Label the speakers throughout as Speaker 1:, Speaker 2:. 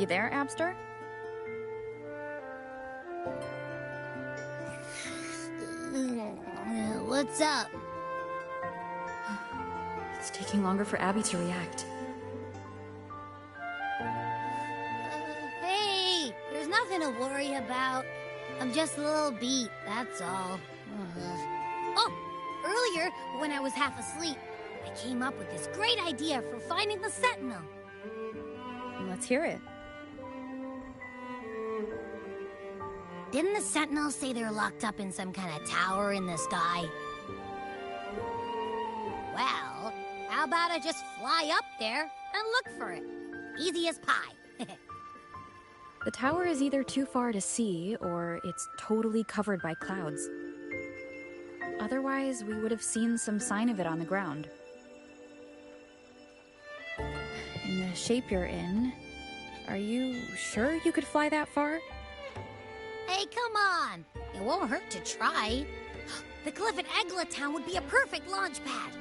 Speaker 1: You there, Abster?
Speaker 2: What's up?
Speaker 1: It's taking longer for Abby to react.
Speaker 2: Hey, there's nothing to worry about. I'm just a little beat, that's all. Oh, earlier, when I was half asleep, I came up with this great idea for finding the Sentinel.
Speaker 1: Let's hear it.
Speaker 2: Didn't the Sentinels say they're locked up in some kind of tower in the sky? Well, how about I just fly up there and look for it? Easy as pie.
Speaker 1: The tower is either too far to see, or it's totally covered by clouds. Otherwise, we would have seen some sign of it on the ground. In the shape you're in, are you sure you could fly that far?
Speaker 2: Hey, come on! It won't hurt to try. The cliff at Egla Town would be a perfect launch pad.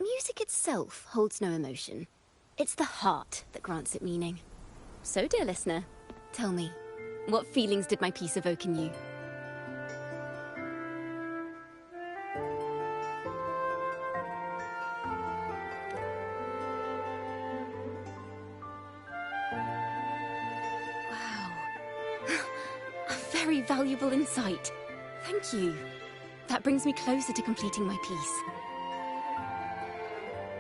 Speaker 3: Music itself holds no emotion. It's the heart that grants it meaning. So, dear listener, tell me, what feelings did my piece evoke in you? Wow. A very valuable insight. Thank you. That brings me closer to completing my piece.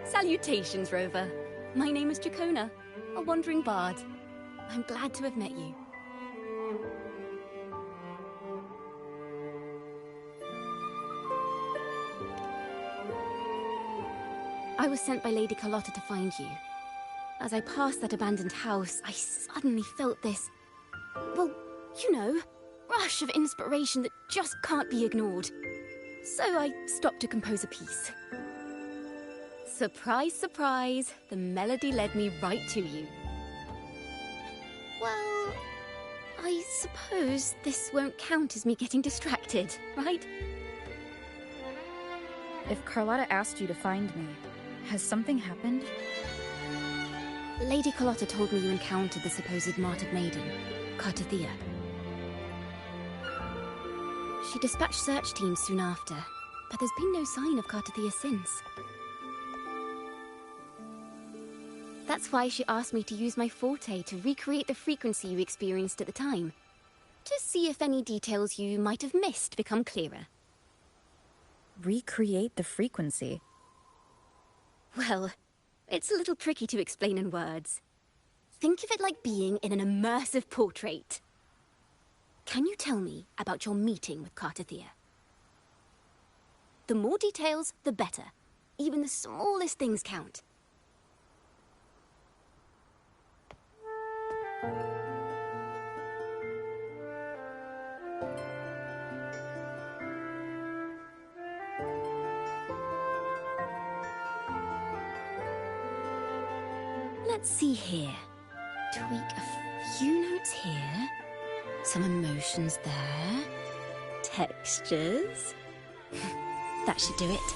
Speaker 3: Salutations, Rover. My name is Dracona, a wandering bard. I'm glad to have met you. I was sent by Lady Carlotta to find you. As I passed that abandoned house, I suddenly felt this, well, you know, rush of inspiration that just can't be ignored. So I stopped to compose a piece. Surprise, surprise, the melody led me right to you. Well, I suppose this won't count as me getting distracted, right?
Speaker 1: If Carlotta asked you to find me, has something happened?
Speaker 3: Lady Carlotta told me you encountered the supposed martyred maiden, Cartathea. She dispatched search teams soon after, but there's been no sign of Cartathea since. That's why she asked me to use my forte to recreate the frequency you experienced at the time, to see if any details you might have missed become clearer.
Speaker 1: Recreate the frequency?
Speaker 3: Well, it's a little tricky to explain in words. Think of it like being in an immersive portrait. Can you tell me about your meeting with Cartathea? The more details, the better. Even the smallest things count. Let's see here. Tweak a few notes here. Some emotions there. Textures. That should do it.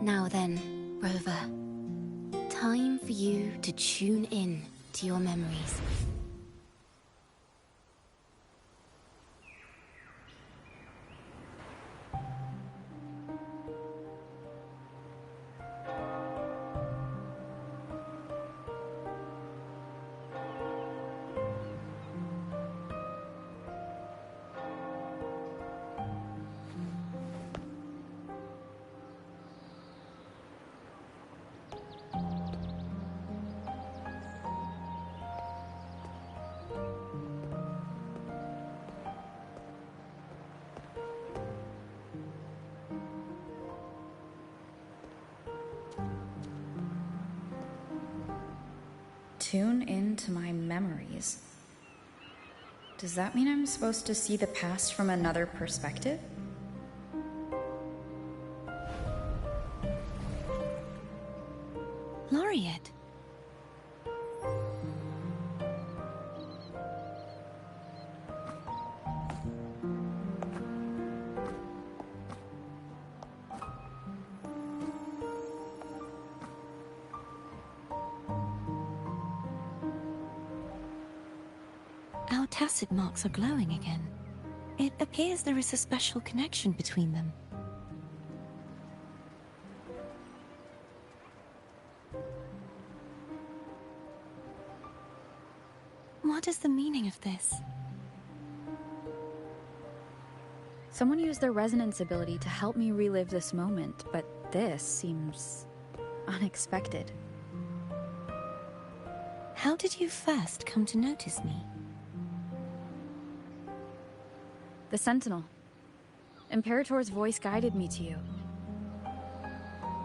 Speaker 3: Now then, Rover. Time for you to tune in to your memories.
Speaker 1: Tune into my memories. Does that mean I'm supposed to see the past from another perspective?
Speaker 4: Laureate. Our tacit marks are glowing again. It appears there is a special connection between them. What is the meaning of this?
Speaker 1: Someone used their resonance ability to help me relive this moment, but this seems unexpected.
Speaker 4: How did you first come to notice me?
Speaker 1: The Sentinel. Imperator's voice guided me to you.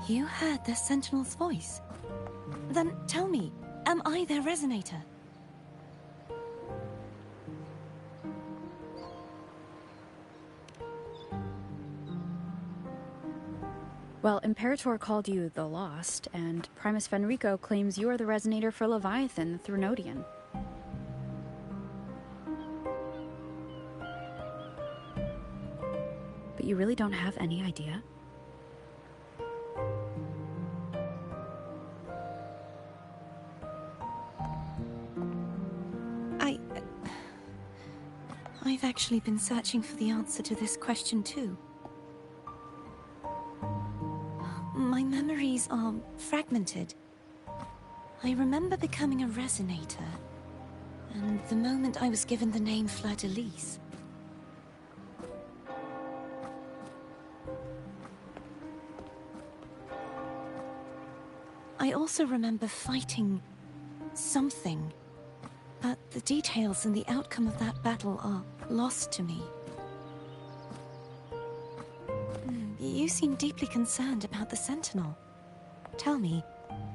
Speaker 4: You heard the Sentinel's voice? Then tell me, am I their resonator?
Speaker 1: Well, Imperator called you the Lost, and Primus Fenrico claims you are the resonator for Leviathan through Nodian. But you really don't have any idea?
Speaker 4: I've actually been searching for the answer to this question too. My memories are fragmented. I remember becoming a resonator, and the moment I was given the name Fleur-de-Lis. I also remember fighting something, but the details and the outcome of that battle are lost to me. You seem deeply concerned about the Sentinel. Tell me,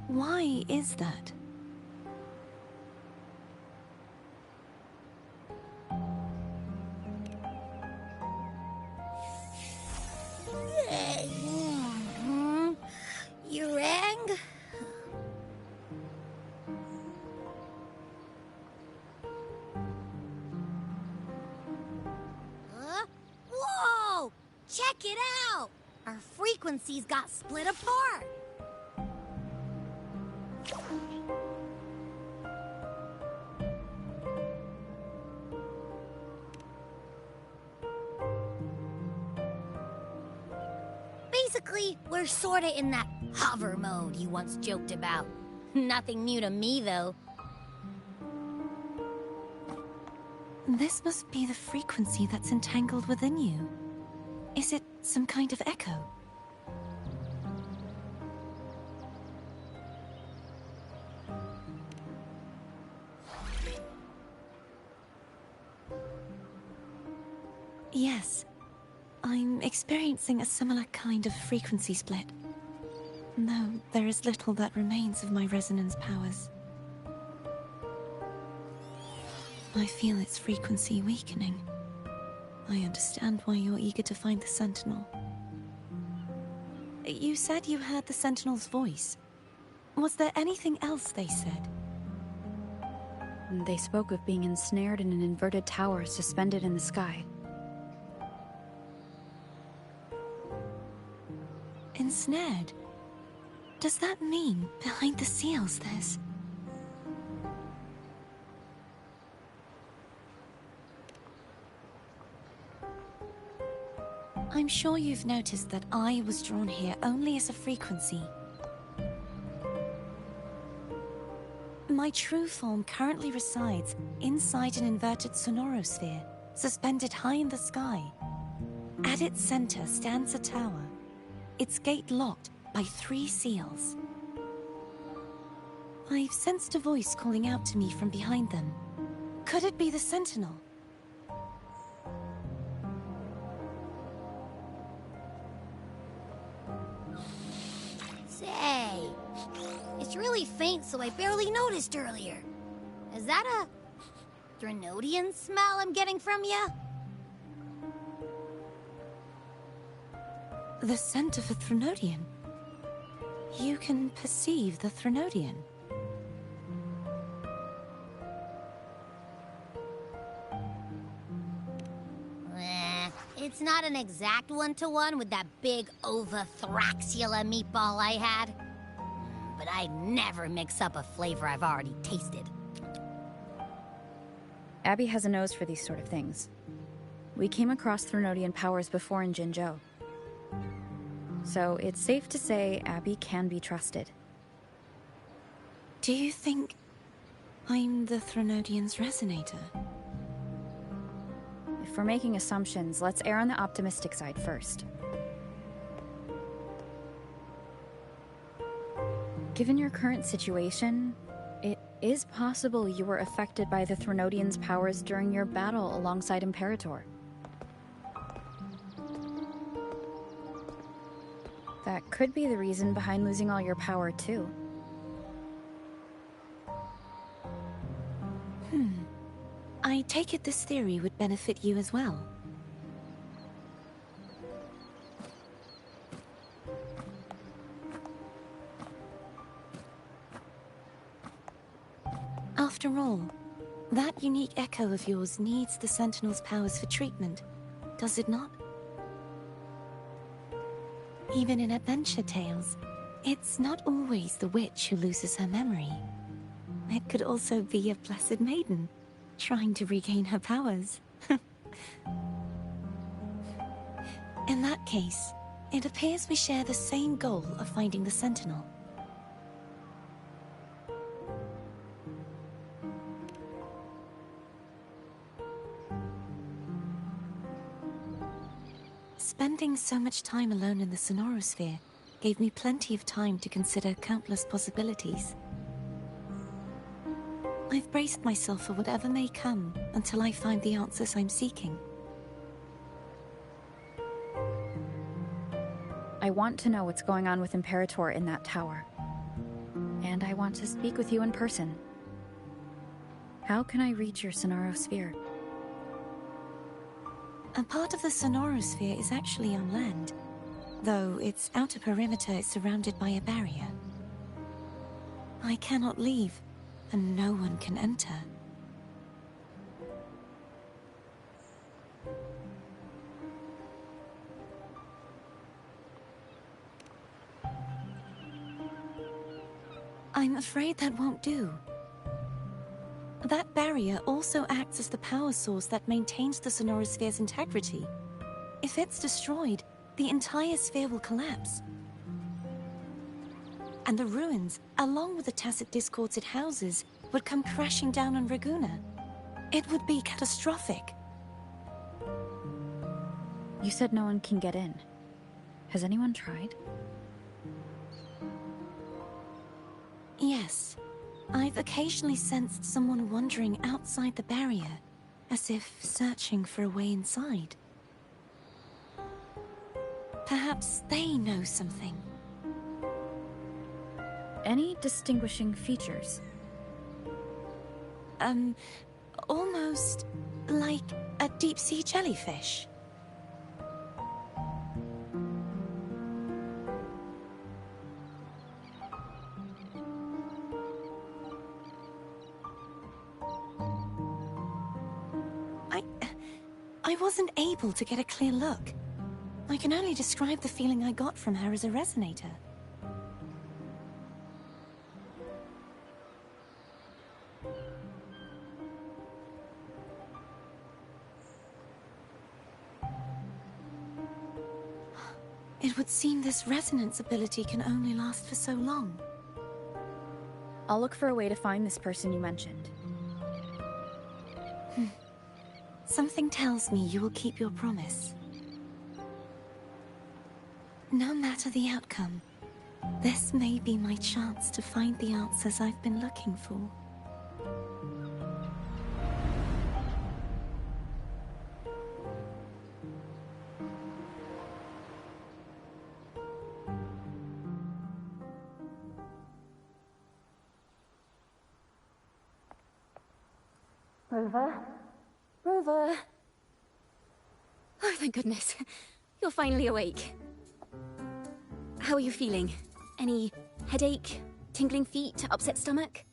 Speaker 4: why is that?
Speaker 2: You rang? Whoa! Check it out! Our frequencies got split apart. Basically, we're sorta in that hover mode you once joked about. Nothing new to me, though.
Speaker 4: This must be the frequency that's entangled within you. Is it some kind of echo? Yes. I'm experiencing a similar kind of frequency split. Though there is little that remains of my resonance powers. I feel its frequency weakening. I understand why you're eager to find the Sentinel. You said you heard the Sentinel's voice. Was there anything else they said?
Speaker 1: They spoke of being ensnared in an inverted tower suspended in the sky.
Speaker 4: Ensnared? Does that mean behind the seals there's... I'm sure you've noticed that I was drawn here only as a frequency. My true form currently resides inside an inverted sonorosphere, suspended high in the sky. At its center stands a tower, its gate locked by 3 seals. I've sensed a voice calling out to me from behind them. Could it be the Sentinel?
Speaker 2: Say, is It's really faint, so I barely noticed earlier. Is that a Threnodian smell I'm getting from you?
Speaker 4: The scent of a Threnodian? You can perceive the Threnodian?
Speaker 2: It's not an exact one-to-one with that big Ovathraxula meatball I had. But I'd never mix up a flavor I've already tasted.
Speaker 1: Abby has a nose for these sort of things. We came across Threnodian powers before in Jinzhou. So it's safe to say Abby can be trusted.
Speaker 4: Do you think I'm the Threnodian's resonator?
Speaker 1: If we're making assumptions, let's err on the optimistic side first. Given your current situation, it is possible you were affected by the Threnodian's powers during your battle alongside Imperator. That could be the reason behind losing all your power, too.
Speaker 4: I take it this theory would benefit you as well. After all, that unique echo of yours needs the Sentinel's powers for treatment, does it not? Even in adventure tales, it's not always the witch who loses her memory. It could also be a blessed maiden, trying to regain her powers. In that case, it appears we share the same goal of finding the Sentinel. Spending so much time alone in the Sonorosphere gave me plenty of time to consider countless possibilities. I've braced myself for whatever may come until I find the answers I'm seeking.
Speaker 1: I want to know what's going on with Imperator in that tower. And I want to speak with you in person. How can I reach your Sonorosphere?
Speaker 4: A part of the Sonorosphere is actually on land, though its outer perimeter is surrounded by a barrier. I cannot leave, and no one can enter. I'm afraid that won't do. That barrier also acts as the power source that maintains the Sonorosphere's integrity. If it's destroyed, the entire sphere will collapse. And the ruins, along with the tacit discords it houses, would come crashing down on Raguna. It would be catastrophic.
Speaker 1: You said no one can get in. Has anyone tried?
Speaker 4: Yes. I've occasionally sensed someone wandering outside the barrier, as if searching for a way inside. Perhaps they know something.
Speaker 1: Any distinguishing features?
Speaker 4: Almost like a deep-sea jellyfish. I wasn't able to get a clear look. I can only describe the feeling I got from her as a resonator. It would seem this resonance ability can only last for so long.
Speaker 1: I'll look for a way to find this person you mentioned.
Speaker 4: Something tells me you will keep your promise. No matter the outcome, this may be my chance to find the answers I've been looking for.
Speaker 3: Rover? Rover? Oh, thank goodness. You're finally awake. How are you feeling? Any headache, tingling feet, upset stomach?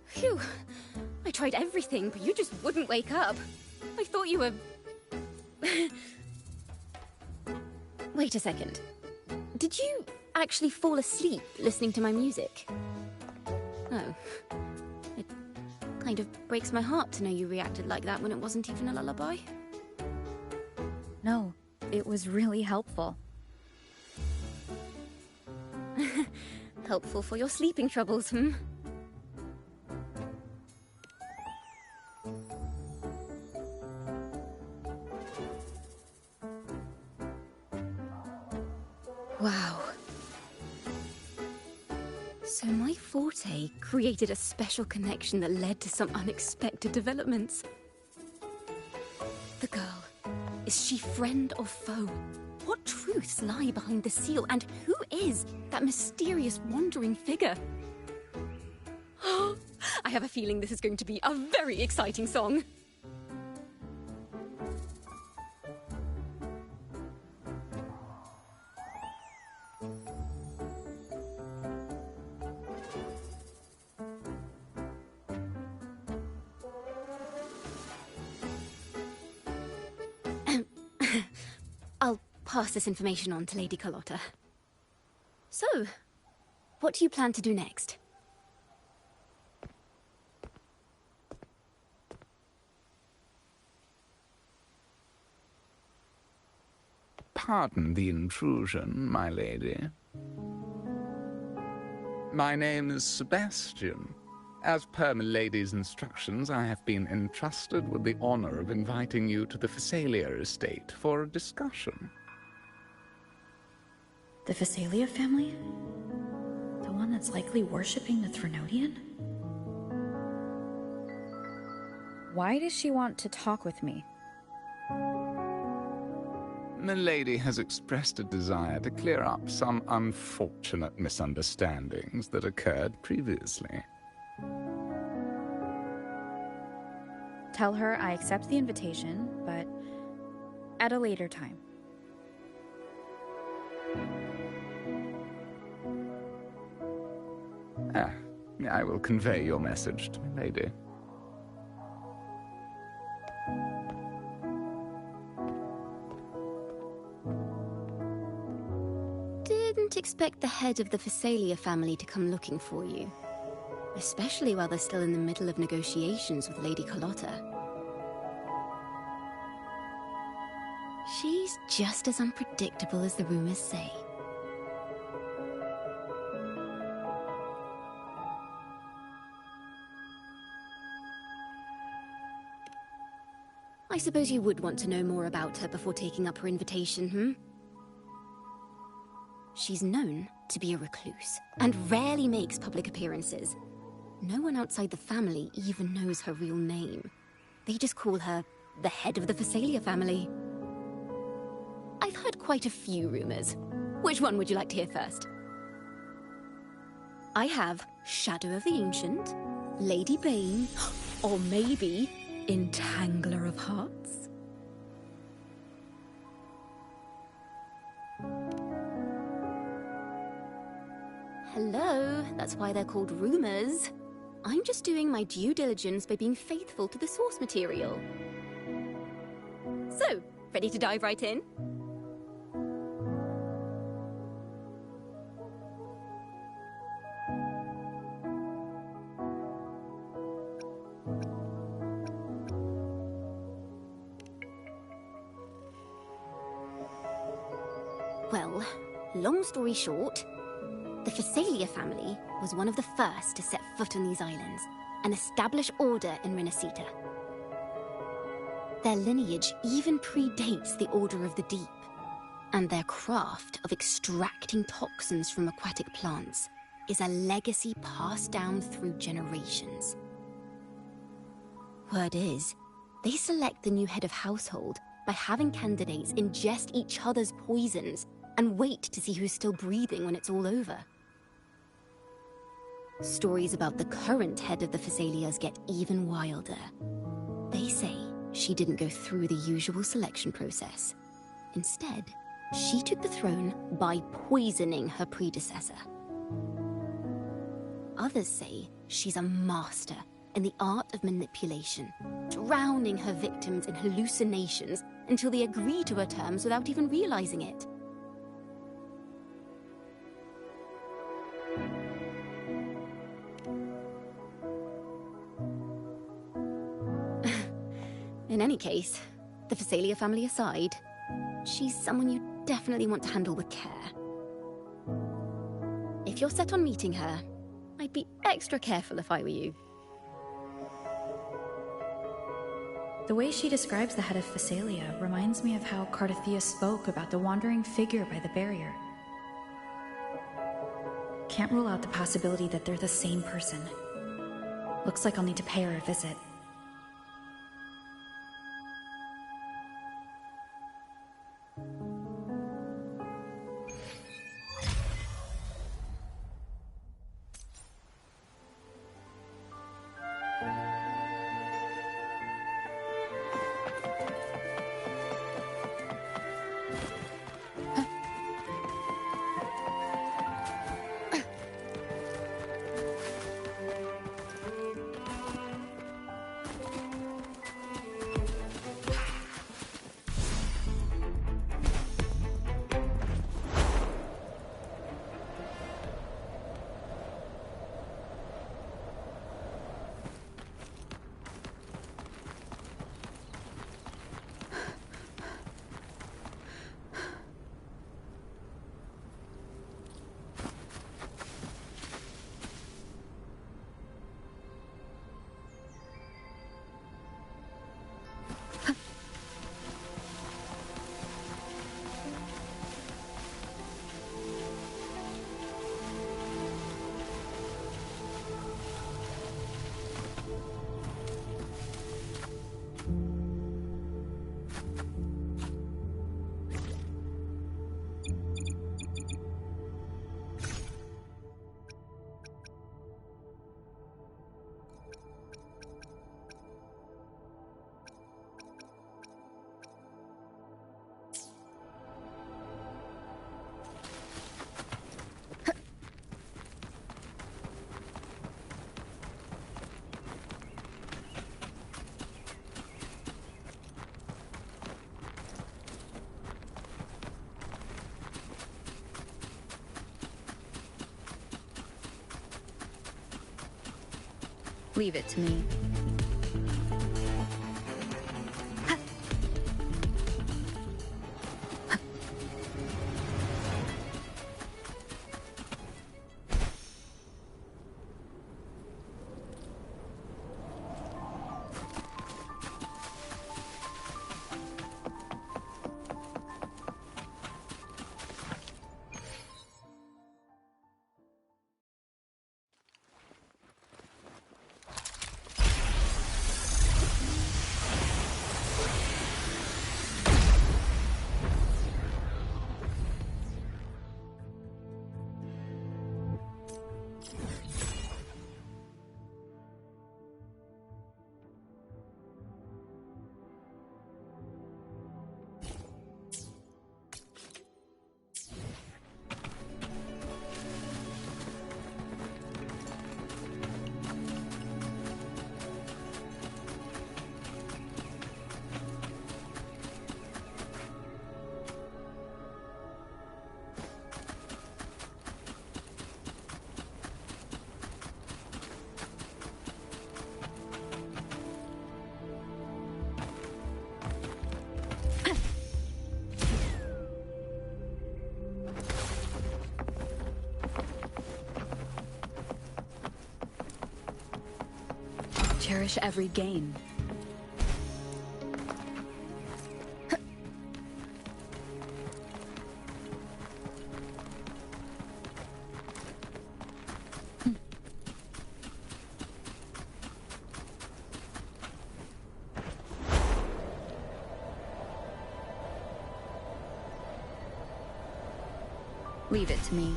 Speaker 3: Phew. I tried everything, but you just wouldn't wake up. I thought you were... Wait a second. Did you actually fall asleep listening to my music? Oh. It kind of breaks my heart to know you reacted like that when it wasn't even a lullaby.
Speaker 1: No, it was really helpful.
Speaker 3: Helpful for your sleeping troubles, hmm? Wow. So my forte created a special connection that led to some unexpected developments. The girl, is she friend or foe? What truths lie behind the seal, and who is that mysterious wandering figure? I have a feeling this is going to be a very exciting song. I'll pass this information on to Lady Carlotta. So, what do you plan to do next?
Speaker 5: Pardon the intrusion, my lady. My name is Sebastian. As per my lady's instructions, I have been entrusted with the honor of inviting you to the Phasalia estate for a discussion.
Speaker 1: The Phasalia family? The one that's likely worshipping the Threnodian? Why does she want to talk with me?
Speaker 5: Milady has expressed a desire to clear up some unfortunate misunderstandings that occurred previously.
Speaker 1: Tell her I accept the invitation, but at a later time.
Speaker 5: I will convey your message to Milady.
Speaker 3: Didn't expect the head of the Phasalia family to come looking for you. Especially while they're still in the middle of negotiations with Lady Carlotta. She's just as unpredictable as the rumors say. I suppose you would want to know more about her before taking up her invitation, hmm? She's known to be a recluse, and rarely makes public appearances. No one outside the family even knows her real name. They just call her the head of the Phasalia family. I've heard quite a few rumors. Which one would you like to hear first? I have Shadow of the Ancient, Lady Bane, or maybe Entangler of Hearts. Hello, that's why they're called rumors. I'm just doing my due diligence by being faithful to the source material. So, ready to dive right in? Well, long story short, the Phasalia family was one of the first to set foot on these islands and establish order in Renacita. Their lineage even predates the Order of the Deep, and their craft of extracting toxins from aquatic plants is a legacy passed down through generations. Word is, they select the new head of household by having candidates ingest each other's poisons and wait to see who's still breathing when it's all over. stories about the current head of the Phasalias get even wilder. They say she didn't go through the usual selection process. Instead, she took the throne by poisoning her predecessor. Others say she's a master in the art of manipulation, drowning her victims in hallucinations until they agree to her terms without even realizing it. In any case, the Phasalia family aside, she's someone you definitely want to handle with care. If you're set on meeting her, I'd be extra careful if I were you.
Speaker 1: The way she describes the head of Phasalia reminds me of how Cardathia spoke about the wandering figure by the barrier. Can't rule out the possibility that they're the same person. Looks like I'll need to pay her a visit. Leave it to me. Cherish every gain. Leave it to me.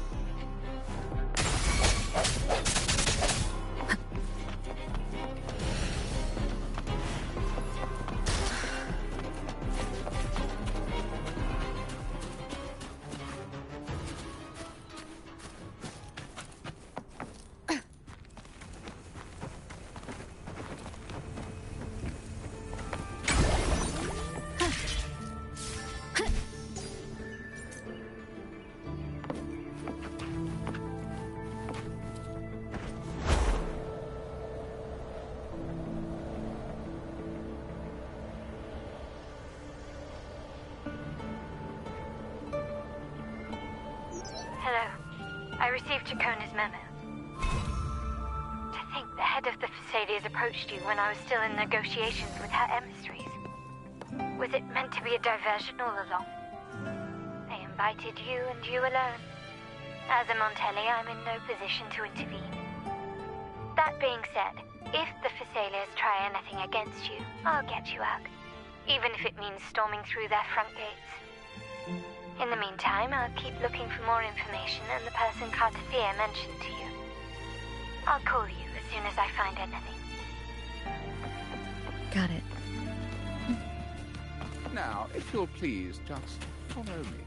Speaker 6: I received Chacona's memo. To think the head of the Phasalias approached you when I was still in negotiations with her emissaries. Was it meant to be a diversion all along? They invited you and you alone. As a Montelli, I'm in no position to intervene. That being said, if the Phasalias try anything against you, I'll get you out. Even if it means storming through their front gates. In the meantime, I'll keep looking for more information and the person Defier mentioned to you. I'll call you as soon as I find anything.
Speaker 1: Got it.
Speaker 5: Now, if you'll please just follow me.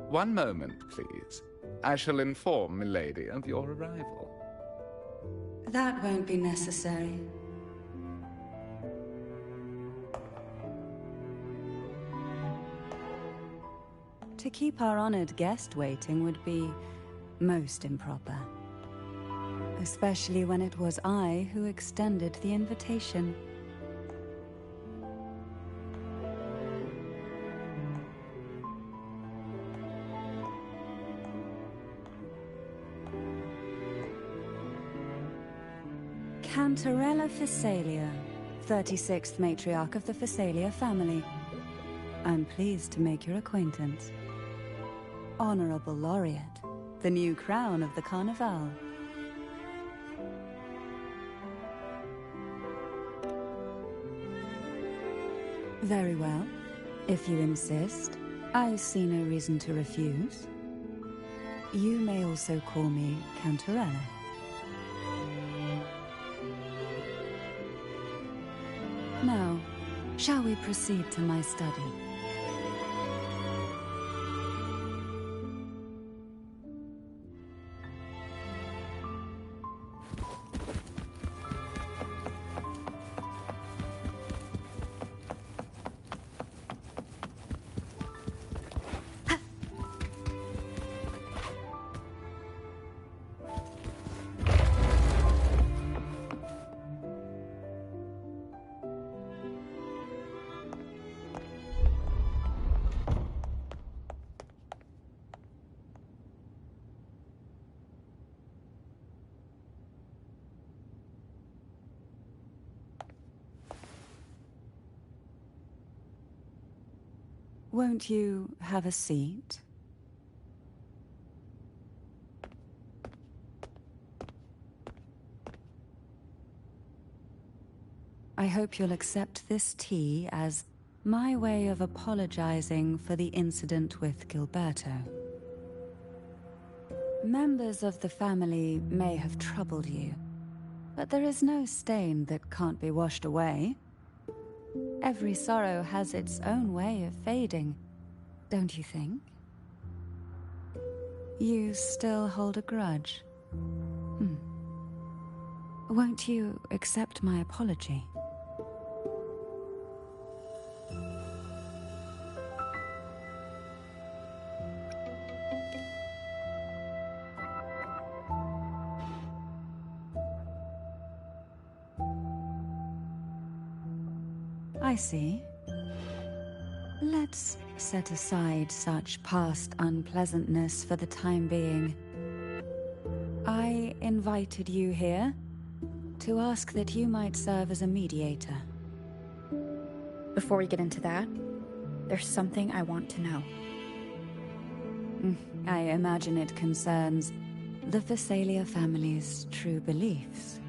Speaker 5: One moment, please. I shall inform Milady of your arrival.
Speaker 7: That won't be necessary. To keep our honored guest waiting would be most improper. Especially when it was I who extended the invitation. Cantarella Phasalia, 36th matriarch of the Phasalia family. I'm pleased to make your acquaintance. Honorable Laureate, the new crown of the Carnival. Very well. If you insist, I see no reason to refuse. You may also call me Cantarella. Now, shall we proceed to my study? Won't you have a seat? I hope you'll accept this tea as my way of apologizing for the incident with Gilberto. Members of the family may have troubled you, but there is no stain that can't be washed away. Every sorrow has its own way of fading, don't you think? You still hold a grudge? Won't you accept my apology? I see. Let's set aside such past unpleasantness for the time being. I invited you here to ask that you might serve as a mediator.
Speaker 1: Before we get into that, there's something I want to know.
Speaker 7: I imagine it concerns the Phasalia family's true beliefs.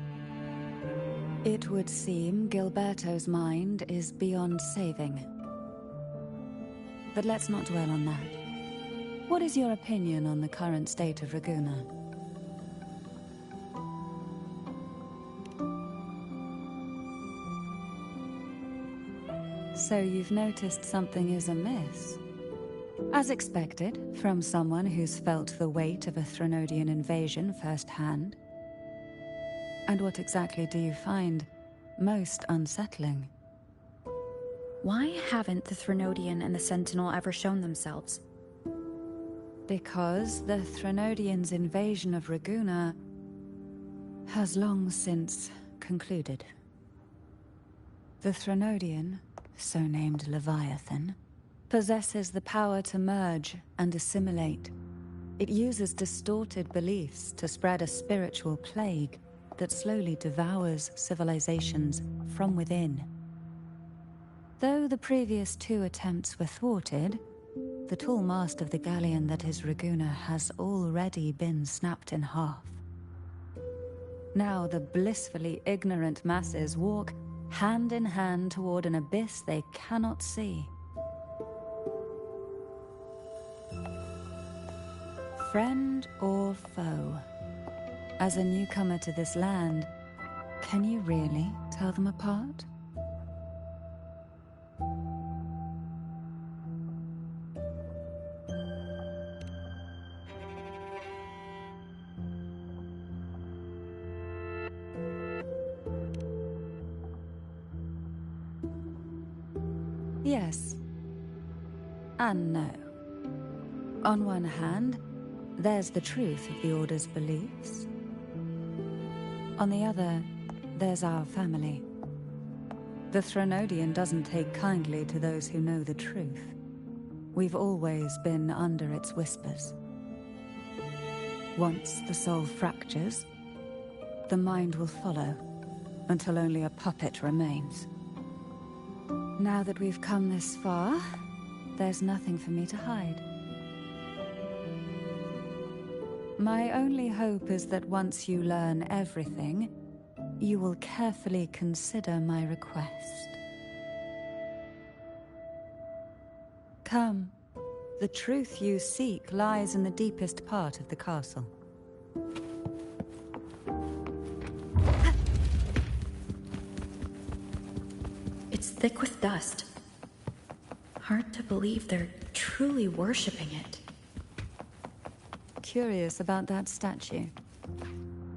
Speaker 7: It would seem Gilberto's mind is beyond saving. But let's not dwell on that. What is your opinion on the current state of Ragusa? So you've noticed something is amiss. As expected, from someone who's felt the weight of a Threnodian invasion firsthand. And what exactly do you find most unsettling?
Speaker 1: Why haven't the Threnodian and the Sentinel ever shown themselves?
Speaker 7: Because the Threnodians' invasion of Raguna has long since concluded. The Threnodian, so named Leviathan, possesses the power to merge and assimilate. It uses distorted beliefs to spread a spiritual plague that slowly devours civilizations from within. Though the previous 2 attempts were thwarted, the tall mast of the galleon that is Raguna has already been snapped in half. Now the blissfully ignorant masses walk hand in hand toward an abyss they cannot see. Friend or foe? As a newcomer to this land, can you really tell them apart? Yes. And no. On one hand, there's the truth of the Order's beliefs. On the other, there's our family. The Threnodian doesn't take kindly to those who know the truth. We've always been under its whispers. Once the soul fractures, the mind will follow, until only a puppet remains. Now that we've come this far, there's nothing for me to hide. My only hope is that once you learn everything, you will carefully consider my request. Come. The truth you seek lies in the deepest part of the castle.
Speaker 1: It's thick with dust. Hard to believe they're truly worshipping it.
Speaker 7: Curious about that statue.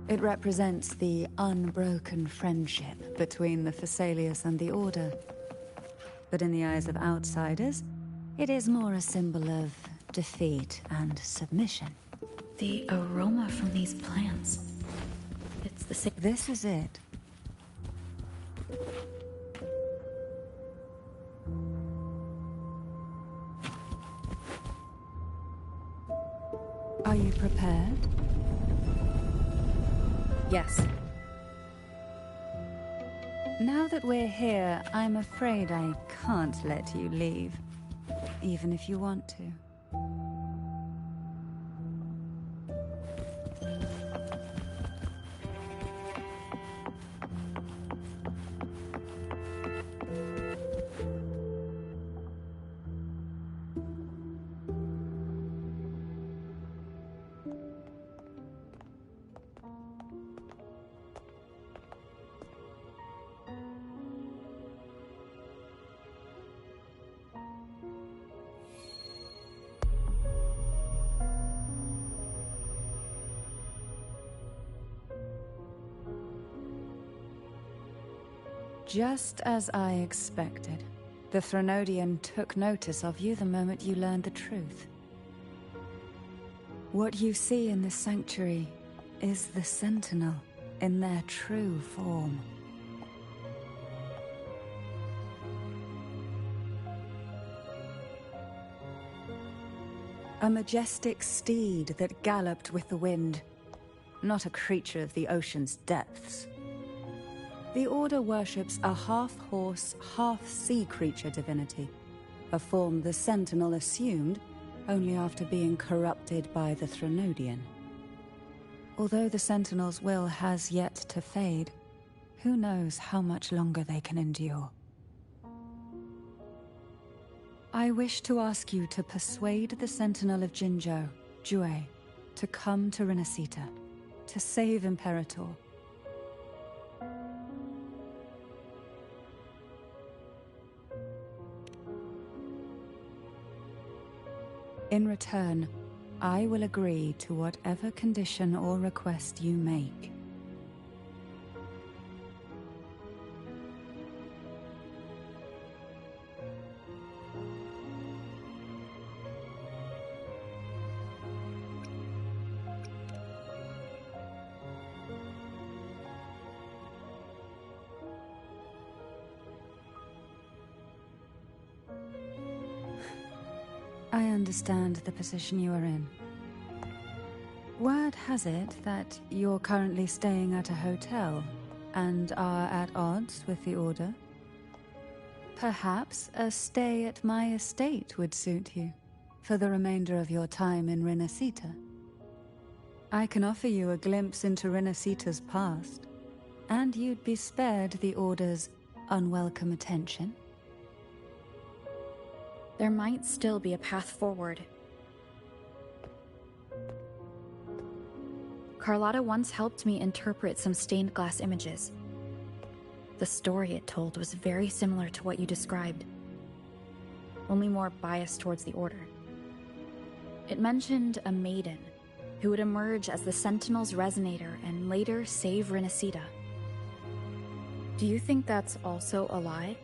Speaker 7: It represents the unbroken friendship between the Phasaelius and the Order. But in the eyes of outsiders, it is more a symbol of defeat and submission.
Speaker 1: The aroma from these plants. It's the same.
Speaker 7: This is it. Are you prepared?
Speaker 1: Yes.
Speaker 7: Now that we're here, I'm afraid I can't let you leave. Even if you want to. Just as I expected, the Threnodian took notice of you the moment you learned the truth. What you see in this sanctuary is the Sentinel in their true form. A majestic steed that galloped with the wind, not a creature of the ocean's depths. The Order worships a half-horse, half-sea creature divinity, a form the Sentinel assumed only after being corrupted by the Threnodian. Although the Sentinel's will has yet to fade, who knows how much longer they can endure. I wish to ask you to persuade the Sentinel of Jinzhou, Jue, to come to Renacita, to save Imperator. In return, I will agree to whatever condition or request you make. I understand the position you are in. Word has it that you're currently staying at a hotel and are at odds with the Order. Perhaps a stay at my estate would suit you for the remainder of your time in Renacita. I can offer you a glimpse into Renacita's past, and you'd be spared the Order's unwelcome attention.
Speaker 1: There might still be a path forward. Carlotta once helped me interpret some stained glass images. The story it told was very similar to what you described, only more biased towards the Order. It mentioned a Maiden who would emerge as the Sentinel's resonator and later save Renacita. Do you think that's also a lie?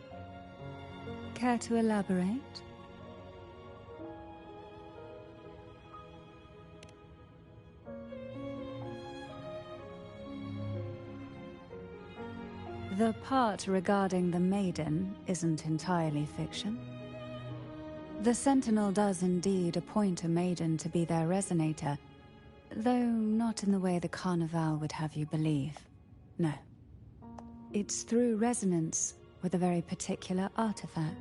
Speaker 7: Care to elaborate? The part regarding the Maiden isn't entirely fiction. The Sentinel does indeed appoint a Maiden to be their resonator, though not in the way the Carnival would have you believe. No. It's through resonance with a very particular artifact.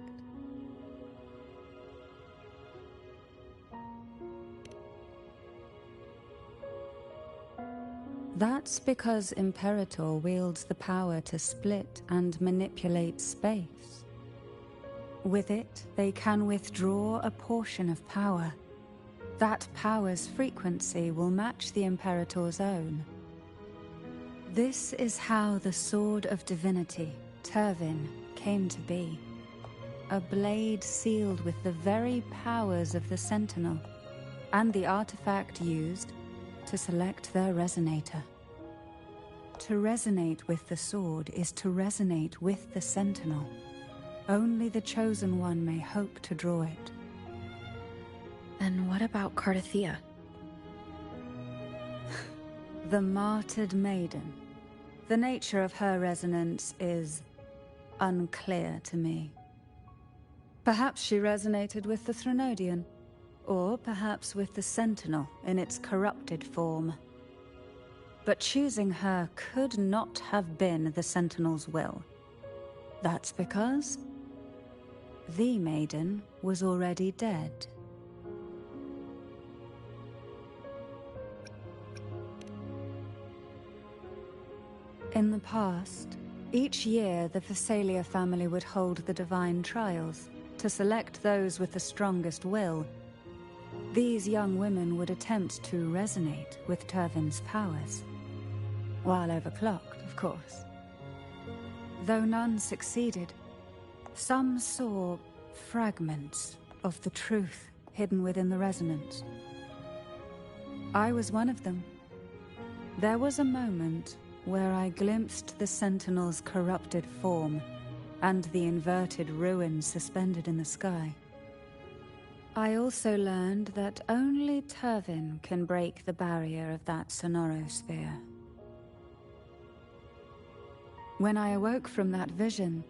Speaker 7: That's because Imperator wields the power to split and manipulate space. With it, they can withdraw a portion of power. That power's frequency will match the Imperator's own. This is how the Sword of Divinity, Turvin, came to be. A blade sealed with the very powers of the Sentinel, and the artifact used to select their resonator. To resonate with the sword is to resonate with the Sentinel. Only the Chosen One may hope to draw it.
Speaker 1: Then what about Cardothea?
Speaker 7: The martyred maiden. The nature of her resonance is unclear to me. Perhaps she resonated with the Threnodian, or perhaps with the Sentinel in its corrupted form. But choosing her could not have been the Sentinel's will. That's because the Maiden was already dead. In the past, each year the Phasalia family would hold the Divine Trials to select those with the strongest will. These young women would attempt to resonate with Turvin's powers. While overclocked, of course. Though none succeeded, some saw fragments of the truth hidden within the resonance. I was one of them. There was a moment where I glimpsed the Sentinel's corrupted form and the inverted ruins suspended in the sky. I also learned that only Turvin can break the barrier of that sonorosphere. When I awoke from that vision,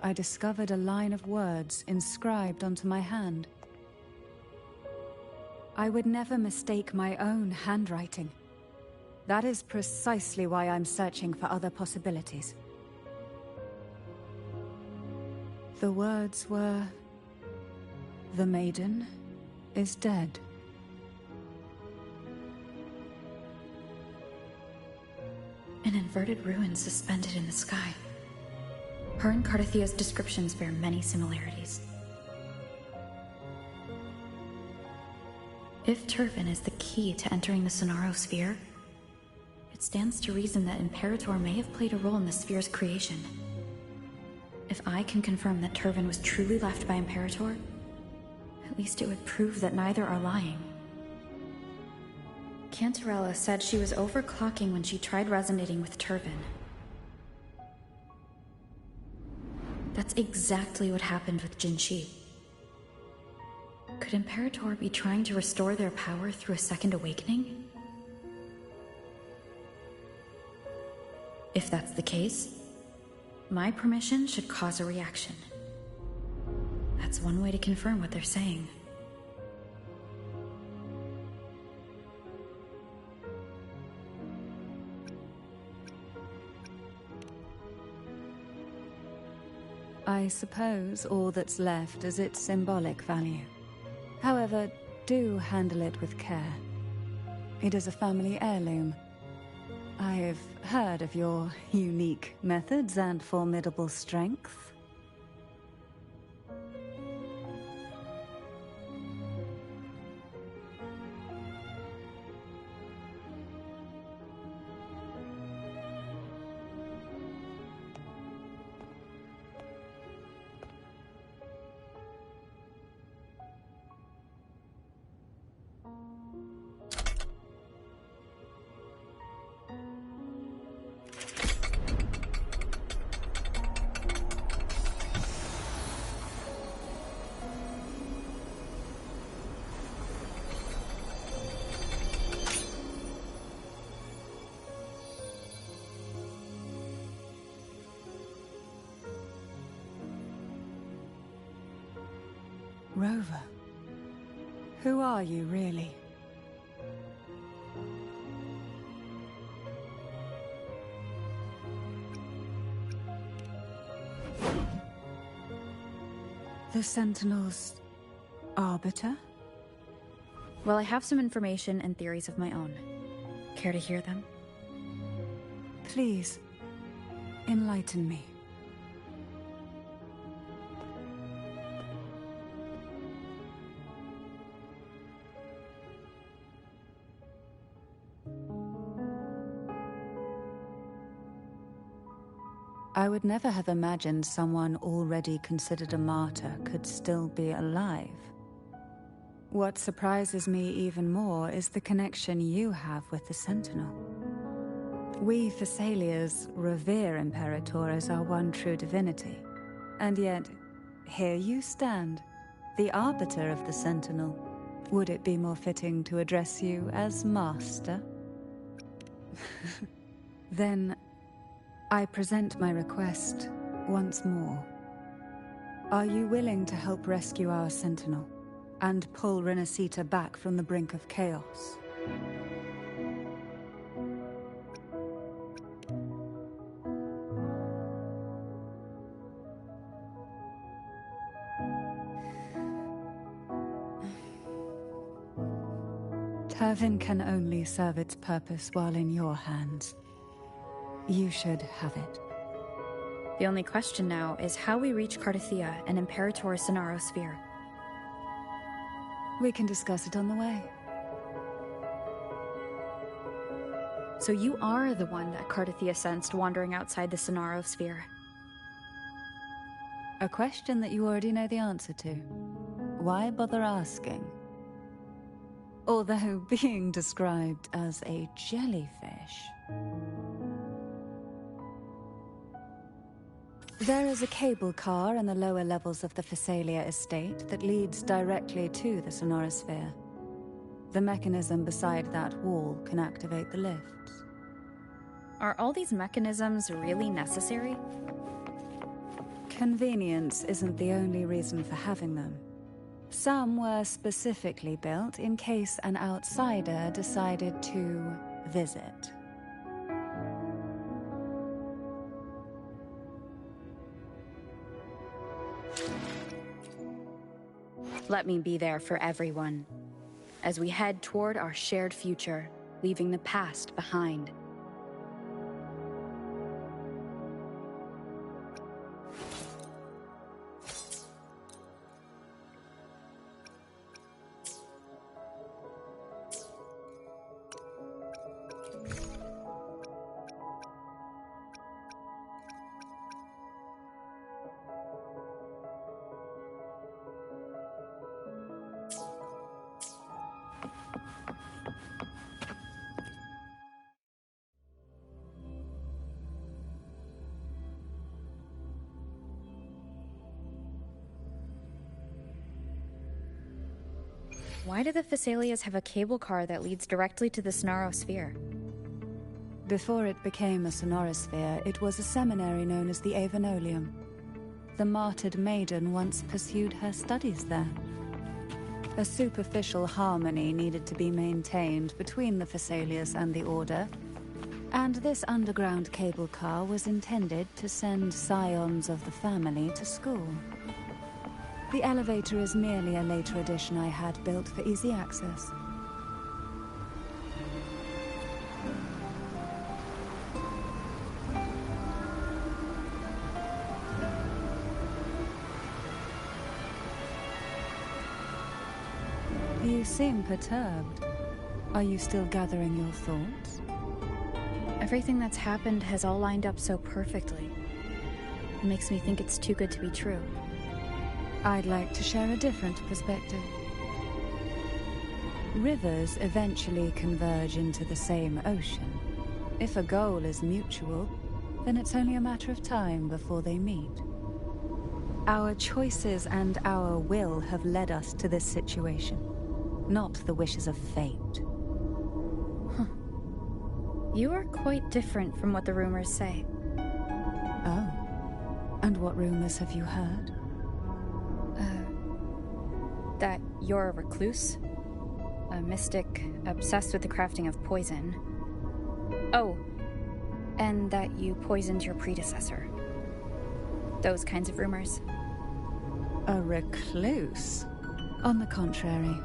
Speaker 7: I discovered a line of words inscribed onto my hand. I would never mistake my own handwriting. That is precisely why I'm searching for other possibilities. The words were, "The Maiden is dead."
Speaker 1: An inverted ruin suspended in the sky. Her and Cardothea's descriptions bear many similarities. If Turvin is the key to entering the Sonarosphere, it stands to reason that Imperator may have played a role in the sphere's creation. If I can confirm that Turvin was truly left by Imperator, At least it would prove that neither are lying. Cantarella said she was overclocking when she tried resonating with Turvin. That's exactly what happened with Jinshi. Could Imperator be trying to restore their power through a second awakening? If that's the case, my permission should cause a reaction. That's one way to confirm what they're saying.
Speaker 7: I suppose all that's left is its symbolic value. However, do handle it with care. It is a family heirloom. I've heard of your unique methods and formidable strength. Rover, who are you really? The Sentinel's arbiter?
Speaker 1: Well, I have some information and theories of my own. Care to hear them?
Speaker 7: Please, enlighten me. I would never have imagined someone already considered a martyr could still be alive. What surprises me even more is the connection you have with the Sentinel. We Thessalians revere Imperator as our one true divinity. And yet, here you stand, the arbiter of the Sentinel. Would it be more fitting to address you as Master? Then, I present my request once more. Are you willing to help rescue our Sentinel and pull Renacita back from the brink of chaos? Turvin can only serve its purpose while in your hands. You should have it.
Speaker 1: The only question now is how we reach Cardathia and Imperator's Sonaro Sphere.
Speaker 7: We can discuss it on the way.
Speaker 1: So you are the one that Cardathia sensed wandering outside the Sonaro Sphere.
Speaker 7: A question that you already know the answer to. Why bother asking? Although being described as a jellyfish. There is a cable car in the lower levels of the Physalia estate that leads directly to the Sonorosphere. The mechanism beside that wall can activate the lifts.
Speaker 1: Are all these mechanisms really necessary?
Speaker 7: Convenience isn't the only reason for having them. Some were specifically built in case an outsider decided to visit.
Speaker 1: Let me be there for everyone, as we head toward our shared future, leaving the past behind. Why do the Phasalias have a cable car that leads directly to the Sonorosphere?
Speaker 7: Before it became a Sonorosphere, it was a seminary known as the Avenolium. The martyred Maiden once pursued her studies there. A superficial harmony needed to be maintained between the Phasalias and the Order, and this underground cable car was intended to send scions of the family to school. The elevator is merely a later addition I had built for easy access. You seem perturbed. Are you still gathering your thoughts?
Speaker 1: Everything that's happened has all lined up so perfectly. It makes me think it's too good to be true.
Speaker 7: I'd like to share a different perspective. Rivers eventually converge into the same ocean. If a goal is mutual, then it's only a matter of time before they meet. Our choices and our will have led us to this situation, not the wishes of fate.
Speaker 1: You are quite different from what the rumors say.
Speaker 7: Oh. And what rumors have you heard?
Speaker 1: That you're a recluse, a mystic obsessed with the crafting of poison. Oh, and that you poisoned your predecessor. Those kinds of rumors.
Speaker 7: A recluse? On the contrary,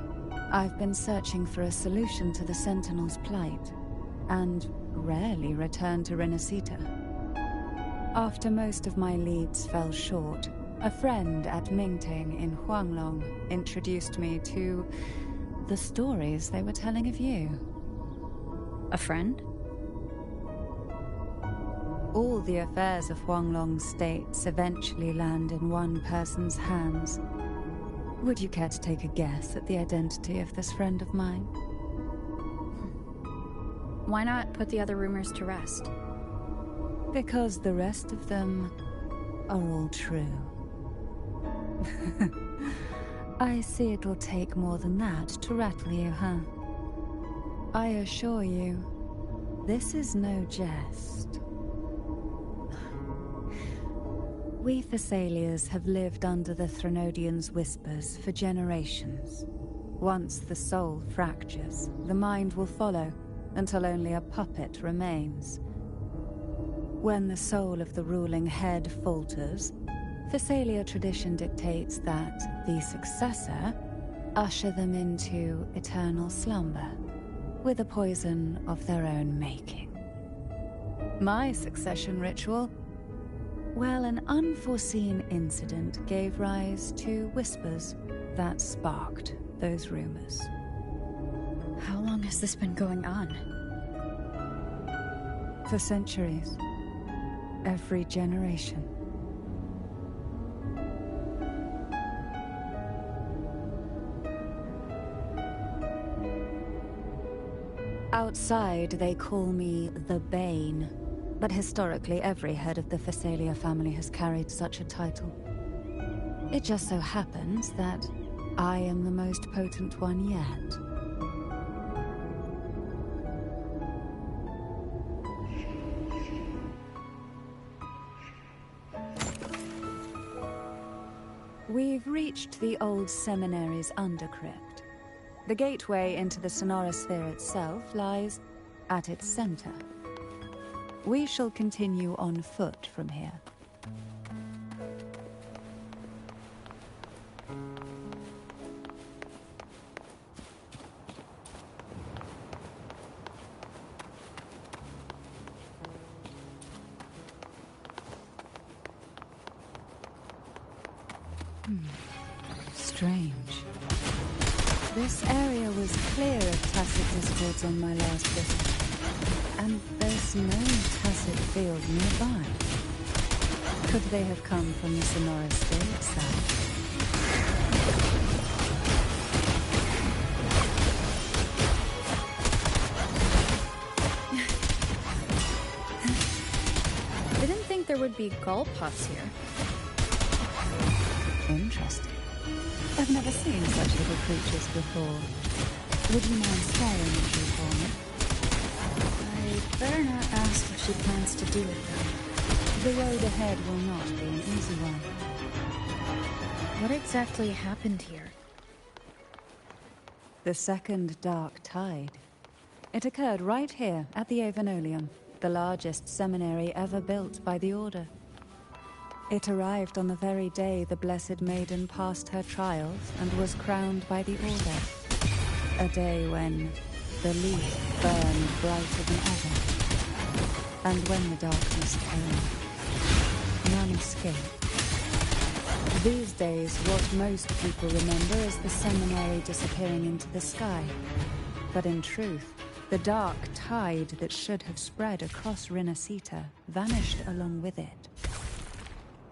Speaker 7: I've been searching for a solution to the Sentinel's plight, and rarely return to Renacita. After most of my leads fell short, a friend at Mingting in Huanglong introduced me to the stories they were telling of you.
Speaker 1: A friend?
Speaker 7: All the affairs of Huanglong states eventually land in one person's hands. Would you care to take a guess at the identity of this friend of mine?
Speaker 1: Why not put the other rumors to rest?
Speaker 7: Because the rest of them are all true. I see it'll take more than that to rattle you, huh? I assure you, this is no jest. We Thessalians have lived under the Threnodians' whispers for generations. Once the soul fractures, the mind will follow, until only a puppet remains. When the soul of the ruling head falters, Thessalia tradition dictates that the successor usher them into eternal slumber, with a poison of their own making. My succession ritual? Well, an unforeseen incident gave rise to whispers that sparked those rumors.
Speaker 1: How long has this been going on?
Speaker 7: For centuries. Every generation. Outside, they call me the Bane, but historically every head of the Phasalia family has carried such a title. It just so happens that I am the most potent one yet. We've reached the old seminary's undercrypt. The gateway into the Sonorosphere itself lies at its center. We shall continue on foot from here. Strange. This area was clear of tacit discords on my last visit, and there's no tacit field nearby. Could they have come from the Sonorosphere itself?
Speaker 1: Didn't think there would be gull puffs here.
Speaker 7: Interesting. I've never seen such little creatures before. Would you mind scaring them for me?
Speaker 1: I'd better not ask if she plans to do it, though.
Speaker 7: The road ahead will not be an easy one.
Speaker 1: What exactly happened here?
Speaker 7: The second dark tide. It occurred right here at the Avenolium, the largest seminary ever built by the Order. It arrived on the very day the Blessed Maiden passed her trials and was crowned by the Order. A day when the leaf burned brighter than ever. And when the darkness came, none escaped. These days, what most people remember is the seminary disappearing into the sky. But in truth, the dark tide that should have spread across Rinascita vanished along with it.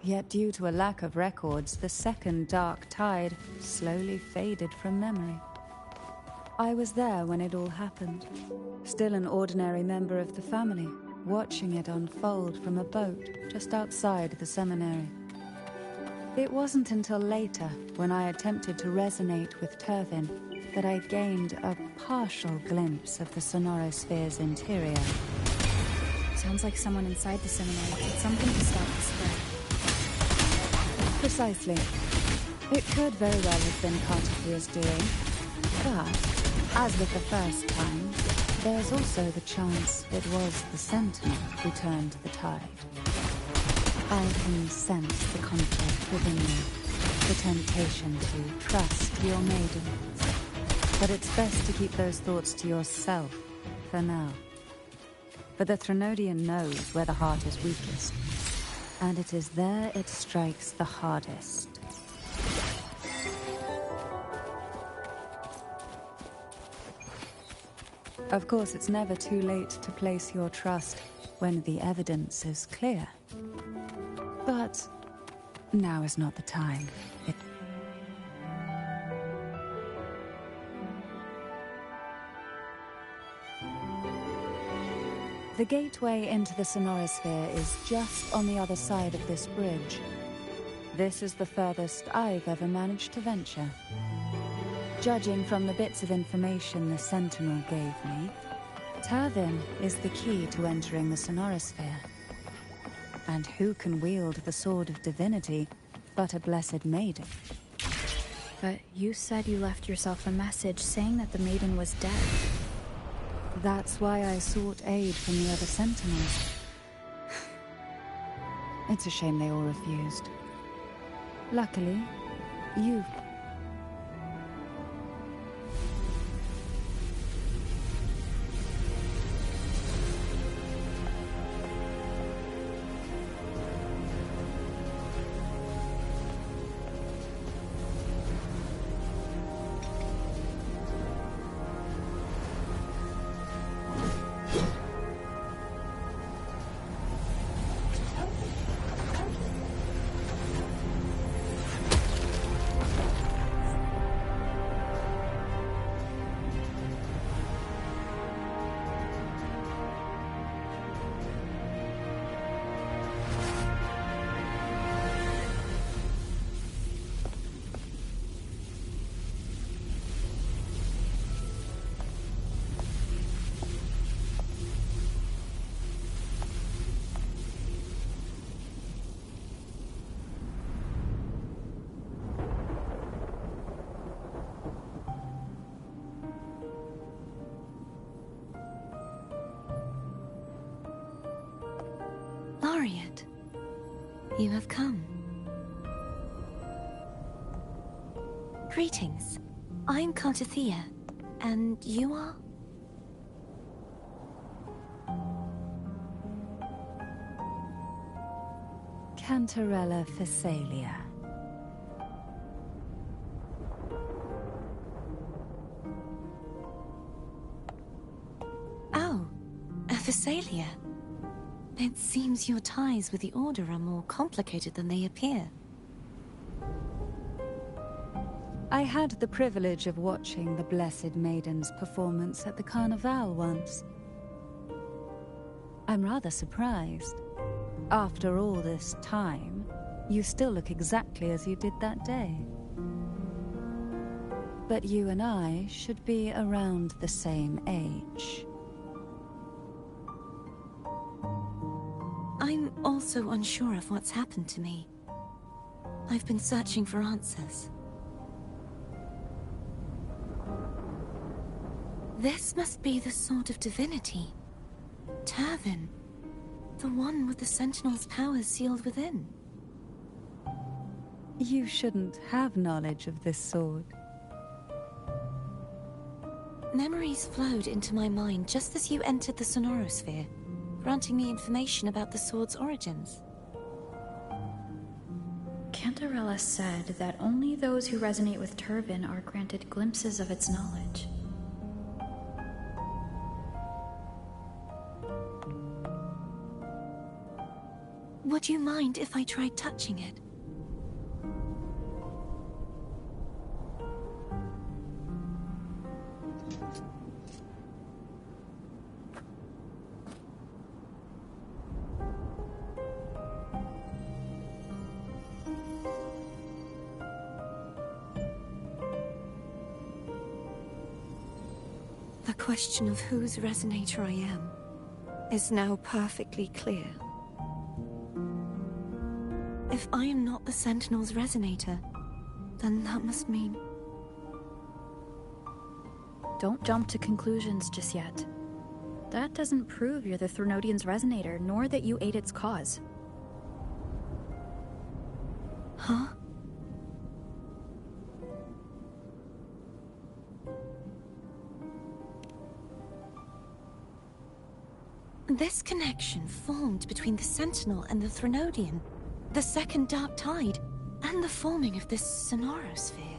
Speaker 7: Yet due to a lack of records, the second dark tide slowly faded from memory. I was there when it all happened, still an ordinary member of the family, watching it unfold from a boat just outside the seminary. It wasn't until later, when I attempted to resonate with Turvin, that I gained a partial glimpse of the Sonorosphere's interior.
Speaker 1: Sounds like someone inside the seminary did something to stop the spread.
Speaker 7: Precisely. It could very well have been Cartophia's doing. But, as with the first time, there's also the chance it was the Sentinel who turned the tide. I can sense the conflict within you, the temptation to trust your maiden. But it's best to keep those thoughts to yourself, for now. For the Threnodian knows where the heart is weakest, and it is there it strikes the hardest. Of course, it's never too late to place your trust when the evidence is clear. But now is not the time. The gateway into the Sonorosphere is just on the other side of this bridge. This is the furthest I've ever managed to venture. Judging from the bits of information the Sentinel gave me, Turvin is the key to entering the Sonorosphere. And who can wield the Sword of Divinity but a Blessed Maiden?
Speaker 1: But you said you left yourself a message saying that the Maiden was dead.
Speaker 7: That's why I sought aid from the other Sentinels. It's a shame they all refused. Luckily, you...
Speaker 4: Laureate, you have come. Greetings. I'm Cartothea, and you are?
Speaker 7: Cantarella Phasalia.
Speaker 4: Oh, a Phasalia. It seems your ties with the Order are more complicated than they appear.
Speaker 7: I had the privilege of watching the Blessed Maiden's performance at the Carnival once. I'm rather surprised. After all this time, you still look exactly as you did that day. But you and I should be around the same age.
Speaker 4: I'm also unsure of what's happened to me. I've been searching for answers. This must be the Sword of Divinity. Turvin. The one with the Sentinel's powers sealed within.
Speaker 7: You shouldn't have knowledge of this sword.
Speaker 4: Memories flowed into my mind just as you entered the Sonorosphere, granting me information about the sword's origins.
Speaker 1: Cantarella said that only those who resonate with Turvin are granted glimpses of its knowledge.
Speaker 4: Would you mind if I tried touching it? The question of whose resonator I am is now perfectly clear. If I am not the Sentinel's resonator, then that must mean...
Speaker 1: Don't jump to conclusions just yet. That doesn't prove you're the Threnodian's resonator, nor that you aid its cause.
Speaker 4: Huh? This connection formed between the Sentinel and the Threnodian, the second Dark Tide, and the forming of this Sonorosphere.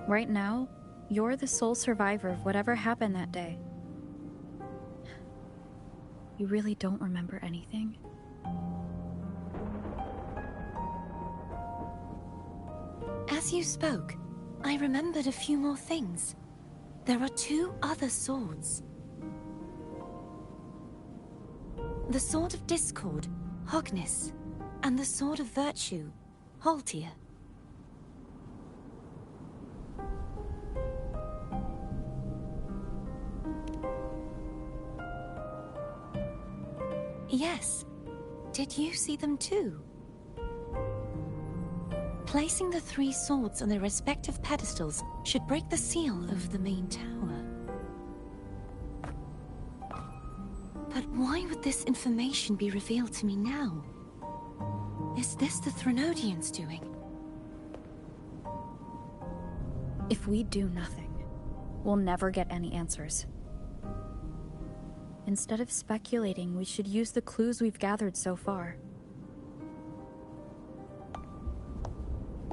Speaker 1: Right now, you're the sole survivor of whatever happened that day. You really don't remember anything?
Speaker 4: As you spoke, I remembered a few more things. There are 2 other swords. The Sword of Discord, Hognis, and the Sword of Virtue, Haltia. Yes. Did you see them too? Placing the 3 swords on their respective pedestals should break the seal of the main tower. But why would this information be revealed to me now? Is this the Threnodians' doing?
Speaker 1: If we do nothing, we'll never get any answers. Instead of speculating, we should use the clues we've gathered so far.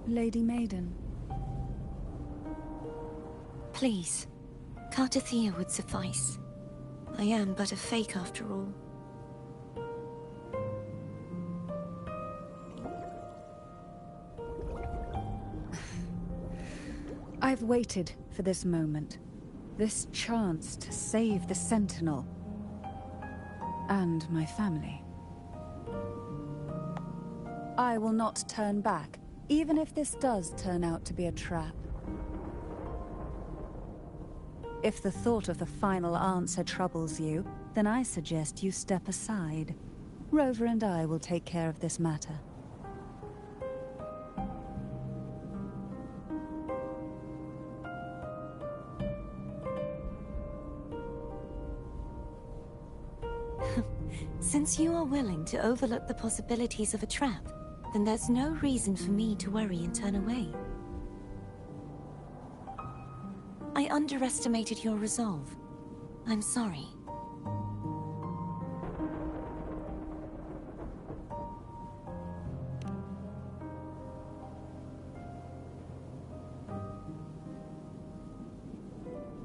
Speaker 7: Lady Maiden.
Speaker 4: Please, Cartathea would suffice. I am but a fake after all.
Speaker 7: I've waited for this moment. This chance to save the Sentinel. And my family. I will not turn back, even if this does turn out to be a trap. If the thought of the final answer troubles you, then I suggest you step aside. Rover and I will take care of this matter.
Speaker 4: Since you are willing to overlook the possibilities of a trap, then there's no reason for me to worry and turn away. I underestimated your resolve. I'm sorry.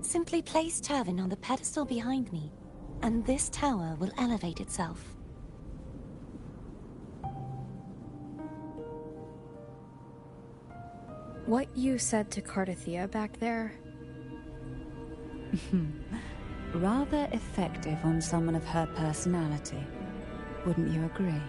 Speaker 4: Simply place Turvin on the pedestal behind me, and this tower will elevate itself.
Speaker 1: What you said to Cartathea back there...
Speaker 7: Rather effective on someone of her personality. Wouldn't you agree?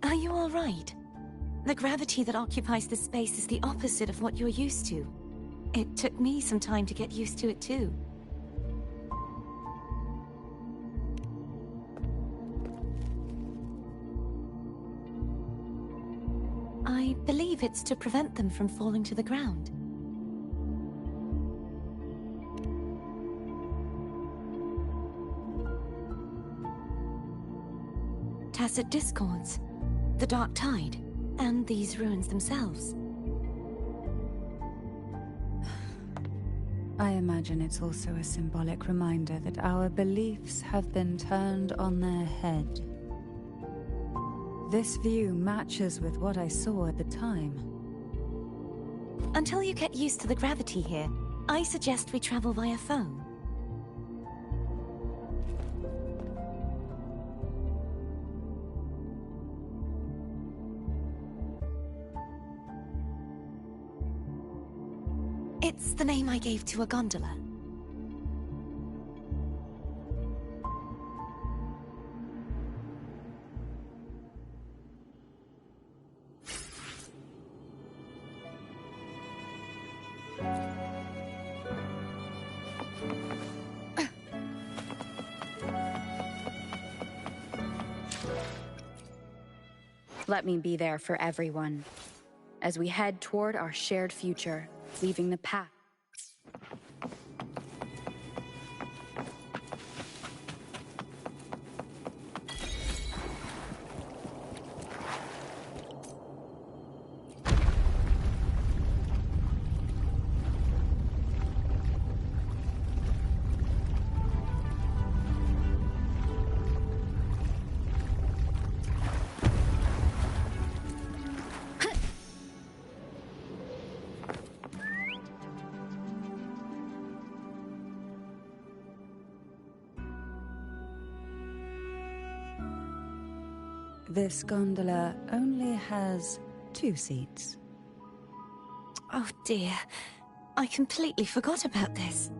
Speaker 4: Are you all right? The gravity that occupies this space is the opposite of what you're used to. It took me some time to get used to it too. I believe it's to prevent them from falling to the ground. Tacit discords, the Dark Tide, and these ruins themselves.
Speaker 7: I imagine it's also a symbolic reminder that our beliefs have been turned on their head. This view matches with what I saw at the time.
Speaker 4: Until you get used to the gravity here, I suggest we travel via phone. It's the name I gave to a gondola.
Speaker 1: Let me be there for everyone, as we head toward our shared future, leaving the past.
Speaker 7: This gondola only has 2 seats.
Speaker 4: Oh dear, I completely forgot about this.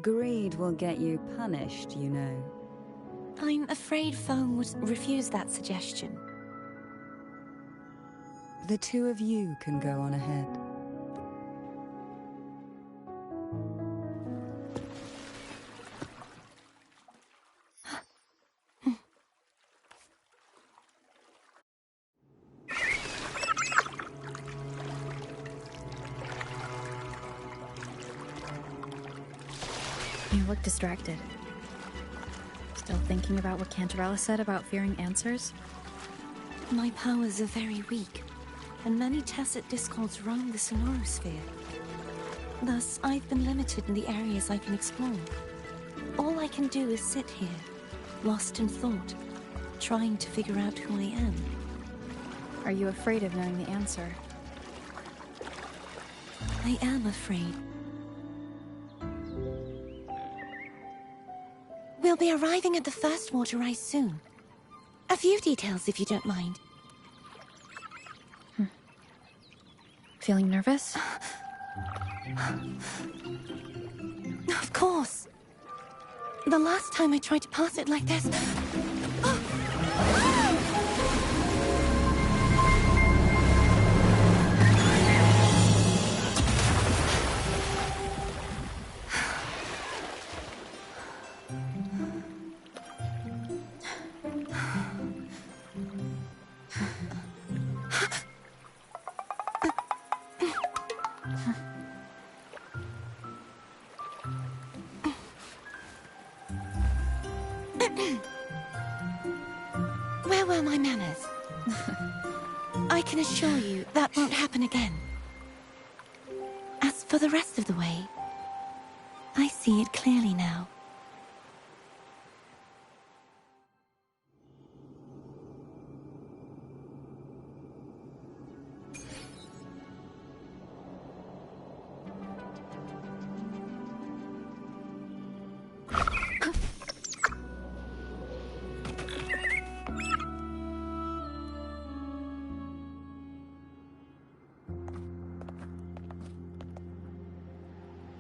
Speaker 7: Greed will get you punished, you know.
Speaker 4: I'm afraid Foam would refuse that suggestion.
Speaker 7: The 2 of you can go on ahead.
Speaker 1: You look distracted. Still thinking about what Cantarella said about fearing answers?
Speaker 4: My powers are very weak, and many tacit discords roam the sonorosphere. Thus, I've been limited in the areas I can explore. All I can do is sit here, lost in thought, trying to figure out who I am.
Speaker 1: Are you afraid of knowing the answer?
Speaker 4: I am afraid. We'll be arriving at the first water rise soon. A few details, if you don't mind.
Speaker 1: Feeling nervous?
Speaker 4: Of course. The last time I tried to pass it like this... Where were my manners? I can assure you that won't happen again. As for the rest of the way, I see it clearly now.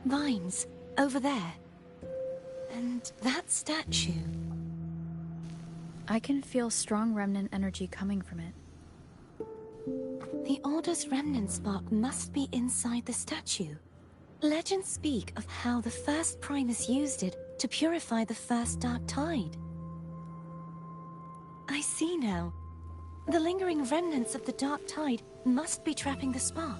Speaker 4: Vines, over there. And that statue.
Speaker 1: I can feel strong remnant energy coming from it.
Speaker 4: The Order's remnant spark must be inside the statue. Legends speak of how the first Primus used it to purify the first Dark Tide. I see now. The lingering remnants of the Dark Tide must be trapping the spark.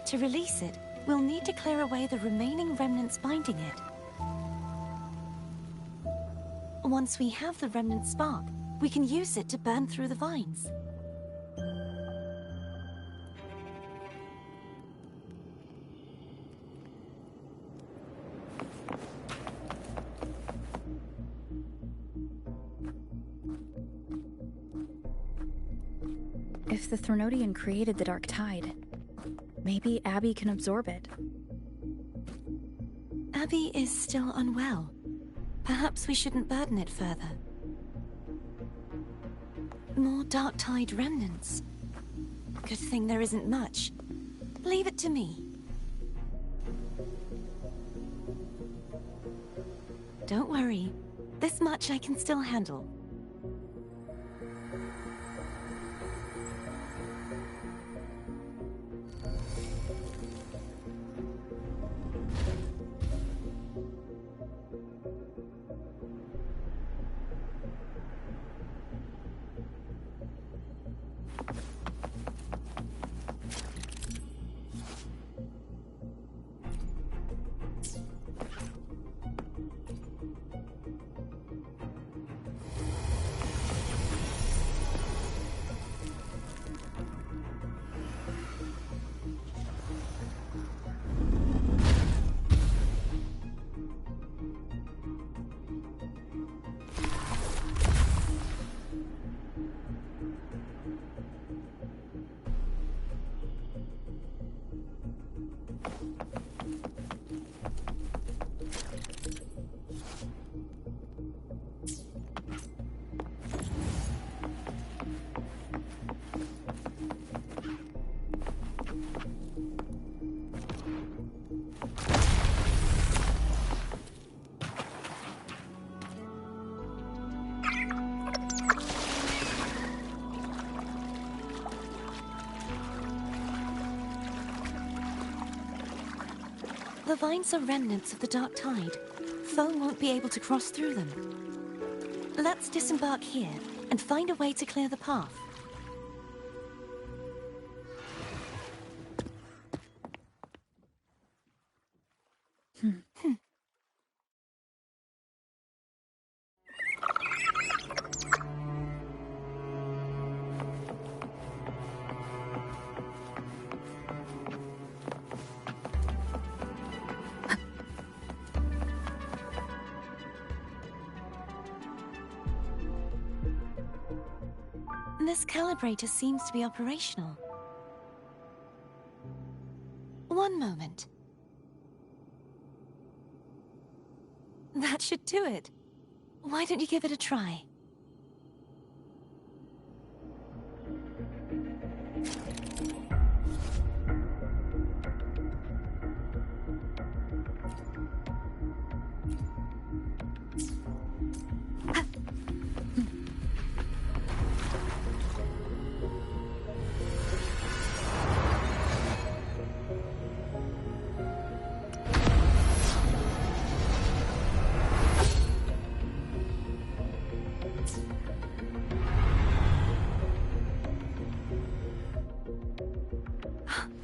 Speaker 4: To release it, we'll need to clear away the remaining remnants binding it. Once we have the remnant spark, we can use it to burn through the vines.
Speaker 1: If the Threnodian created the Dark Tide, maybe Abby can absorb it.
Speaker 4: Abby is still unwell. Perhaps we shouldn't burden it further. More Dark Tide remnants. Good thing there isn't much. Leave it to me. Don't worry. This much I can still handle. The vines are remnants of the Dark Tide. Foe won't be able to cross through them. Let's disembark here and find a way to clear the path. This calibrator seems to be operational. One moment. That should do it. Why don't you give it a try?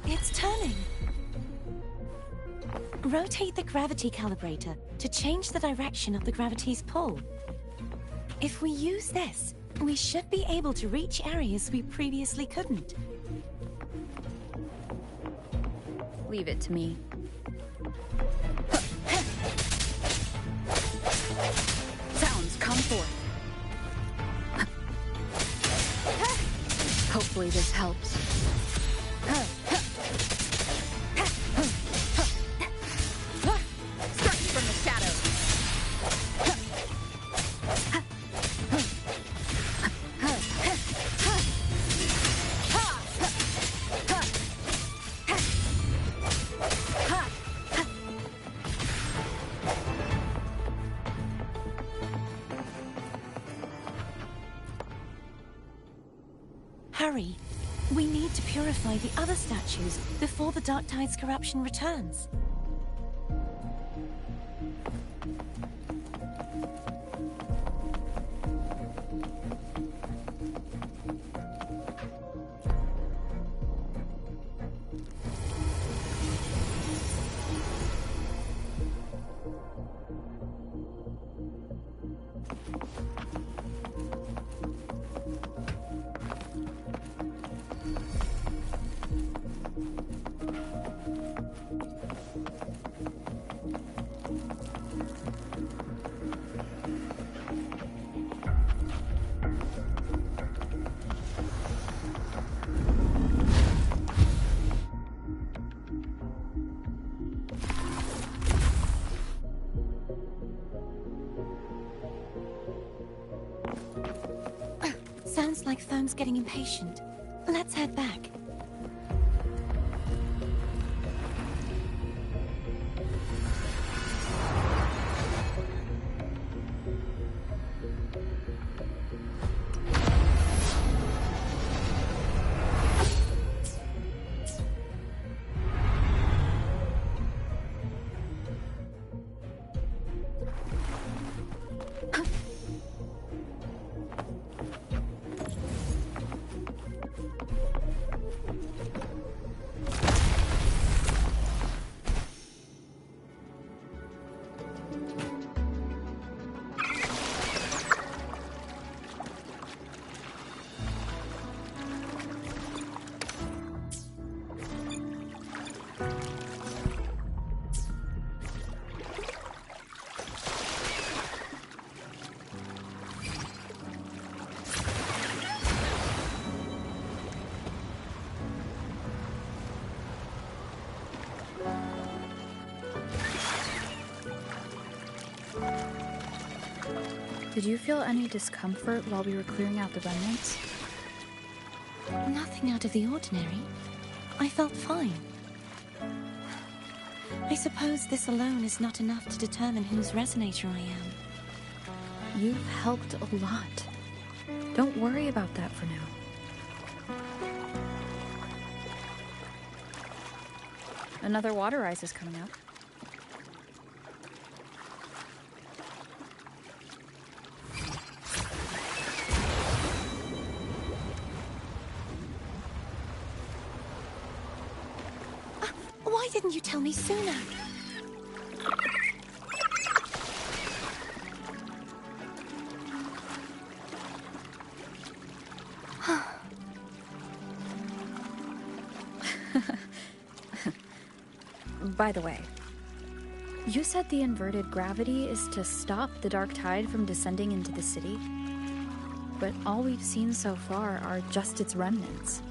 Speaker 4: It's turning. Rotate the gravity calibrator to change the direction of the gravity's pull. If we use this, we should be able to reach areas we previously couldn't.
Speaker 1: Leave it to me. Sounds come forth. Hopefully this helps. Strike from the shadows.
Speaker 4: Hurry. We need to purify the other statues before the Dark Tide's corruption returns. Sounds like Thome's getting impatient. Let's head back.
Speaker 1: Did you feel any discomfort while we were clearing out the remnants?
Speaker 4: Nothing out of the ordinary. I felt fine. I suppose this alone is not enough to determine whose resonator I am.
Speaker 1: You've helped a lot. Don't worry about that for now. Another water rise is coming up.
Speaker 4: Why didn't you tell me sooner?
Speaker 1: By the way, you said the inverted gravity is to stop the Dark Tide from descending into the city, but all we've seen so far are just its remnants.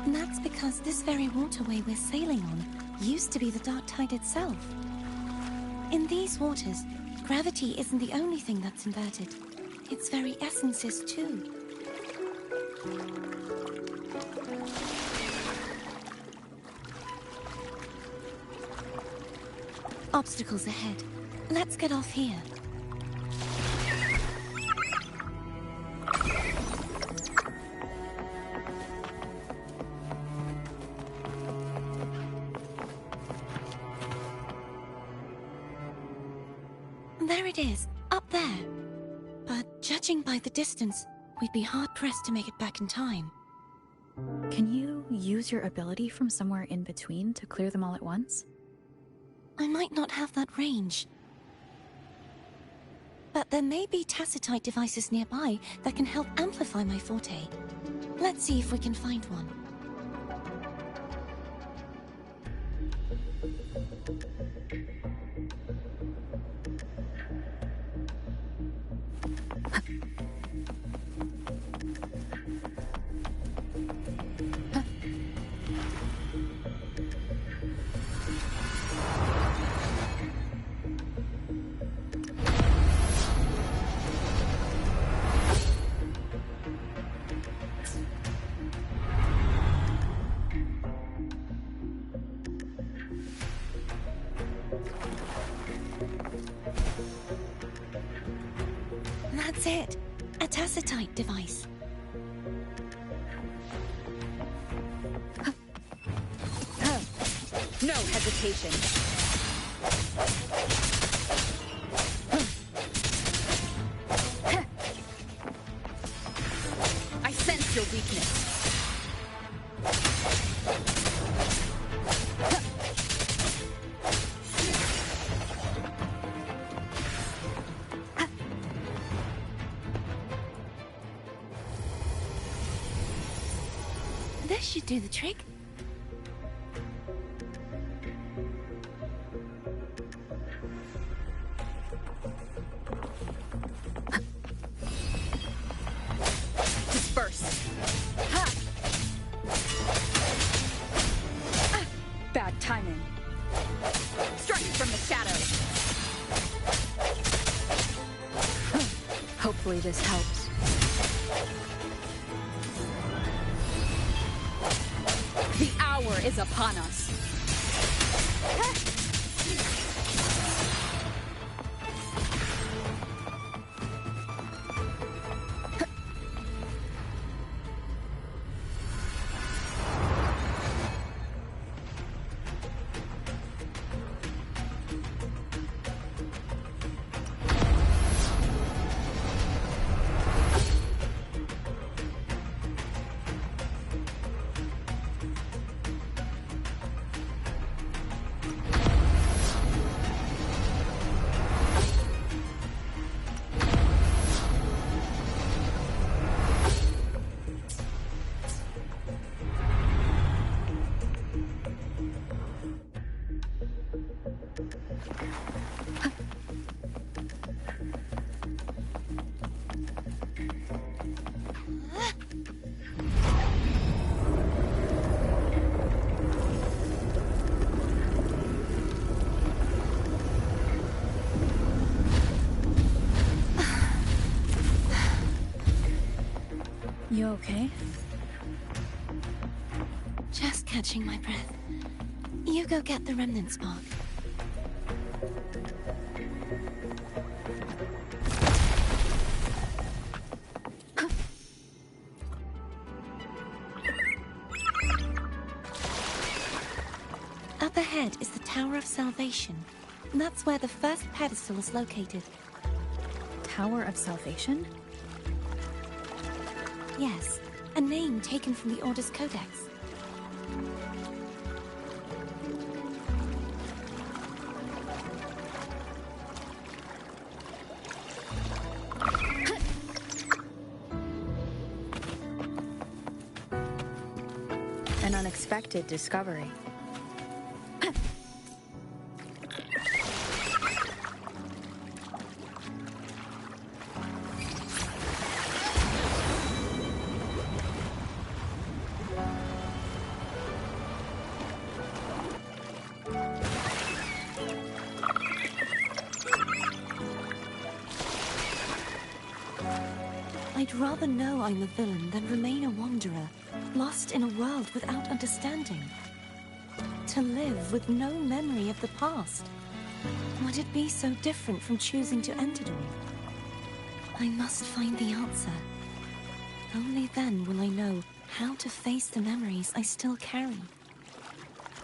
Speaker 4: And that's because this very waterway we're sailing on used to be the Dark Tide itself. In these waters, gravity isn't the only thing that's inverted. Its very essence is too. Obstacles ahead. Let's get off here. There it is, up there. But judging by the distance, we'd be hard-pressed to make it back in time.
Speaker 1: Can you use your ability from somewhere in between to clear them all at once?
Speaker 4: I might not have that range. But there may be tacitite devices nearby that can help amplify my forte. Let's see if we can find one. That's it. A tacitite device.
Speaker 1: No hesitation. I sense your weakness.
Speaker 4: This should do the trick.
Speaker 1: Disperse. Ha! Bad timing. Strike from the shadows. Hopefully this helps. The hour is upon us. You okay?
Speaker 4: Just catching my breath. You go get the remnant spark. Up ahead is the Tower of Salvation. That's where the first pedestal is located.
Speaker 1: Tower of Salvation?
Speaker 4: Yes, a name taken from the Order's Codex.
Speaker 1: An unexpected discovery.
Speaker 4: I'd rather know I'm a villain than remain a wanderer, lost in a world without understanding. To live with no memory of the past. Would it be so different from choosing to enter it? I must find the answer. Only then will I know how to face the memories I still carry.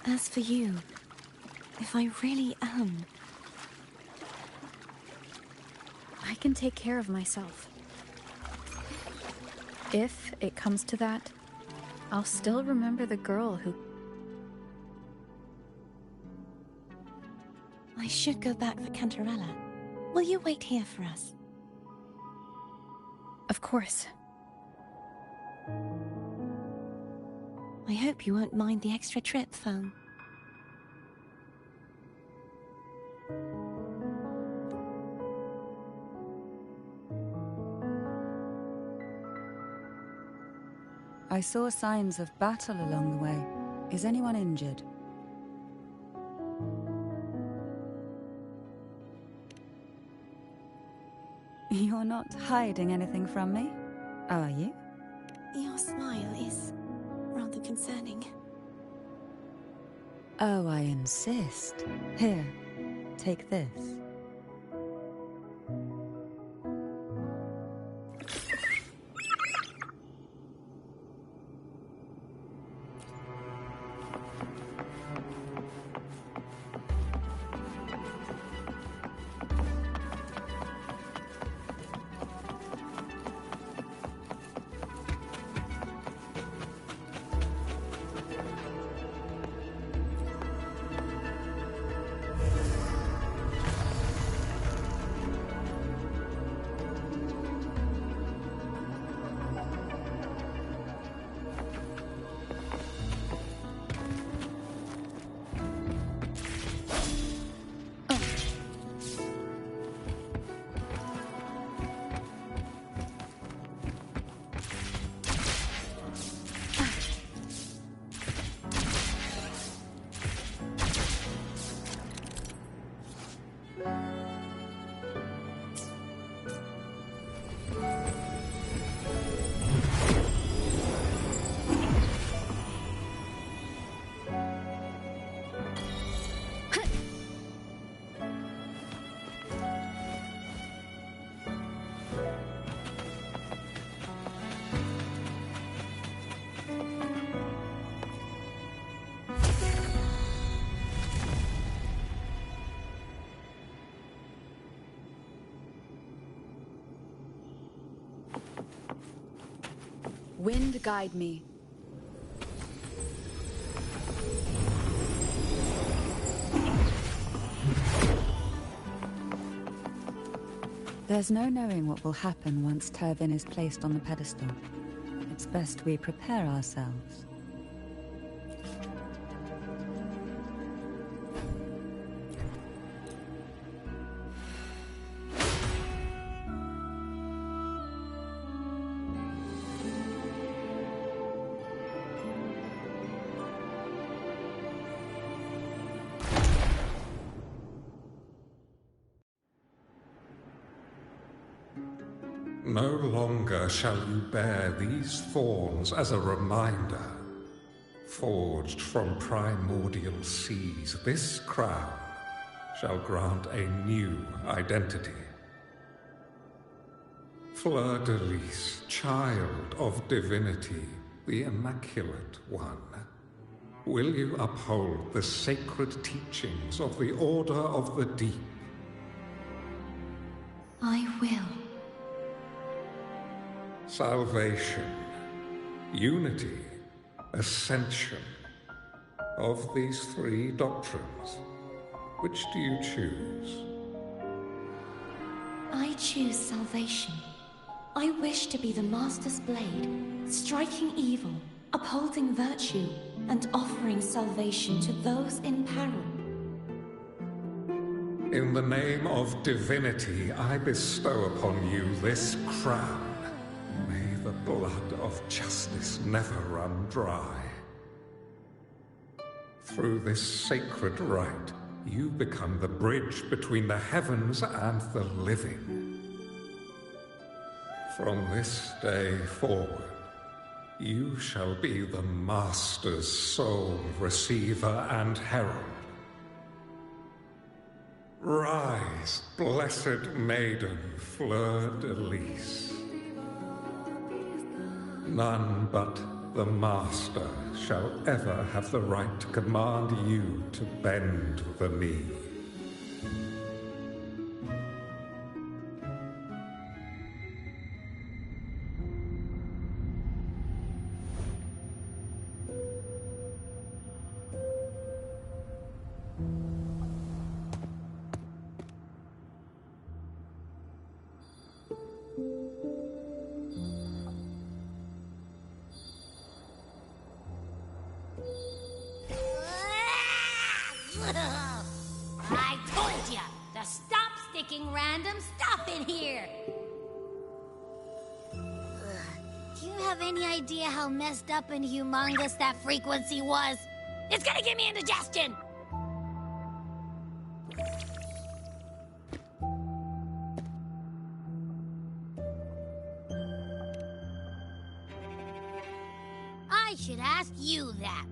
Speaker 4: As for you, if I really am...
Speaker 1: I can take care of myself. If it comes to that, I'll still remember the girl who...
Speaker 4: I should go back for Cantarella. Will you wait here for us?
Speaker 1: Of course.
Speaker 4: I hope you won't mind the extra trip, phone.
Speaker 7: I saw signs of battle along the way. Is anyone injured? You're not hiding anything from me, are you?
Speaker 4: Your smile is rather concerning.
Speaker 7: Oh, I insist. Here, take this. Wind guide me. There's no knowing what will happen once Turvin is placed on the pedestal. It's best we prepare ourselves.
Speaker 8: No longer shall you bear these thorns as a reminder. Forged from primordial seas, this crown shall grant a new identity. Fleur-de-Lis, child of divinity, the Immaculate One, will you uphold the sacred teachings of the Order of the Deep?
Speaker 4: I will.
Speaker 8: Salvation, unity, ascension. Of these three doctrines, which do you choose?
Speaker 4: I choose salvation. I wish to be the Master's blade, striking evil, upholding virtue, and offering salvation to those in peril.
Speaker 8: In the name of divinity, I bestow upon you this crown. May the blood of justice never run dry. Through this sacred rite, you become the bridge between the heavens and the living. From this day forward, you shall be the Master's sole receiver and herald. Rise, blessed maiden Fleur-de-Lis. None but the Master shall ever have the right to command you to bend the knee.
Speaker 2: I told ya to stop sticking random stuff in here! Do you have any idea how messed up and humongous that frequency was? It's gonna give me indigestion! I should ask you that.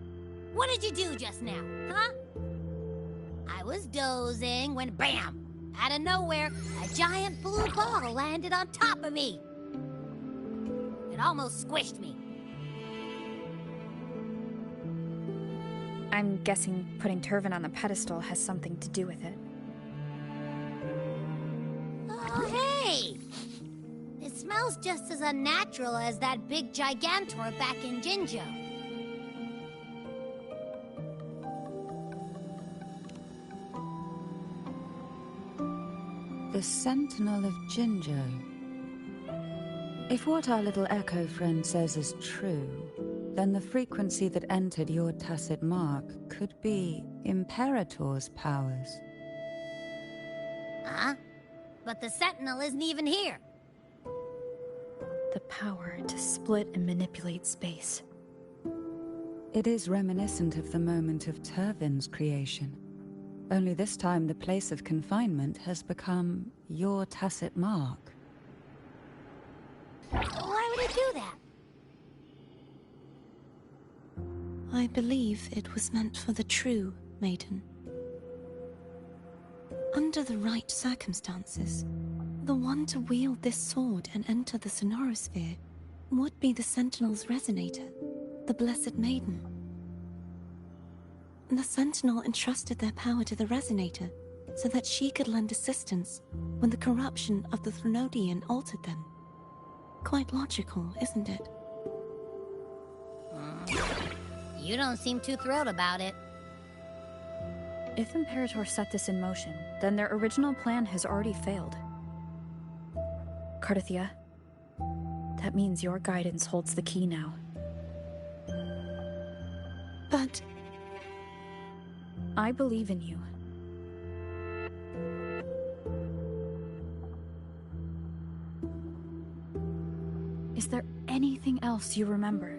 Speaker 2: What did you do just now, huh? I was dozing when BAM! Out of nowhere, a giant blue ball landed on top of me. It almost squished me.
Speaker 1: I'm guessing putting Turvin on the pedestal has something to do with it.
Speaker 2: Oh, hey! It smells just as unnatural as that big Gigantor back in Jinzhou.
Speaker 7: The Sentinel of Jinzhou. If what our little echo friend says is true, then the frequency that entered your tacit mark could be Imperator's powers.
Speaker 2: Huh? But the Sentinel isn't even here.
Speaker 1: The power to split and manipulate space.
Speaker 7: It is reminiscent of the moment of Turvin's creation. Only this time the place of confinement has become your tacit mark.
Speaker 2: Why would it do that?
Speaker 4: I believe it was meant for the true Maiden. Under the right circumstances, the one to wield this sword and enter the Sonorosphere would be the Sentinel's resonator, the Blessed Maiden. The Sentinel entrusted their power to the Resonator so that she could lend assistance when the corruption of the Threnodian altered them. Quite logical, isn't it?
Speaker 2: You don't seem too thrilled about it.
Speaker 1: If Imperator set this in motion, then their original plan has already failed. Cardathia, that means your guidance holds the key now.
Speaker 4: But...
Speaker 1: I believe in you. Is there anything else you remember?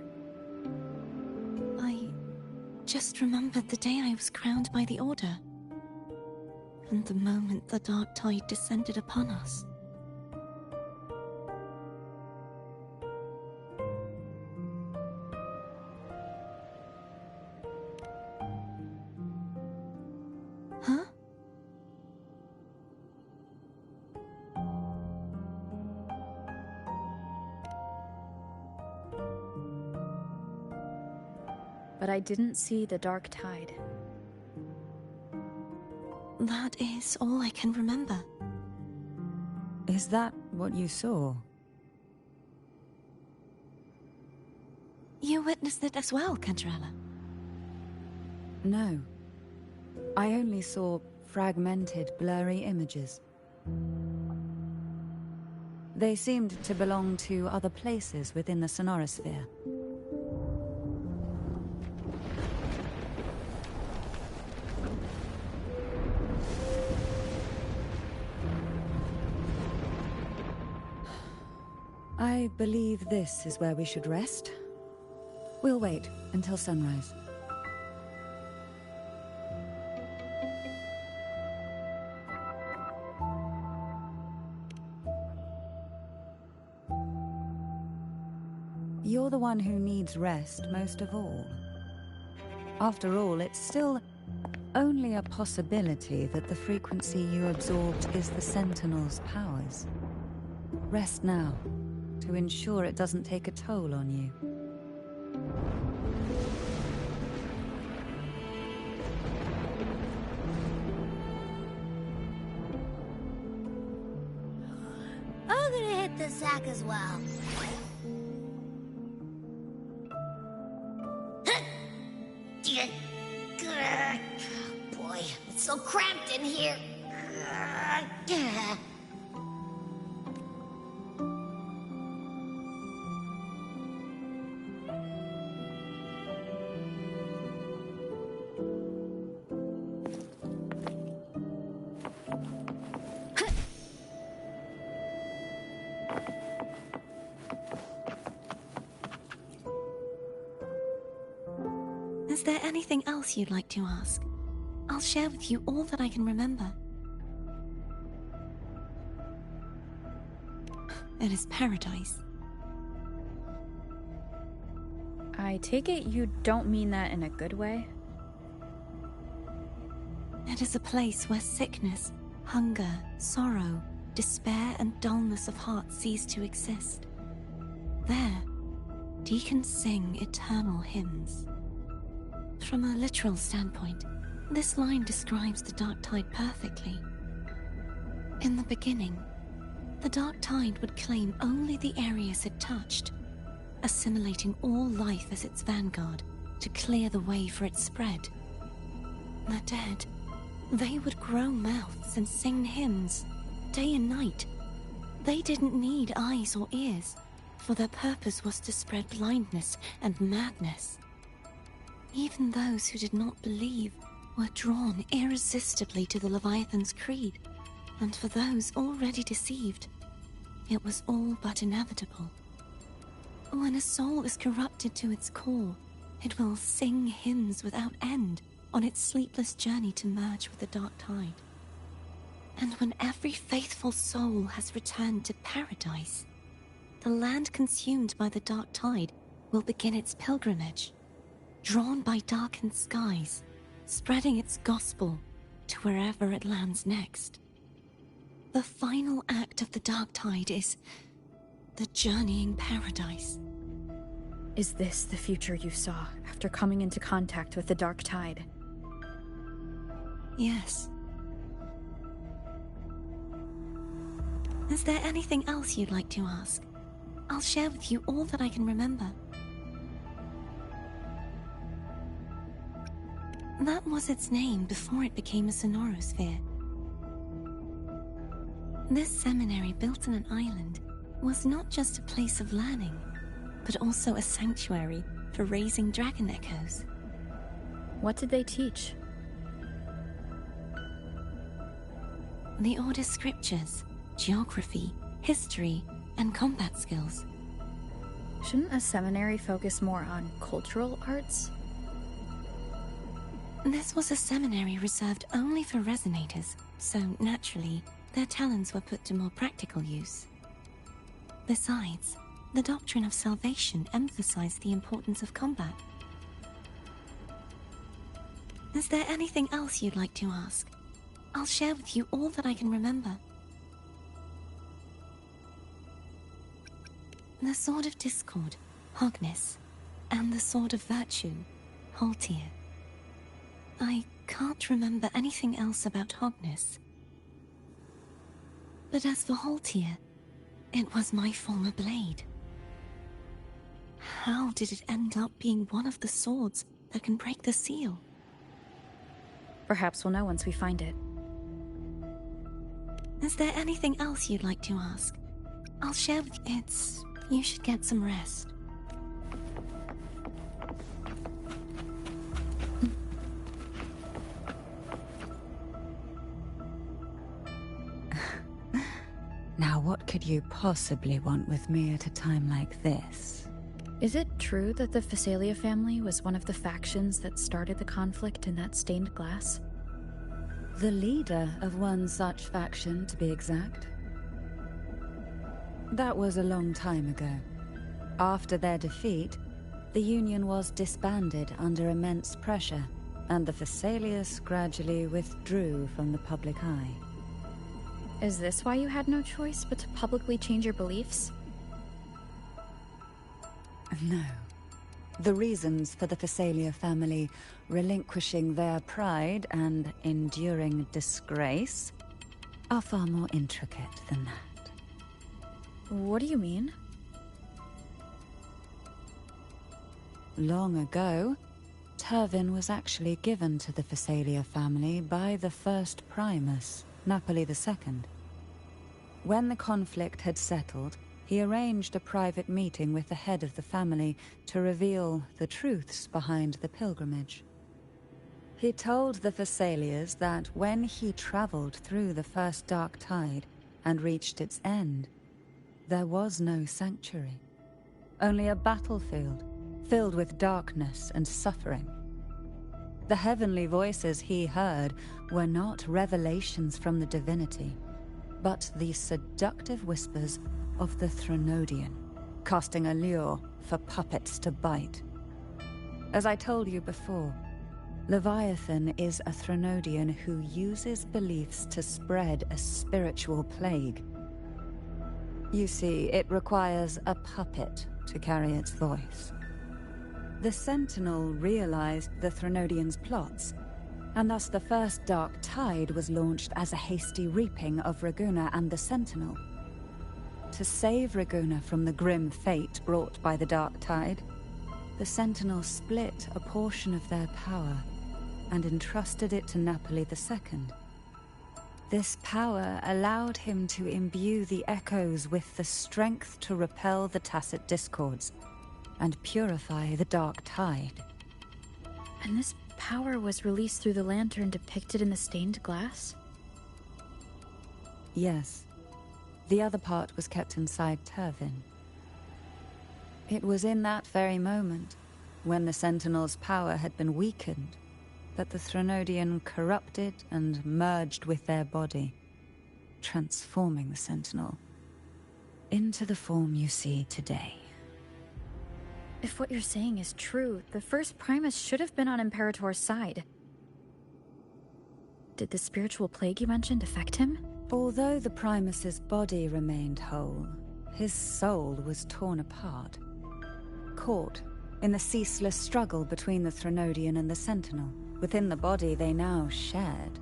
Speaker 4: I just remembered the day I was crowned by the Order. And the moment the dark tide descended upon us. Huh?
Speaker 1: But I didn't see the dark tide.
Speaker 4: That is all I can remember.
Speaker 7: Is that what you saw?
Speaker 4: You witnessed it as well, Cantarella?
Speaker 7: No. I only saw fragmented, blurry images. They seemed to belong to other places within the sonorosphere. I believe this is where we should rest. We'll wait until sunrise. You're the one who needs rest most of all. After all, it's still only a possibility that the frequency you absorbed is the Sentinel's powers. Rest now, to ensure it doesn't take a toll on you.
Speaker 2: I'm gonna hit the sack as well. Boy, it's so cramped in here.
Speaker 4: Is there anything else you'd like to ask? I'll share with you all that I can remember. It is paradise.
Speaker 1: I take it you don't mean that in a good way?
Speaker 4: It is a place where sickness, hunger, sorrow, despair, and dullness of heart cease to exist. There, deacons sing eternal hymns. From a literal standpoint, this line describes the dark tide perfectly. In the beginning, the dark tide would claim only the areas it touched, assimilating all life as its vanguard to clear the way for its spread. The dead, they would grow mouths and sing hymns, day and night. They didn't need eyes or ears, for their purpose was to spread blindness and madness. Even those who did not believe were drawn irresistibly to the Leviathan's creed, and for those already deceived, it was all but inevitable. When a soul is corrupted to its core, it will sing hymns without end on its sleepless journey to merge with the dark tide. And when every faithful soul has returned to paradise, the land consumed by the dark tide will begin its pilgrimage, drawn by darkened skies, spreading its gospel to wherever it lands next. The final act of the dark tide is the journeying paradise.
Speaker 1: Is this the future you saw after coming into contact with the dark tide?
Speaker 4: Yes. Is there anything else you'd like to ask? I'll share with you all that I can remember. That was its name before it became a sonorosphere. This seminary, built on an island, was not just a place of learning, but also a sanctuary for raising dragon echoes.
Speaker 1: What did they teach?
Speaker 4: The Order's scriptures, geography, history, and combat skills.
Speaker 1: Shouldn't a seminary focus more on cultural arts?
Speaker 4: This was a seminary reserved only for resonators, so naturally, their talents were put to more practical use. Besides, the doctrine of salvation emphasized the importance of combat. Is there anything else you'd like to ask? I'll share with you all that I can remember. The Sword of Discord, Hogness, and the Sword of Virtue, Haltir. I can't remember anything else about Hogness. But as for Haltir, it was my former blade. How did it end up being one of the swords that can break the seal?
Speaker 1: Perhaps we'll know once we find it.
Speaker 4: Is there anything else you'd like to ask? I'll share with you. You should get some rest.
Speaker 7: Now, what could you possibly want with me at a time like this?
Speaker 1: Is it true that the Phasalia family was one of the factions that started the conflict in that stained glass?
Speaker 7: The leader of one such faction, to be exact. That was a long time ago. After their defeat, the Union was disbanded under immense pressure, and the Phasalias gradually withdrew from the public eye.
Speaker 1: Is this why you had no choice but to publicly change your beliefs?
Speaker 7: No. The reasons for the Phasalia family relinquishing their pride and enduring disgrace are far more intricate than that.
Speaker 1: What do you mean?
Speaker 7: Long ago, Turvin was actually given to the Phasalia family by the first Primus, Napoli II. When the conflict had settled, he arranged a private meeting with the head of the family to reveal the truths behind the pilgrimage. He told the Phasalias that when he traveled through the first dark tide and reached its end, there was no sanctuary, only a battlefield filled with darkness and suffering. The heavenly voices he heard were not revelations from the divinity, but the seductive whispers of the Threnodian, casting a lure for puppets to bite. As I told you before, Leviathan is a Threnodian who uses beliefs to spread a spiritual plague. You see, it requires a puppet to carry its voice. The Sentinel realized the Threnodian's plots, and thus the first Dark Tide was launched as a hasty reaping of Raguna and the Sentinel. To save Raguna from the grim fate brought by the Dark Tide, the Sentinel split a portion of their power and entrusted it to Napoli II. This power allowed him to imbue the echoes with the strength to repel the tacit discords and purify the Dark Tide.
Speaker 1: And this power was released through the lantern depicted in the stained glass?
Speaker 7: Yes. The other part was kept inside Turvin. It was in that very moment, when the Sentinel's power had been weakened, that the Threnodian corrupted and merged with their body, transforming the Sentinel into the form you see today.
Speaker 1: If what you're saying is true, the first Primus should have been on Imperator's side. Did the spiritual plague you mentioned affect him?
Speaker 7: Although the Primus's body remained whole, his soul was torn apart, caught in the ceaseless struggle between the Threnodian and the Sentinel. Within the body they now shared.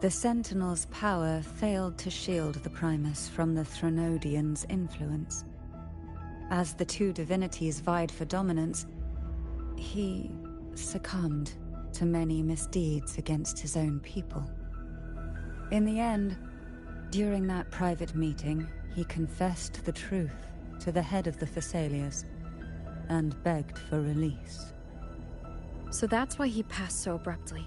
Speaker 7: The Sentinel's power failed to shield the Primus from the Threnodian's influence. As the two divinities vied for dominance, he succumbed to many misdeeds against his own people. In the end, during that private meeting, he confessed the truth to the head of the Thessalias and begged for release.
Speaker 1: So that's why he passed so abruptly.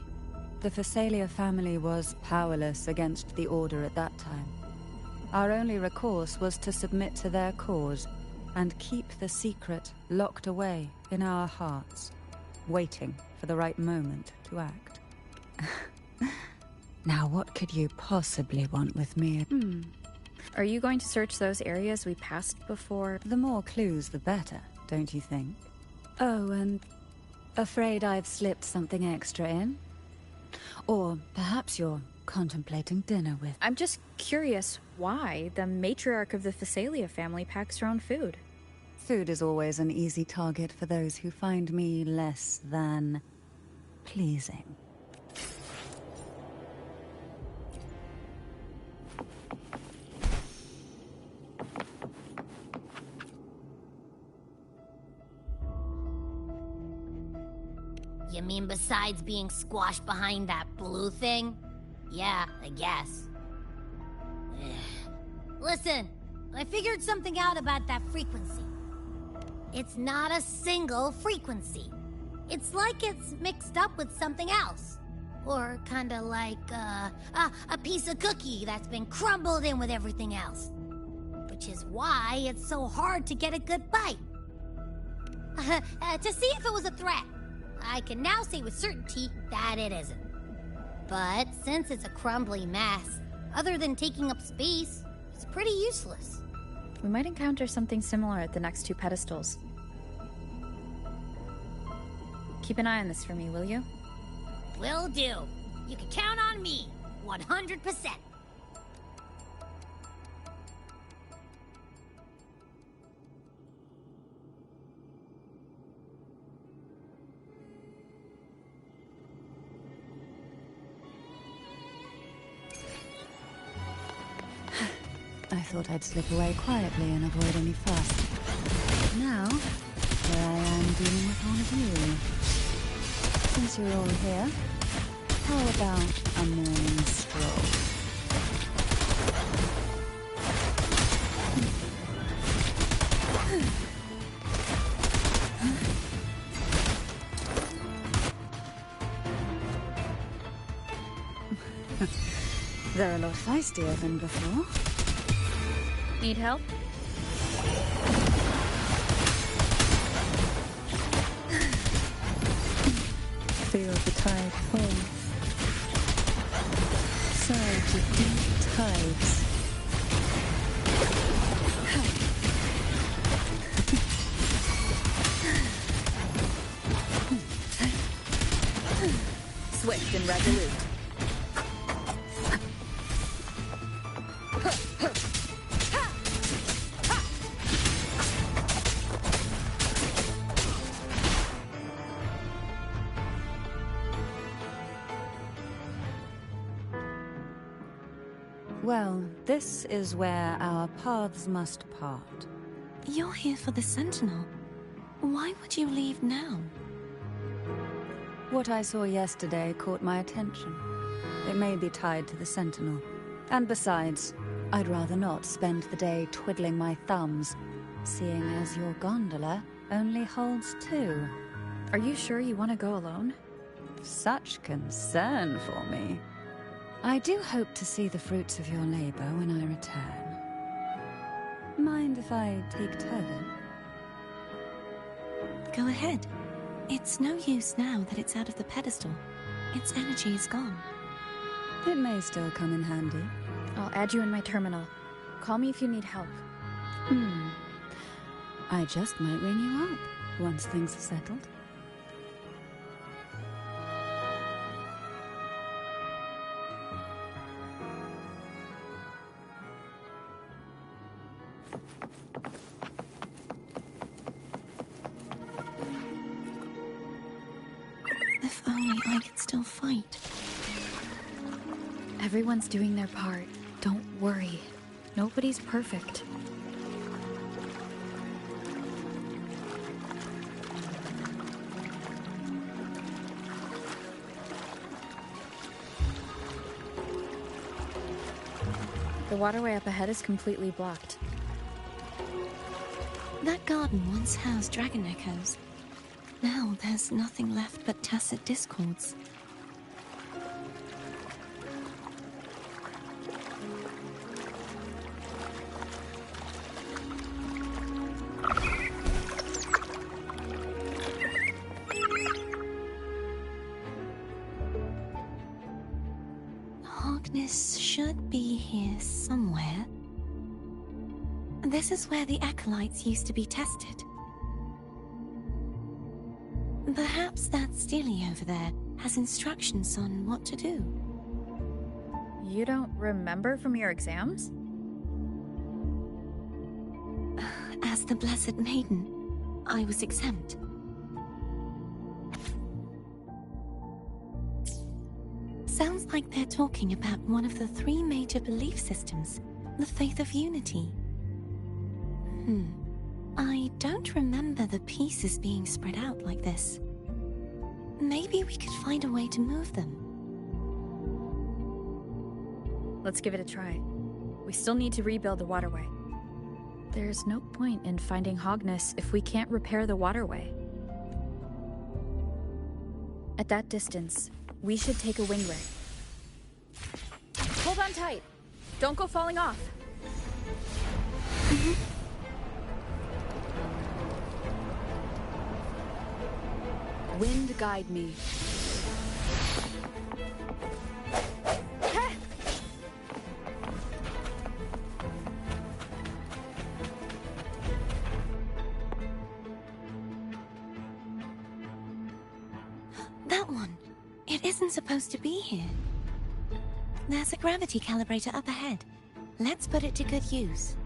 Speaker 7: The Thessalia family was powerless against the Order at that time. Our only recourse was to submit to their cause and keep the secret locked away in our hearts, waiting for the right moment to act. Now what could you possibly want with me?
Speaker 1: Are you going to search those areas we passed before?
Speaker 7: The more clues, the better, don't you think? Oh, and afraid I've slipped something extra in? Or perhaps you're contemplating dinner with...
Speaker 1: I'm just curious why the matriarch of the Thessalia family packs her own food.
Speaker 7: Food is always an easy target for those who find me less than pleasing.
Speaker 2: You mean besides being squashed behind that blue thing? Yeah, I guess. Listen, I figured something out about that frequency. It's not a single frequency. It's like it's mixed up with something else. Or kinda like, a piece of cookie that's been crumbled in with everything else. Which is why it's so hard to get a good bite. To see if it was a threat, I can now say with certainty that it isn't. But since it's a crumbly mess, other than taking up space, it's pretty useless.
Speaker 1: We might encounter something similar at the next two pedestals. Keep an eye on this for me, will you?
Speaker 2: Will do. You can count on me, 100%.
Speaker 7: I thought I'd slip away quietly and avoid any fuss. Now, here I am dealing with one of you. Since you're all here, how about a morning stroll? They're a lot feistier than before.
Speaker 1: Need help?
Speaker 7: Feel the tide fall. Surge of deep tides.
Speaker 1: Swift and resolute.
Speaker 7: Well, this is where our paths must part.
Speaker 4: You're here for the Sentinel. Why would you leave now?
Speaker 7: What I saw yesterday caught my attention. It may be tied to the Sentinel. And besides, I'd rather not spend the day twiddling my thumbs, seeing as your gondola only holds 2.
Speaker 1: Are you sure you want to go alone?
Speaker 7: Such concern for me. I do hope to see the fruits of your labor when I return. Mind if I take Turvin?
Speaker 4: Go ahead. It's no use now that it's out of the pedestal. Its energy is gone.
Speaker 7: It may still come in handy.
Speaker 1: I'll add you in my terminal. Call me if you need help.
Speaker 7: I just might ring you up once things are settled.
Speaker 4: If only I could still fight.
Speaker 1: Everyone's doing their part. Don't worry. Nobody's perfect. The waterway up ahead is completely blocked.
Speaker 4: That garden once housed dragon echoes. Now there's nothing left but tacit discords. Hogness should be here somewhere. This is where the acolytes used to be tested. Perhaps that Steely over there has instructions on what to do.
Speaker 1: You don't remember from your exams?
Speaker 4: As the Blessed Maiden, I was exempt. Sounds like they're talking about one of the 3 major belief systems, the faith of unity. I don't remember the pieces being spread out like this. Maybe we could find a way to move them.
Speaker 1: Let's give it a try. We still need to rebuild the waterway. There's no point in finding Hogness if we can't repair the waterway. At that distance, we should take a wing ray. Hold on tight! Don't go falling off! Wind guide me.
Speaker 4: That one. It isn't supposed to be here. There's a gravity calibrator up ahead. Let's put it to good use.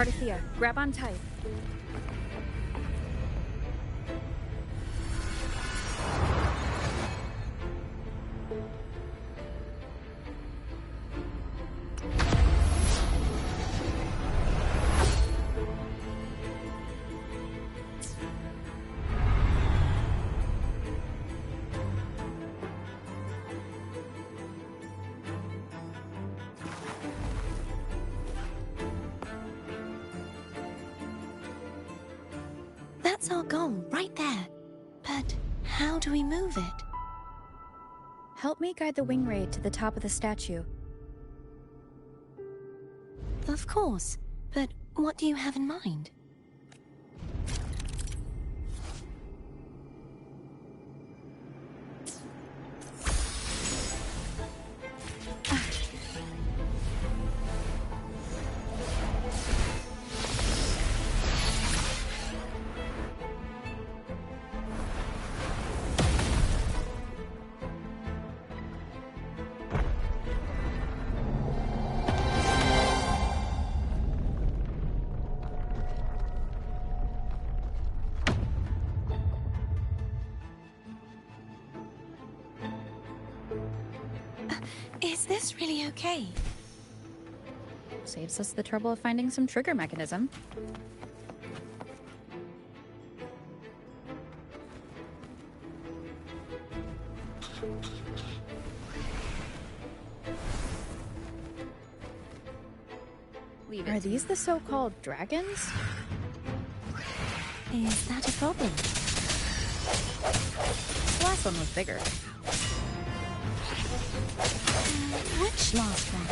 Speaker 1: Cardathea, grab on tight.
Speaker 4: That's our goal, right there. But how do we move it?
Speaker 1: Help me guide the wing ray to the top of the statue.
Speaker 4: Of course, but what do you have in mind? Is this really okay?
Speaker 1: Saves us the trouble of finding some trigger mechanism. Are these the so-called dragons?
Speaker 4: Is that a problem?
Speaker 1: The last one was bigger.
Speaker 4: Which last one?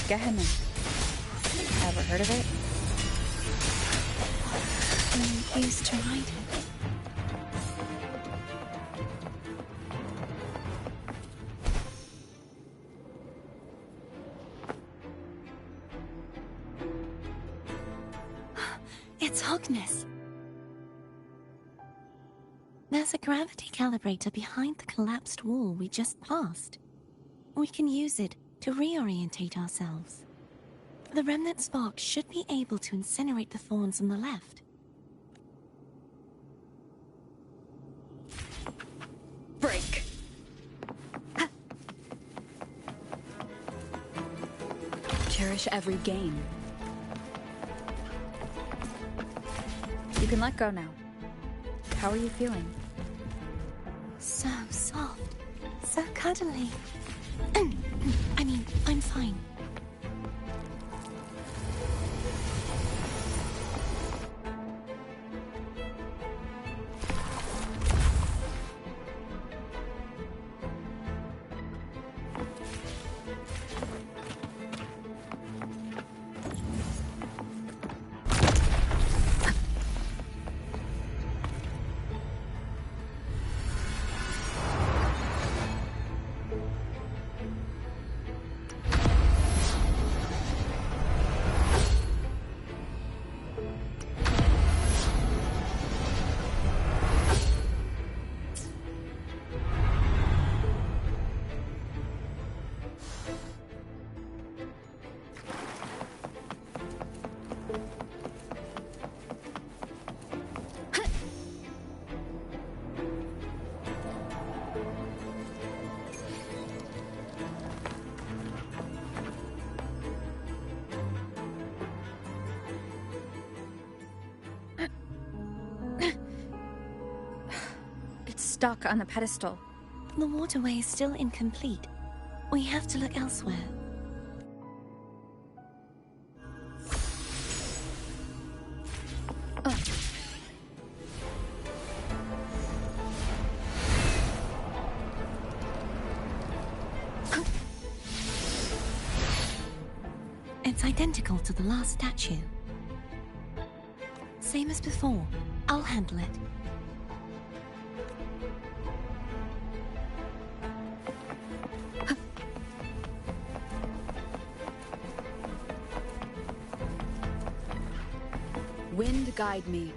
Speaker 1: Gehenna. Ever heard of it?
Speaker 4: I used to ride it. It's Hogness. There's a gravity calibrator behind the collapsed wall we just passed. We can use it to reorientate ourselves. The remnant spark should be able to incinerate the thorns on the left.
Speaker 1: Break!
Speaker 9: Cherish every gain.
Speaker 1: You can let go now. How are you feeling?
Speaker 4: So soft. So cuddly. I mean, I'm fine.
Speaker 1: Stuck on the pedestal.
Speaker 4: The waterway is still incomplete. We have to look elsewhere. It's identical to the last statue. Same as before. I'll handle it.
Speaker 1: Wind guide me.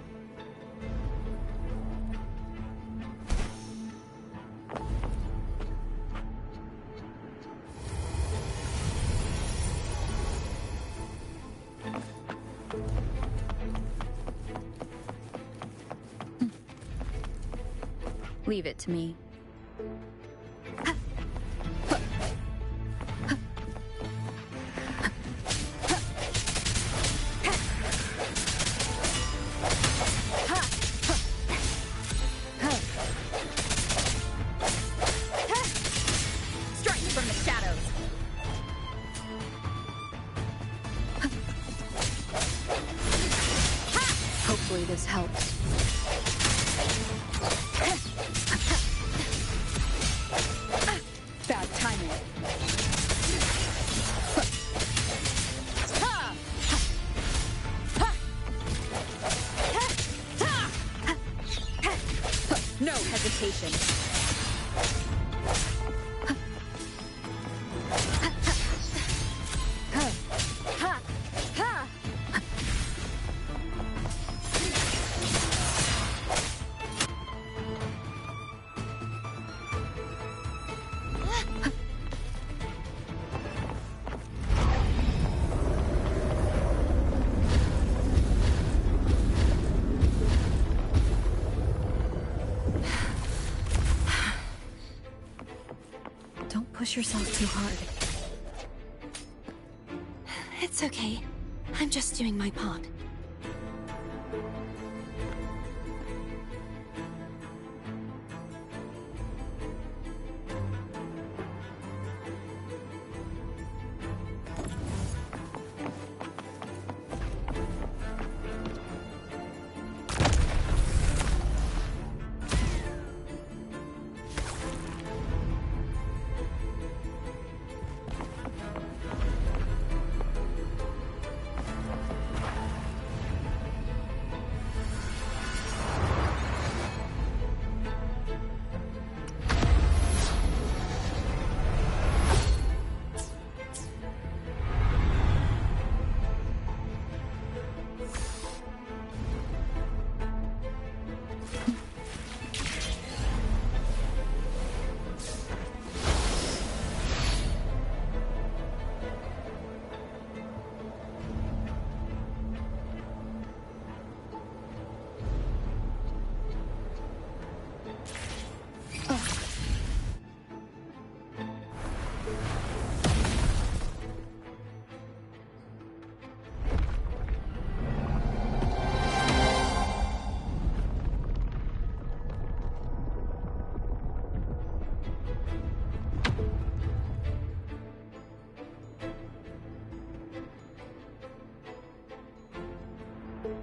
Speaker 1: Leave it to me. Hopefully this helps. Bad timing. No hesitation. Push yourself too hard.
Speaker 4: It's okay. I'm just doing my part.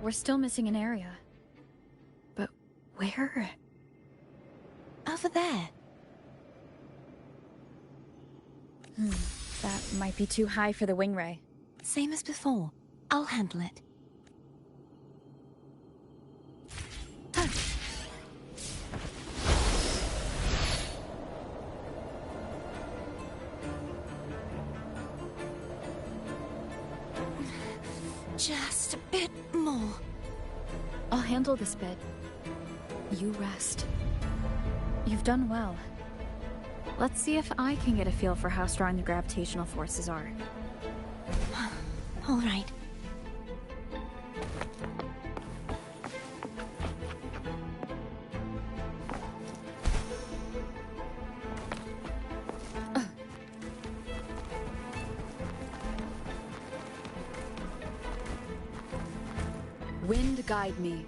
Speaker 1: We're still missing an area. But where?
Speaker 4: Over there.
Speaker 1: That might be too high for the wing ray.
Speaker 4: Same as before. I'll handle it. Just a bit more.
Speaker 1: I'll handle this bit. You rest. You've done well. Let's see if I can get a feel for how strong the gravitational forces are.
Speaker 4: All right.
Speaker 1: Wind guide me.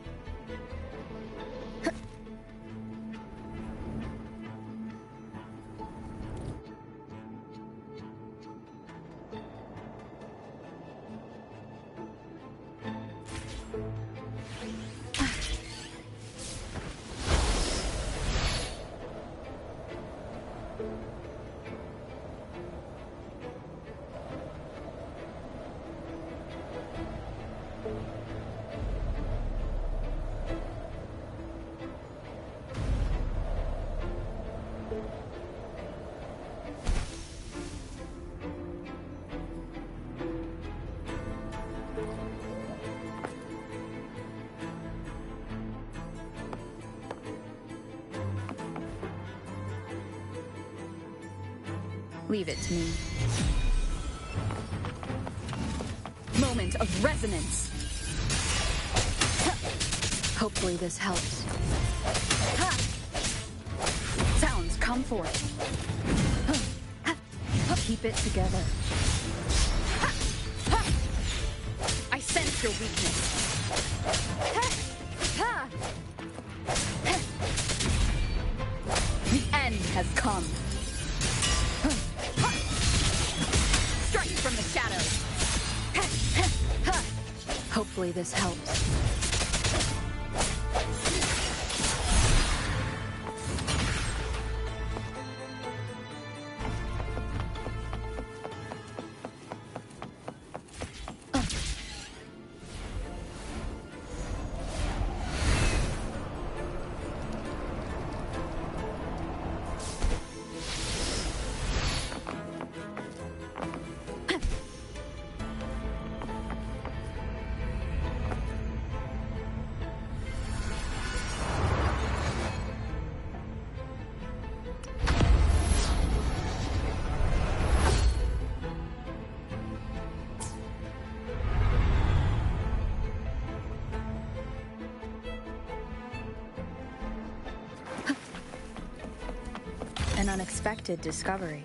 Speaker 1: Leave it to me. Moment of resonance. Hopefully this helps. Sounds come forth. Keep it together. I sense your weakness. The end has come. Strike from the shadows. Hopefully this helps. An unexpected discovery.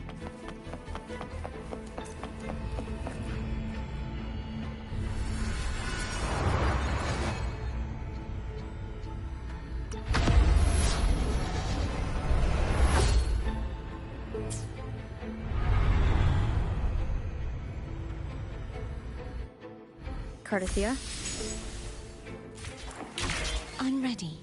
Speaker 1: Cardathia?
Speaker 4: I'm ready.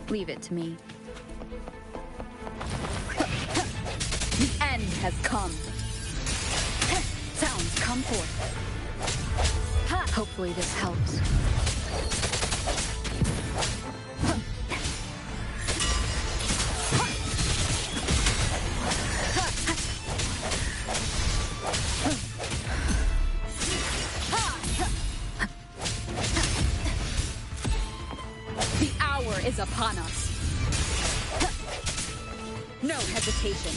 Speaker 1: Leave it to me. The end has come. Sounds come forth. Hopefully this helps. is upon us. No hesitation.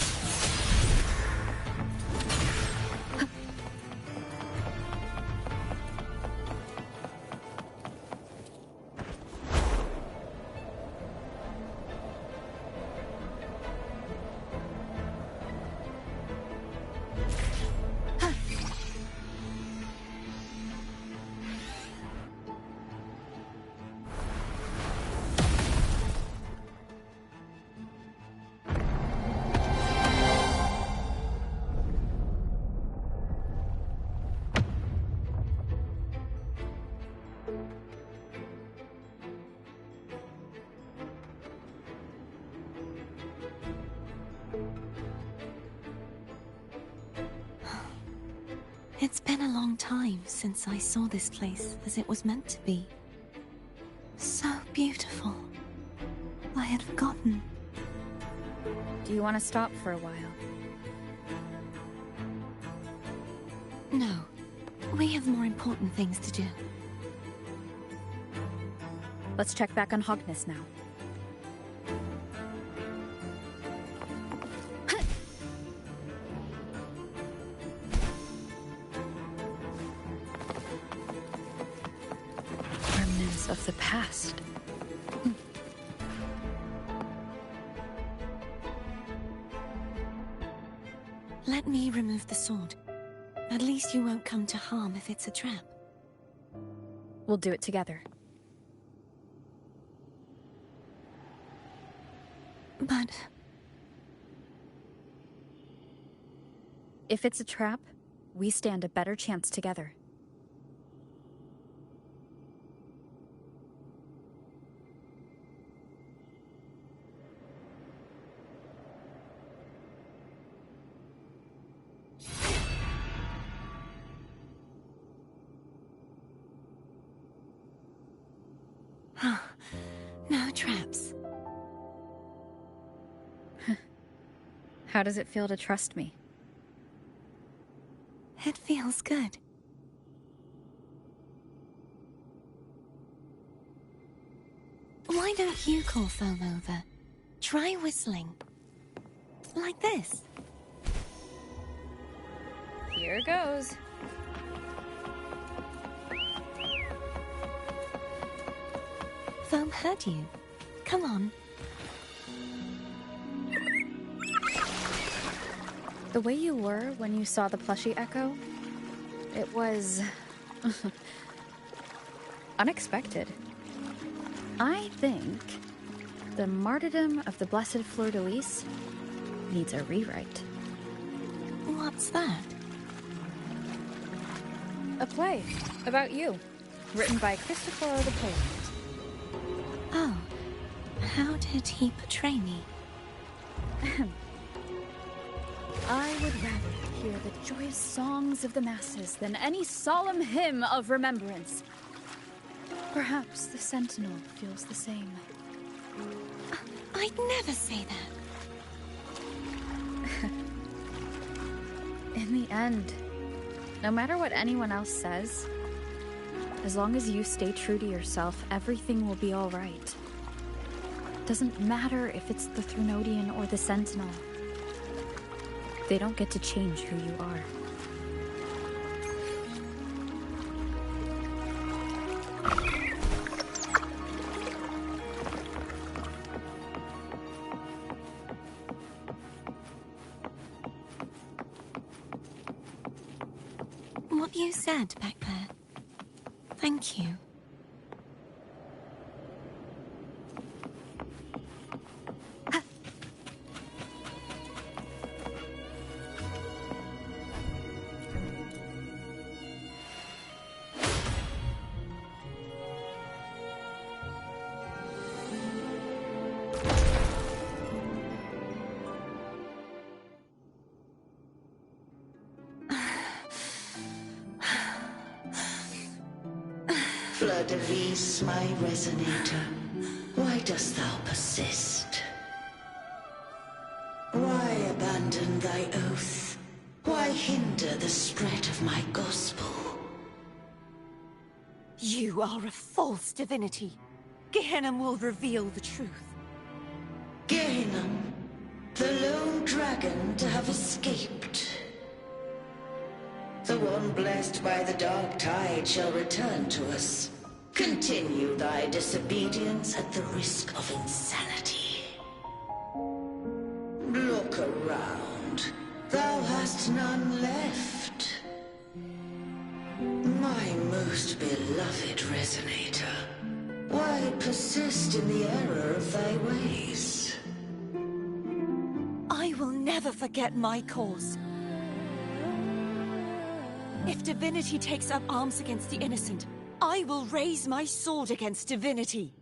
Speaker 4: It's been a long time since I saw this place as it was meant to be. So beautiful. I had forgotten.
Speaker 1: Do you want to stop for a while?
Speaker 4: No. We have more important things to do.
Speaker 1: Let's check back on Hogness now. Remnants of the past.
Speaker 4: Let me remove the sword. At least you won't come to harm if it's a trap.
Speaker 1: We'll do it together.
Speaker 4: But...
Speaker 1: if it's a trap, we stand a better chance together.
Speaker 4: No traps.
Speaker 1: How does it feel to trust me?
Speaker 4: It feels good. Why don't you call Foam over? Try whistling. Like this.
Speaker 1: Here goes.
Speaker 4: Foam heard you. Come on.
Speaker 1: The way you were when you saw the plushie echo, it was... unexpected. I think the martyrdom of the Blessed Fleur-de-Lis needs a rewrite.
Speaker 4: What's that?
Speaker 1: A play about you, written by Christopher the poet.
Speaker 4: Oh, how did he portray me?
Speaker 1: I would rather hear the joyous songs of the masses than any solemn hymn of remembrance. Perhaps the Sentinel feels the same.
Speaker 4: I'd never say that.
Speaker 1: In the end, no matter what anyone else says, as long as you stay true to yourself, everything will be all right. Doesn't matter if it's the Threnodian or the Sentinel. They don't get to change who you are.
Speaker 4: What you said back there. Thank you.
Speaker 9: Fleur-de-Lis, my resonator, why dost thou persist? Why abandon thy oath? Why hinder the spread of my gospel?
Speaker 4: You are a false divinity. Gehenna will reveal the truth.
Speaker 9: Gehenna, the lone dragon to have escaped. The one blessed by the dark tide shall return to us. Continue thy disobedience at the risk of insanity. Look around. Thou hast none left. My most beloved resonator, why persist in the error of thy ways?
Speaker 4: I will never forget my cause. If divinity takes up arms against the innocent, I will raise my sword against divinity.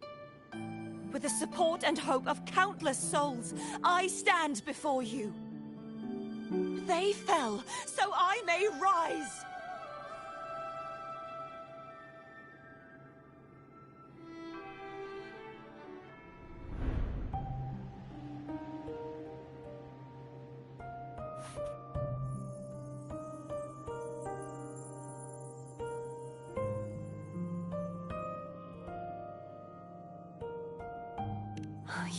Speaker 4: With the support and hope of countless souls, I stand before you. They fell, so I may rise!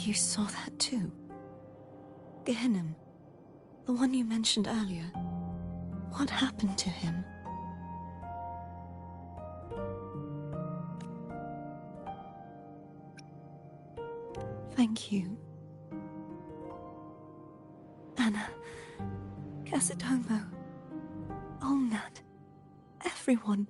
Speaker 4: You saw that too? Gehenna, the one you mentioned earlier. What happened to him? Thank you. Anna, Casitomo, Olnat, everyone.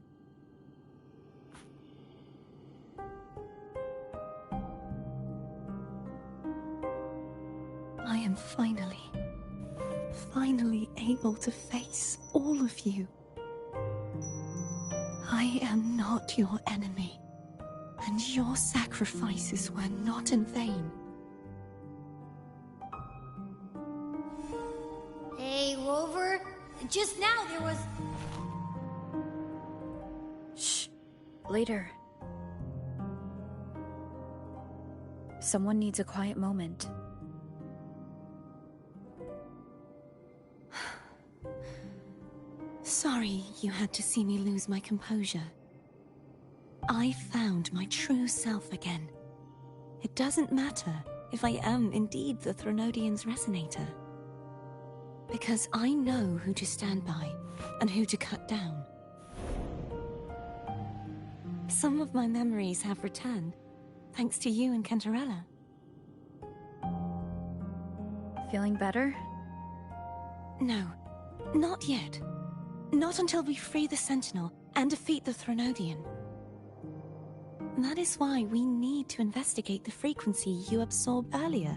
Speaker 4: I am finally able to face all of you. I am not your enemy, and your sacrifices were not in vain.
Speaker 2: Hey, Rover. Just now there was...
Speaker 1: Shh. Later. Someone needs a quiet moment.
Speaker 4: Sorry you had to see me lose my composure. I found my true self again. It doesn't matter if I am indeed the Threnodian's resonator. Because I know who to stand by and who to cut down. Some of my memories have returned, thanks to you and Cantarella.
Speaker 1: Feeling better?
Speaker 4: No, not yet. Not until we free the Sentinel and defeat the Threnodian. That is why we need to investigate the frequency you absorbed earlier.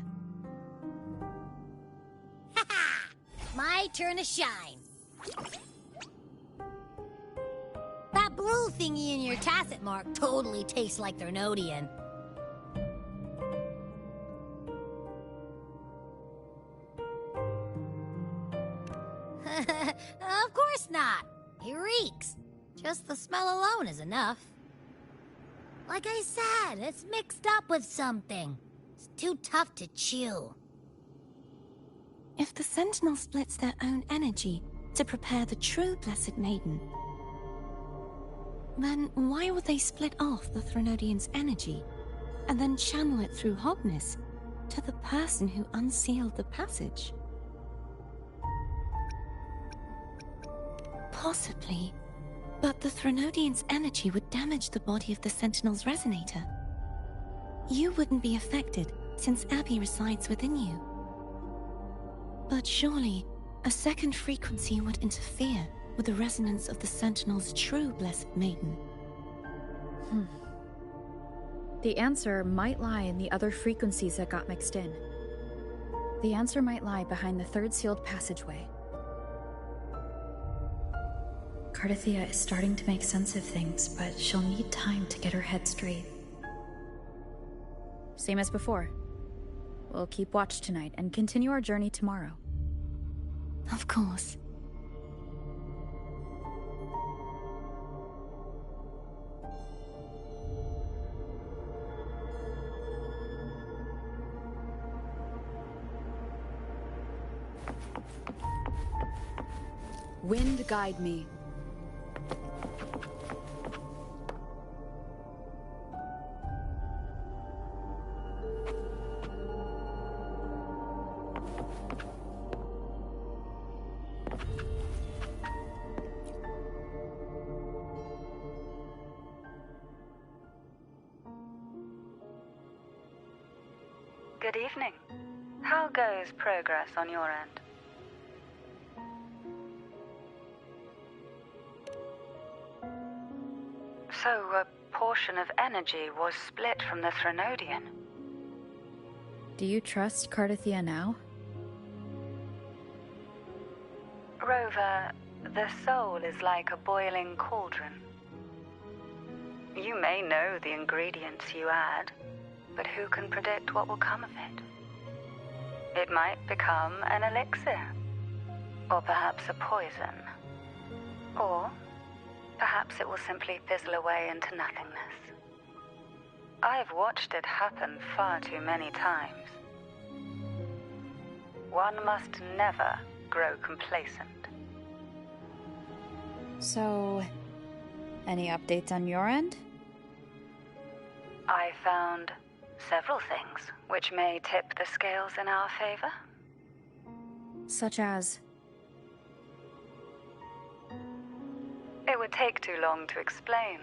Speaker 2: Ha-ha! My turn to shine. That blue thingy in your tacit mark totally tastes like Threnodian. Of course not. He reeks. Just the smell alone is enough. Like I said, it's mixed up with something. It's too tough to chew.
Speaker 4: If the Sentinel splits their own energy to prepare the true Blessed Maiden, then why would they split off the Threnodian's energy and then channel it through Hognis to the person who unsealed the passage? Possibly, but the Threnodian's energy would damage the body of the Sentinel's resonator. You wouldn't be affected, since Abby resides within you. But surely, a second frequency would interfere with the resonance of the Sentinel's true Blessed Maiden.
Speaker 1: The answer might lie in the other frequencies that got mixed in. The answer might lie behind the third sealed passageway. Cardathia is starting to make sense of things, but she'll need time to get her head straight. Same as before. We'll keep watch tonight and continue our journey tomorrow.
Speaker 4: Of course.
Speaker 7: Wind guide me.
Speaker 10: Good evening. How goes progress on your end? So, a portion of energy was split from the Threnodian.
Speaker 1: Do you trust Cardathia now?
Speaker 10: Rover, the soul is like a boiling cauldron. You may know the ingredients you add, but who can predict what will come of it? It might become an elixir, or perhaps a poison, or perhaps it will simply fizzle away into nothingness. I've watched it happen far too many times. One must never grow complacent.
Speaker 1: So, any updates on your end?
Speaker 10: I found several things which may tip the scales in our favor.
Speaker 1: Such as?
Speaker 10: It would take too long to explain.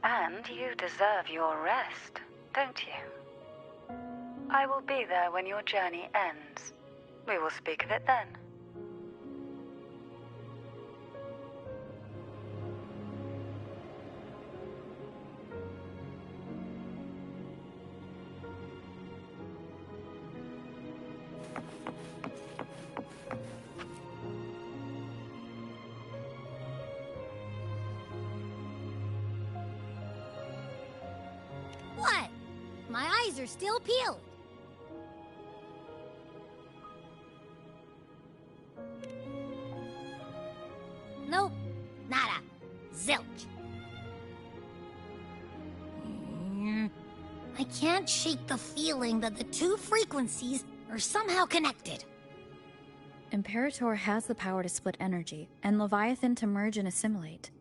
Speaker 10: And you deserve your rest, don't you? I will be there when your journey ends. We will speak of it then.
Speaker 2: What? My eyes are still peeled. Nope. Nada. Zilch. I can't shake the feeling that the two frequencies are somehow connected.
Speaker 1: Imperator has the power to split energy, and Leviathan to merge and assimilate.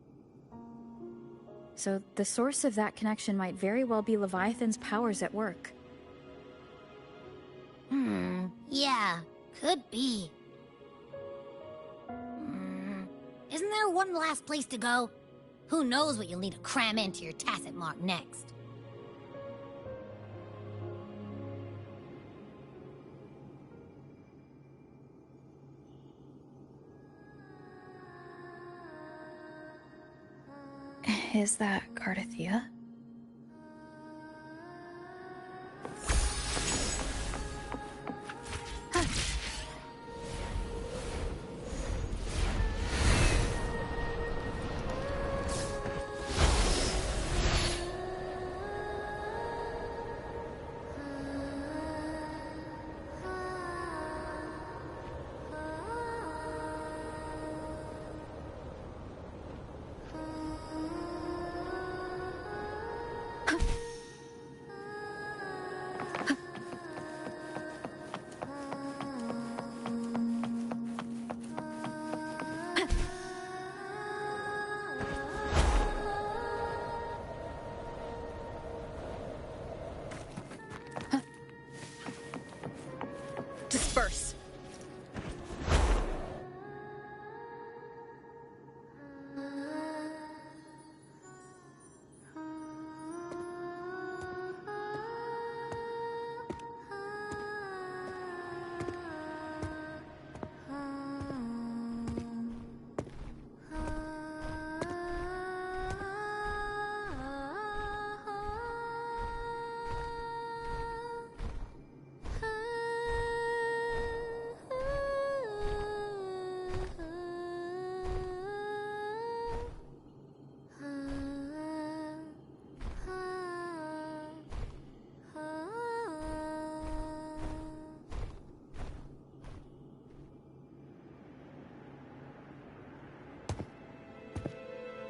Speaker 1: So the source of that connection might very well be Leviathan's powers at work.
Speaker 2: Yeah, could be. Isn't there one last place to go? Who knows what you'll need to cram into your tacit mark next?
Speaker 1: Is that Cardathia? Disperse.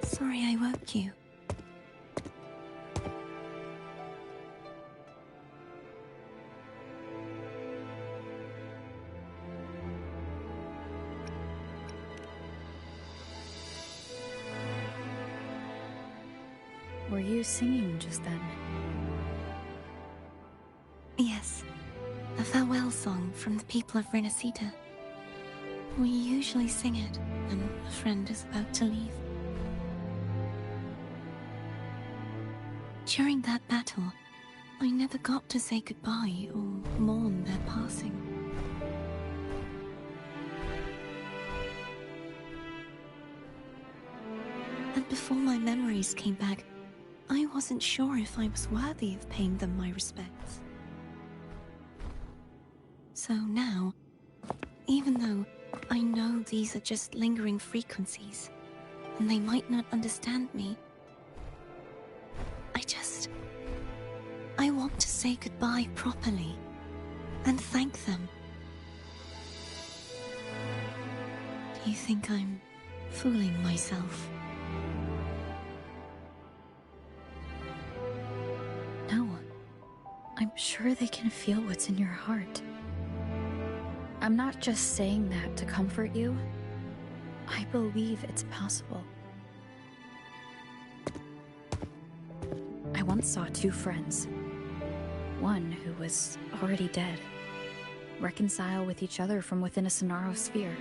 Speaker 4: Sorry I woke you.
Speaker 1: Were you singing just then?
Speaker 4: Yes, a farewell song from the people of Renacita. We usually sing it when a friend is about to leave. During that battle, I never got to say goodbye or mourn their passing. And before my memories came back, I wasn't sure if I was worthy of paying them my respects. So now, even though I know these are just lingering frequencies, and they might not understand me, I want to say goodbye properly, and thank them. Do you think I'm fooling myself?
Speaker 1: No. I'm sure they can feel what's in your heart. I'm not just saying that to comfort you. I believe it's possible. I once saw two friends. One who was already dead, reconcile with each other from within a Sonaro sphere.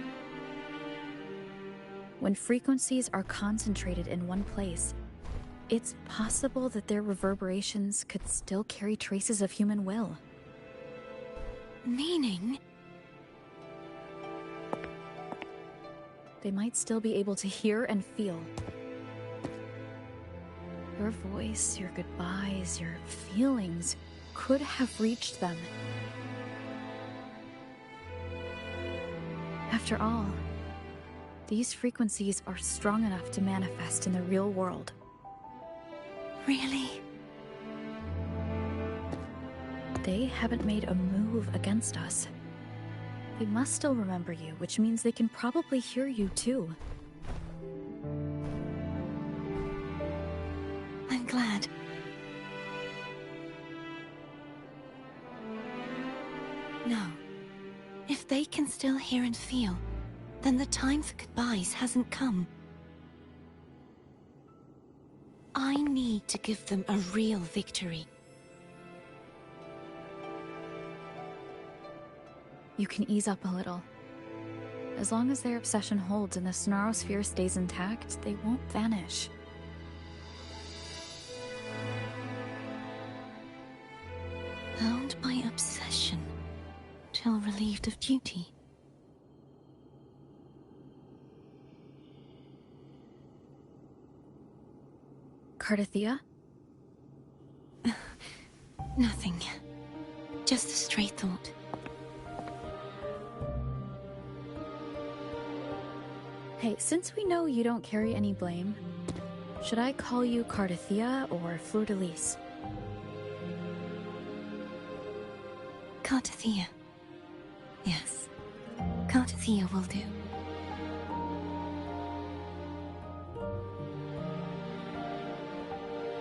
Speaker 1: When frequencies are concentrated in one place, it's possible that their reverberations could still carry traces of human will.
Speaker 4: Meaning?
Speaker 1: They might still be able to hear and feel. Your voice, your goodbyes, your feelings could have reached them. After all, these frequencies are strong enough to manifest in the real world.
Speaker 4: Really?
Speaker 1: They haven't made a move against us. They must still remember you, which means they can probably hear you too.
Speaker 4: I'm glad. No. If they can still hear and feel, then the time for goodbyes hasn't come. I need to give them a real victory.
Speaker 1: You can ease up a little. As long as their obsession holds and the Sonaro sphere stays intact, they won't vanish.
Speaker 4: Bound by obsession, till relieved of duty.
Speaker 1: Cardathia?
Speaker 4: Nothing. Just a stray thought.
Speaker 1: Hey, since we know you don't carry any blame, should I call you Cardathia or Fleur-de-Lis?
Speaker 4: Cardathia. Yes. Cardathia will do.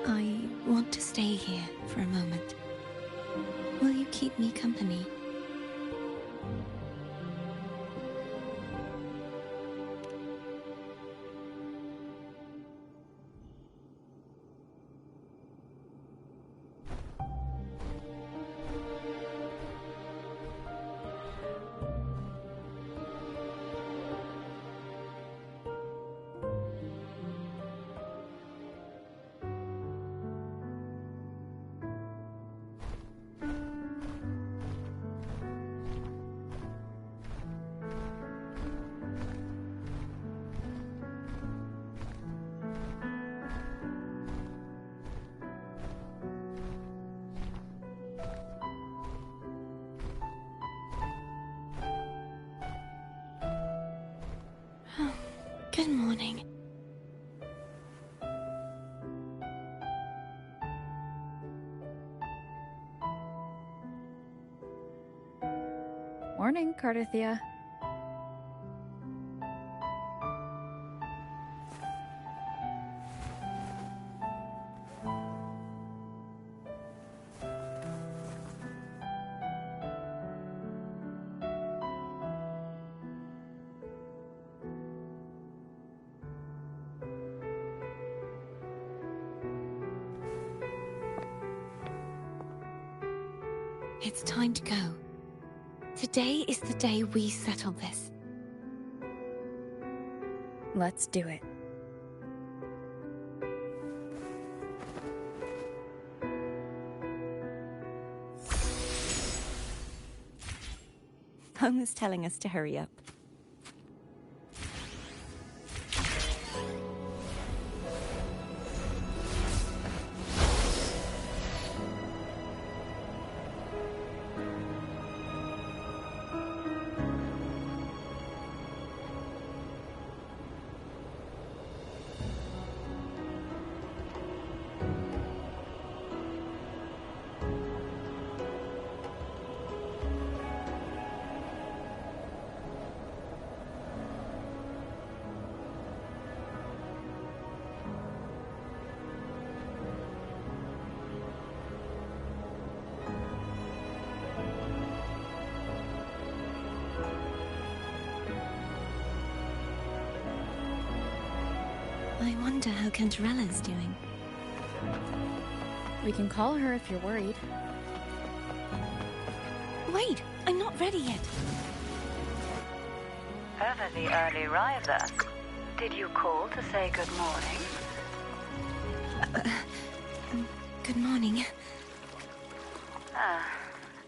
Speaker 4: I want to stay here for a moment. Will you keep me company? Good morning.
Speaker 1: Morning, Cardathia.
Speaker 4: It's time to go. Today is the day we settle this.
Speaker 1: Let's do it.
Speaker 4: Home is telling us to hurry up. I wonder how Cantarella's doing.
Speaker 1: We can call her if you're worried.
Speaker 4: Wait, I'm not ready yet.
Speaker 10: Ever the early riser. Did you call to say good morning?
Speaker 4: Good morning.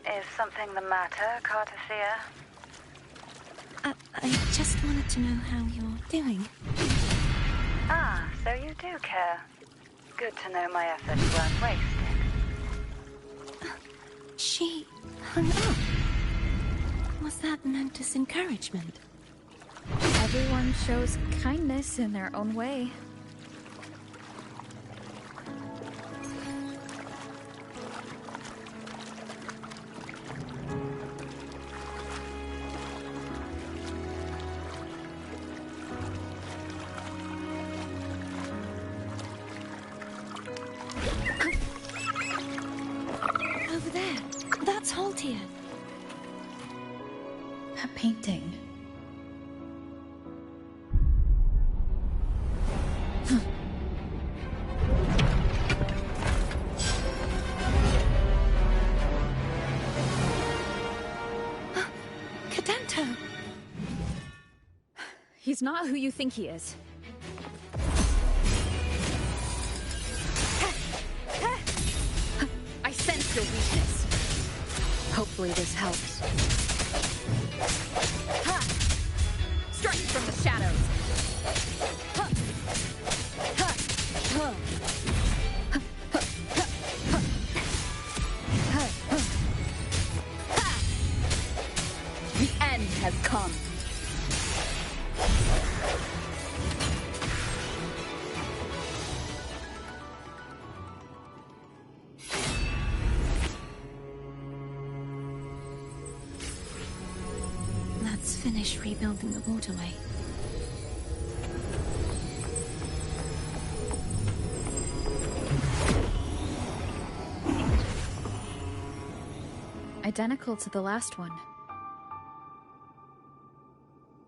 Speaker 10: Is something the matter, Cartathea?
Speaker 4: I just wanted to know how you're doing.
Speaker 10: So you do care. Good to know my efforts weren't wasted.
Speaker 4: She hung up. Was that meant as encouragement?
Speaker 1: Everyone shows kindness in their own way.
Speaker 4: Over there. That's Haltia.
Speaker 1: That painting.
Speaker 4: Cadento!
Speaker 1: He's not who you think he is. I sense your weakness. Hopefully this helps. Ha! Strike from the shadows. Ha! Ha! Ha! The end has come.
Speaker 4: Let's finish rebuilding the waterway.
Speaker 1: Identical to the last one.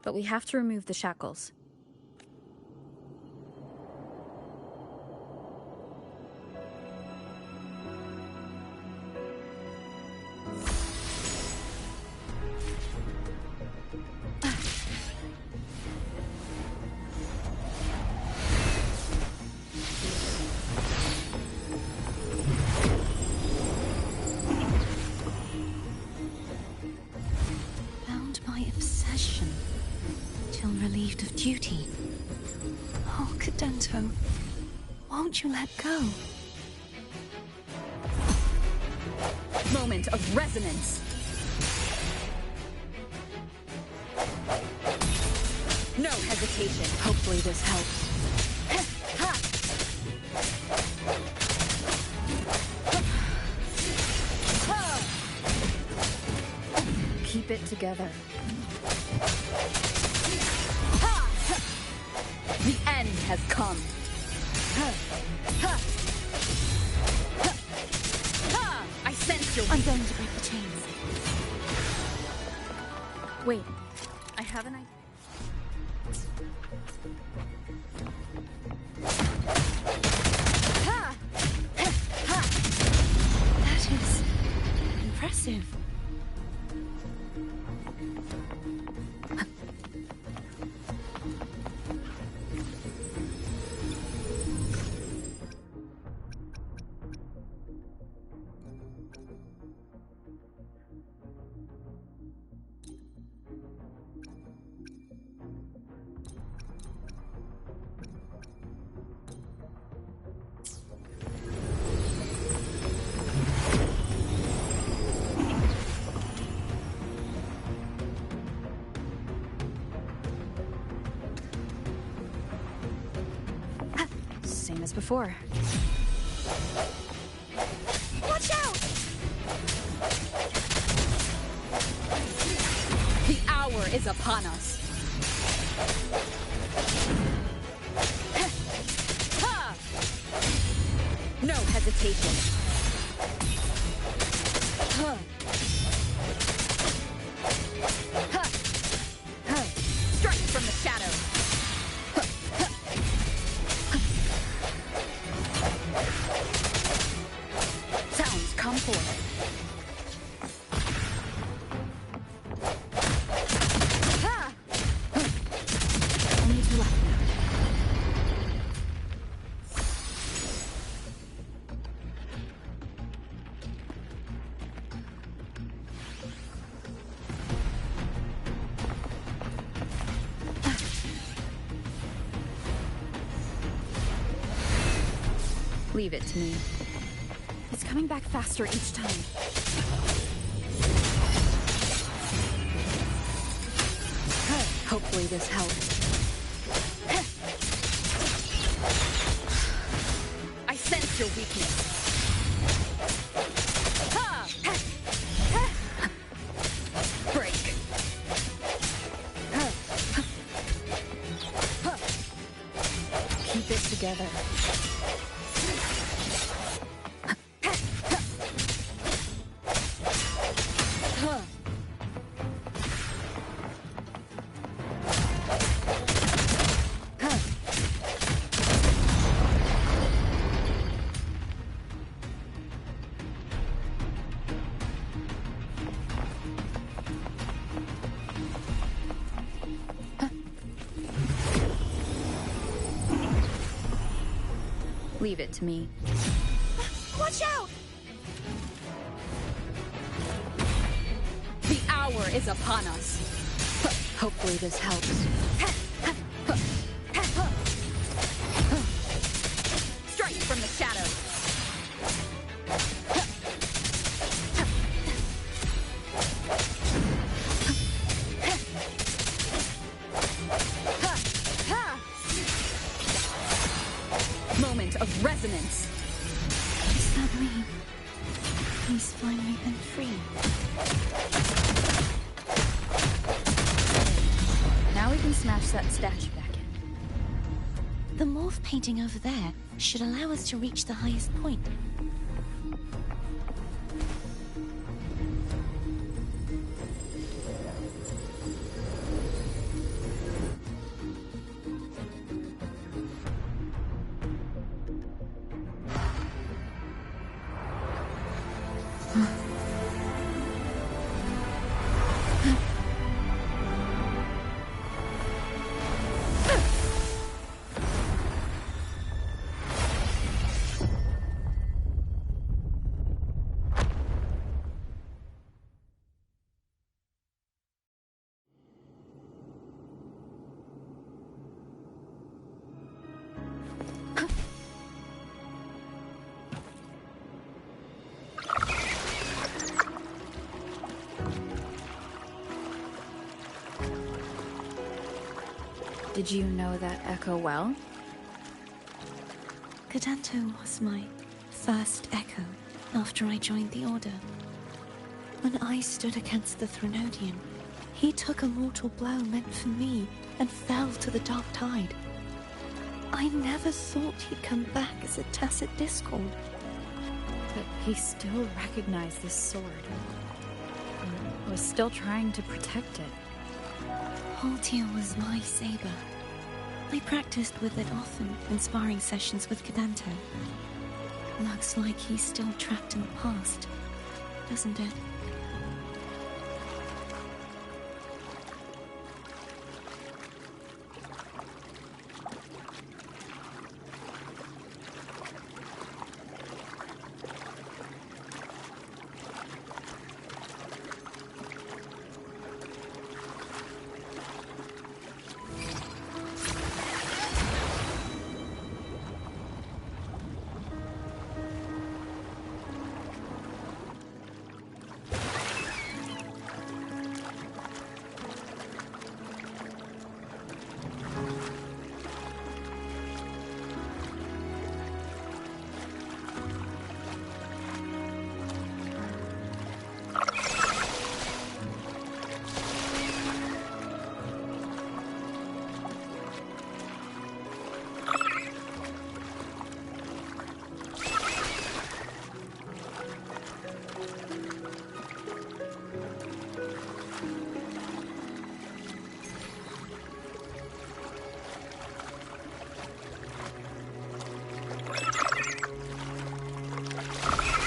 Speaker 1: But we have to remove the shackles.
Speaker 4: Bound by obsession, till relieved of duty. Oh, Cadento, won't you let go?
Speaker 1: Moment of resonance. No hesitation. Hopefully this helps. Keep it together. The end has come. I sense your...
Speaker 4: I'm going to break the chains.
Speaker 1: Wait, I have an idea.
Speaker 4: That is impressive.
Speaker 1: before.
Speaker 3: Watch out!
Speaker 11: The hour is upon us. Ha! No hesitation. Huh. Huh. Huh. Strike from the shadow. Huh. Huh. Sounds come forth.
Speaker 1: Only two left now. Leave it to me. It's coming back faster each time.
Speaker 11: Hopefully this helps. I sense your weakness. Ha! Break. Keep it together.
Speaker 1: Leave it to me.
Speaker 3: Watch out!
Speaker 11: The hour is upon us. Hopefully this helps. Strike from the shadow. Moment of resonance.
Speaker 4: Is that me? He's finally been free.
Speaker 1: Now we can smash that statue back in.
Speaker 4: The morph painting over there should allow us to reach the highest point.
Speaker 1: Did you know that echo well?
Speaker 4: Cadanto was my first echo after I joined the Order. When I stood against the Threnodian, he took a mortal blow meant for me and fell to the Dark Tide. I never thought he'd come back as a tacit discord.
Speaker 1: But he still recognized this sword. And was still trying to protect it.
Speaker 4: Haltier was my saber. I practiced with it often in sparring sessions with Cadanto. Looks like he's still trapped in the past, doesn't it?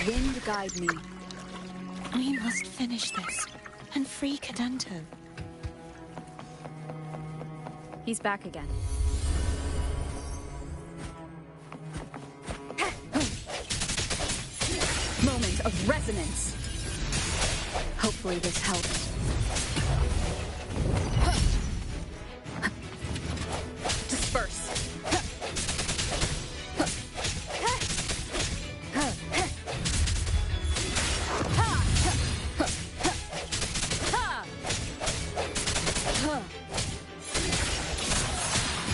Speaker 11: Wind guide me.
Speaker 4: We must finish this and free Cadento.
Speaker 1: He's back again.
Speaker 11: Moment of resonance. Hopefully this helps. Disperse.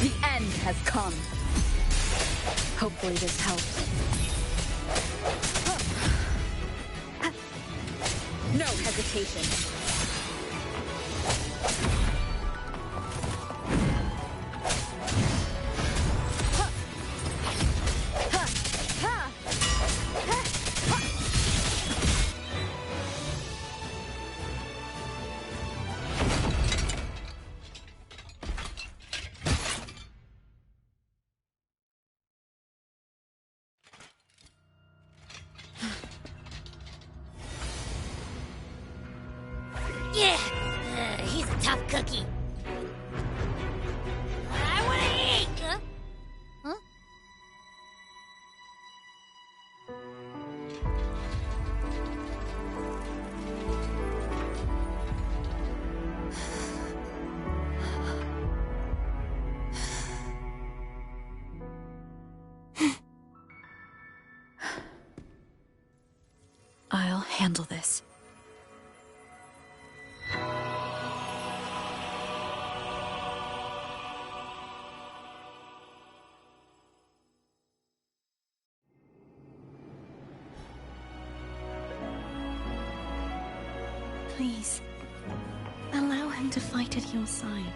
Speaker 11: The end has come. Hopefully this helps. No hesitation.
Speaker 2: Yeah, he's a tough cookie. I want to eat. Huh?
Speaker 1: I'll handle this.
Speaker 4: Please, allow him to fight at your side.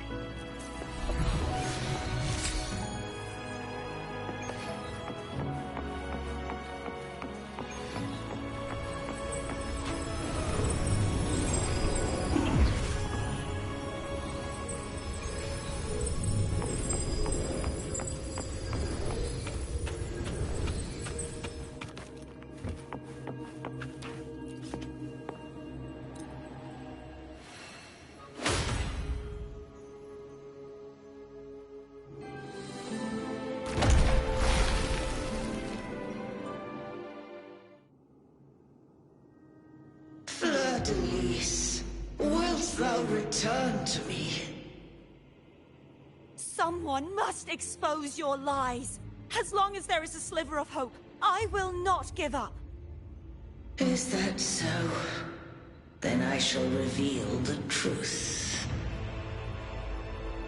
Speaker 9: Denise, wilt thou return to me?
Speaker 12: Someone must expose your lies. As long as there is a sliver of hope, I will not give up.
Speaker 9: Is that so? Then I shall reveal the truth.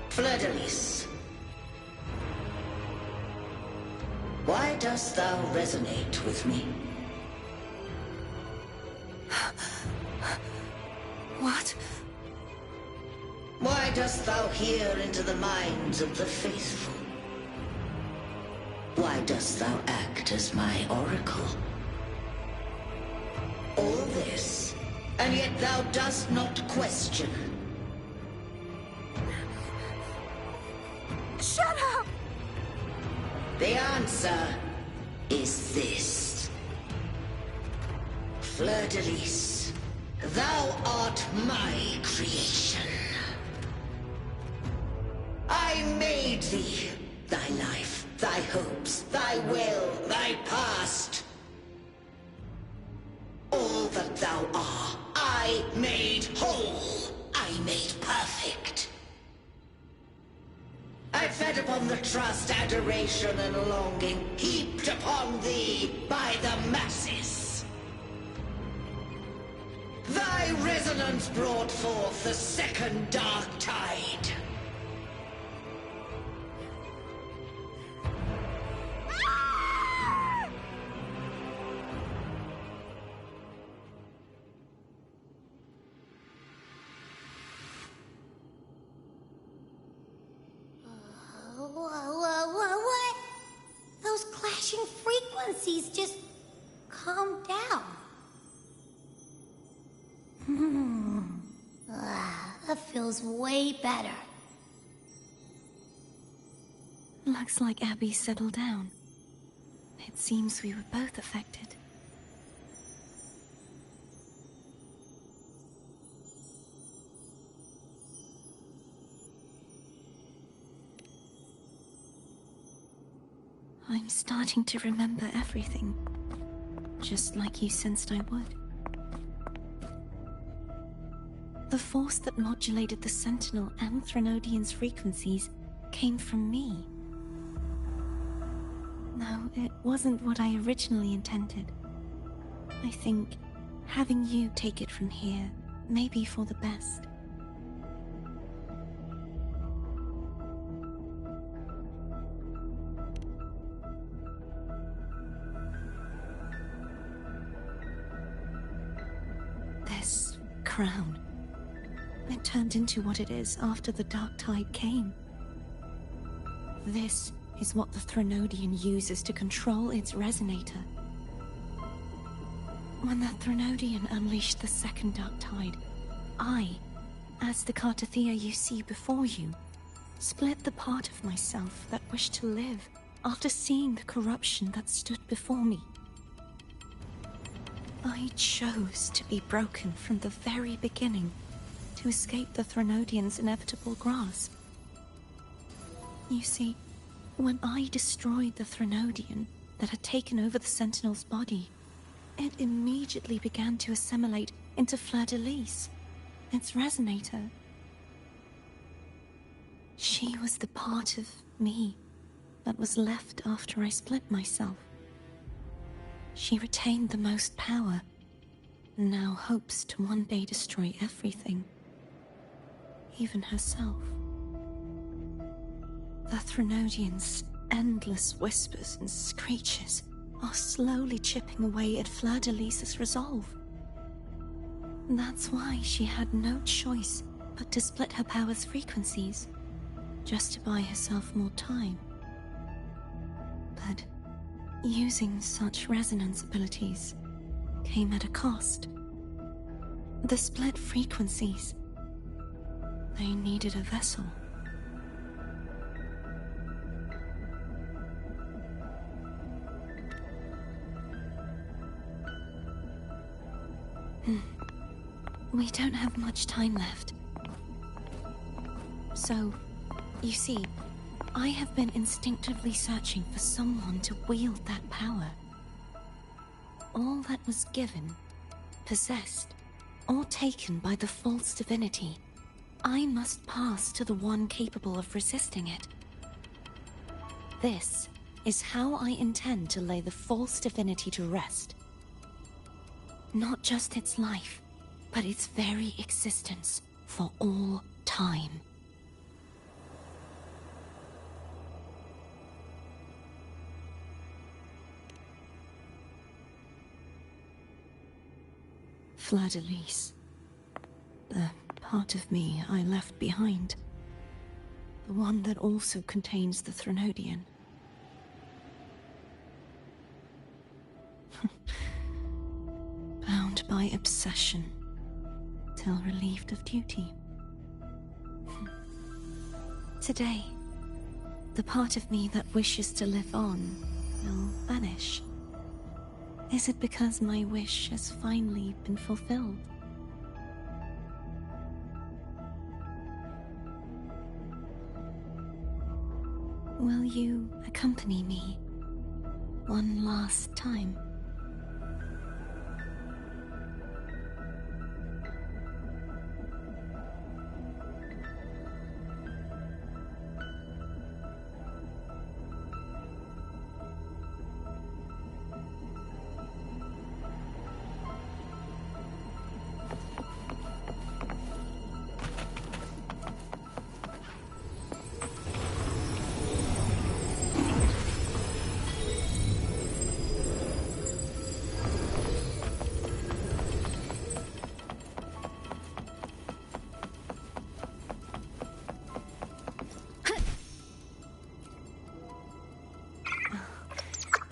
Speaker 9: Fleur-de-Lis, why dost thou resonate with me?
Speaker 4: What?
Speaker 9: Why dost thou hear into the minds of the faithful? Why dost thou act as my oracle? All this, and yet thou dost not question.
Speaker 12: Shut up!
Speaker 9: The answer is this. Fleur-de-Lis, thou art my creation. I made thee, thy life, thy hopes, thy will, thy past. All that thou art, I made whole. I made perfect. I fed upon the trust, adoration, and longing heaped upon thee by the masses. Thy resonance brought forth the second dark tide.
Speaker 2: What? Those clashing frequencies just calm down. That feels way better.
Speaker 4: Looks like Abby settled down. It seems we were both affected. I'm starting to remember everything, just like you sensed I would. The force that modulated the Sentinel and Threnodian's frequencies came from me. No, it wasn't what I originally intended. I think having you take it from here may be for the best. This crown, it turned into what it is after the Dark Tide came. This is what the Threnodian uses to control its resonator. When the Threnodian unleashed the second Dark Tide, I, as the Cartothea you see before you, split the part of myself that wished to live after seeing the corruption that stood before me. I chose to be broken from the very beginning to escape the Threnodian's inevitable grasp. You see, when I destroyed the Threnodian that had taken over the Sentinel's body, it immediately began to assimilate into Fleur-de-Lis, its resonator. She was the part of me that was left after I split myself. She retained the most power, and now hopes to one day destroy everything, even herself. The Threnodian's endless whispers and screeches are slowly chipping away at Fleur-de-Lis's resolve. That's why she had no choice but to split her power's frequencies, just to buy herself more time. But using such resonance abilities came at a cost. The split frequencies, they needed a vessel. We don't have much time left. So, you see, I have been instinctively searching for someone to wield that power. All that was given, possessed, or taken by the false divinity, I must pass to the one capable of resisting it. This is how I intend to lay the false divinity to rest. Not just its life, but its very existence for all time. Fleur-de-Lis. The part of me I left behind. The one that also contains the Threnodian. Bound by obsession, till relieved of duty. Today, the part of me that wishes to live on will vanish. Is it because my wish has finally been fulfilled? Will you accompany me one last time?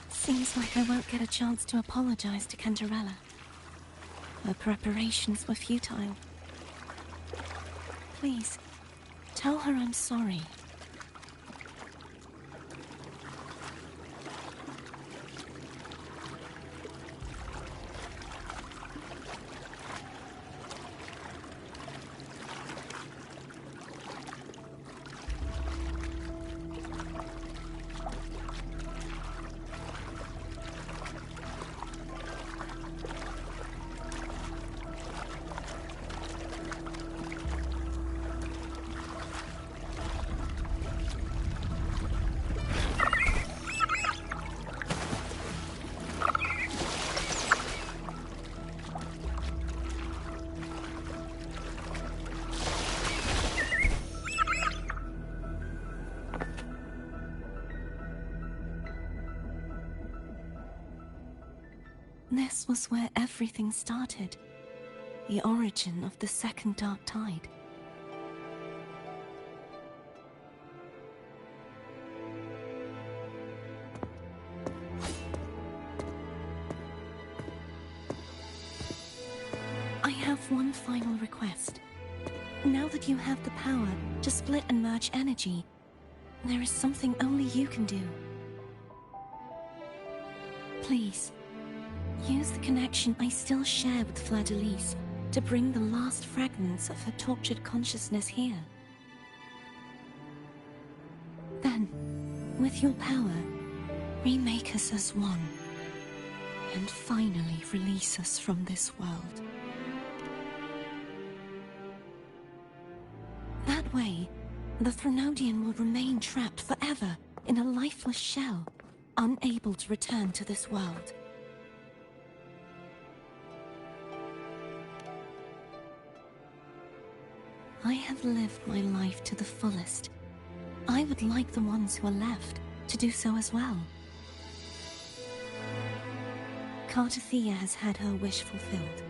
Speaker 4: Seems like I won't get a chance to apologize to Cantarella. Her preparations were futile. Please, tell her I'm sorry. This was where everything started. The origin of the second dark tide. I have one final request. Now that you have the power to split and merge energy, there is something only you can do. Please, use the connection I still share with Fleur-de-Lis to bring the last fragments of her tortured consciousness here. Then, with your power, remake us as one, and finally release us from this world. That way, the Threnodian will remain trapped forever in a lifeless shell, unable to return to this world. I have lived my life to the fullest. I would like the ones who are left to do so as well. Cartathea has had her wish fulfilled.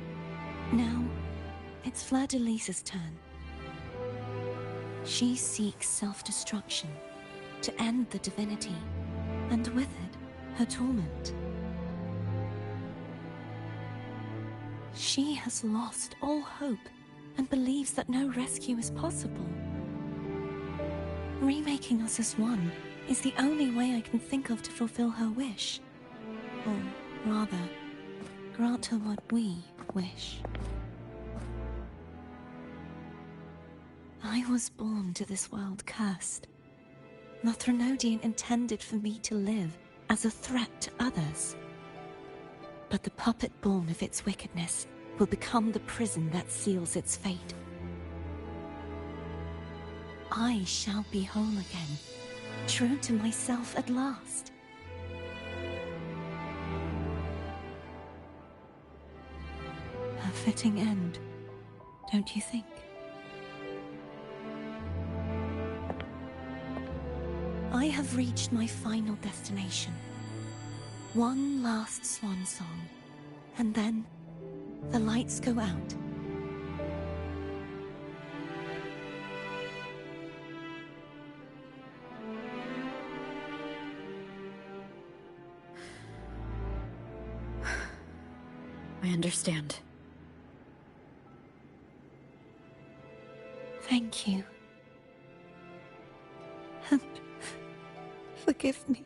Speaker 4: Now, it's Fleur-de-Lis's turn. She seeks self-destruction to end the divinity, and with it, her torment. She has lost all hope and believes that no rescue is possible. Remaking us as one is the only way I can think of to fulfill her wish. Or rather, grant her what we wish. I was born to this world cursed. The Threnodian intended for me to live as a threat to others. But the puppet born of its wickedness will become the prison that seals its fate. I shall be whole again, true to myself at last. A fitting end, don't you think? I have reached my final destination. One last swan song, and then the lights go out.
Speaker 1: I understand.
Speaker 4: Thank you. And forgive me.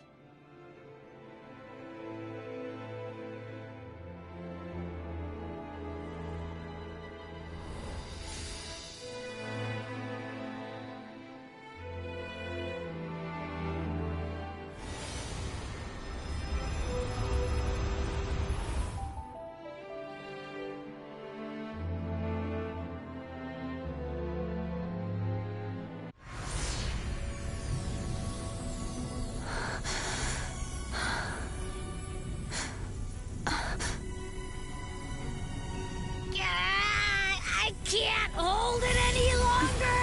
Speaker 2: I can't hold it any longer!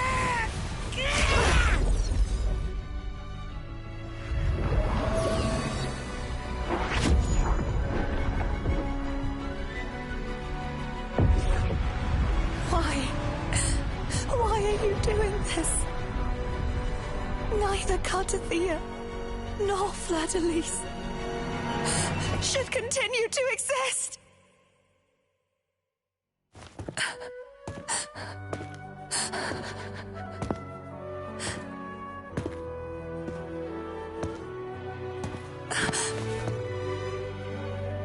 Speaker 4: Why are you doing this? Neither Cartathea nor Fleur-de-Lis should continue to exist.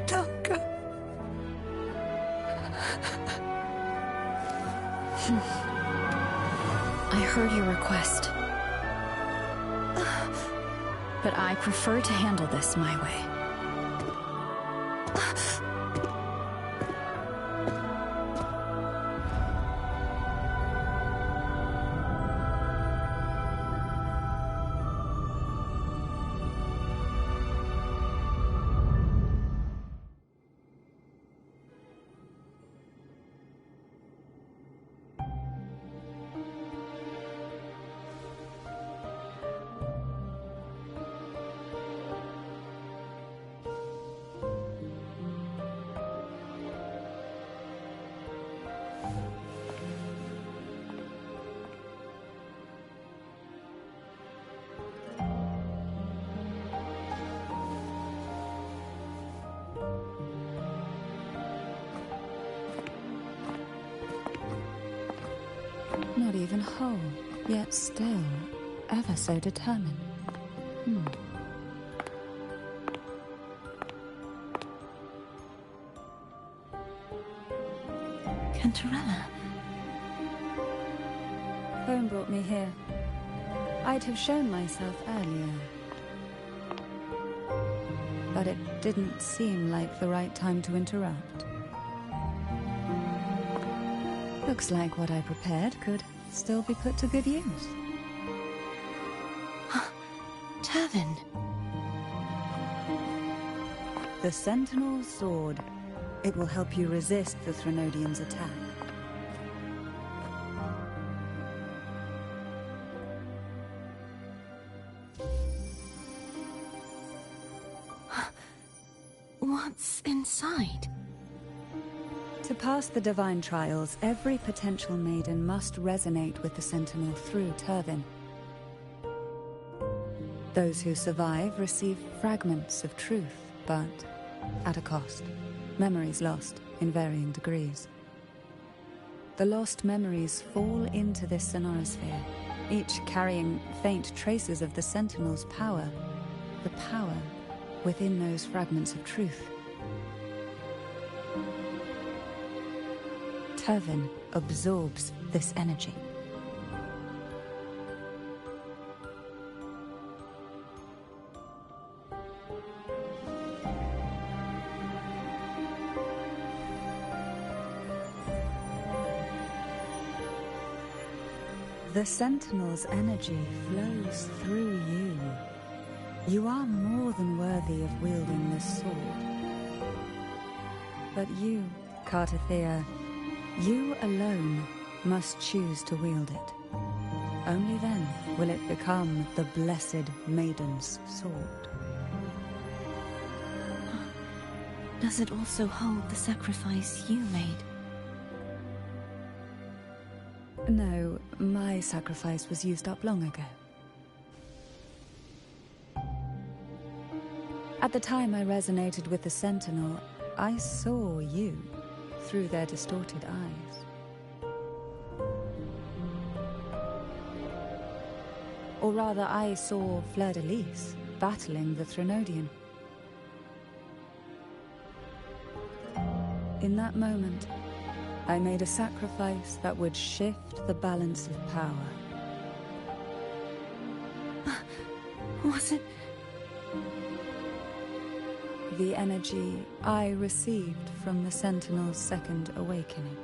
Speaker 4: Duncan.
Speaker 1: I heard your request. But I prefer to handle this my way.
Speaker 7: Not even whole, yet still ever so determined.
Speaker 4: Cantarella.
Speaker 7: Home brought me here. I'd have shown myself earlier. But it didn't seem like the right time to interrupt. Looks like what I prepared could still be put to good use.
Speaker 4: Turvin.
Speaker 7: The Sentinel's sword. It will help you resist the Threnodian's attack.
Speaker 4: What's inside?
Speaker 7: To pass the divine trials, every potential maiden must resonate with the Sentinel through Turvin. Those who survive receive fragments of truth, but at a cost. Memories lost in varying degrees. The lost memories fall into this sonorosphere, each carrying faint traces of the Sentinel's power, the power within those fragments of truth. Turvin absorbs this energy. The Sentinel's energy flows through you. You are more than worthy of wielding this sword. But you, Cartathea, you alone must choose to wield it. Only then will it become the Blessed Maiden's sword.
Speaker 4: Does it also hold the sacrifice you made?
Speaker 7: No, my sacrifice was used up long ago. At the time I resonated with the Sentinel, I saw you through their distorted eyes. Or rather, I saw Fleur-de-Lis battling the Threnodian. In that moment, I made a sacrifice that would shift the balance of power.
Speaker 4: Was it?
Speaker 7: The energy I received from the Sentinel's second awakening.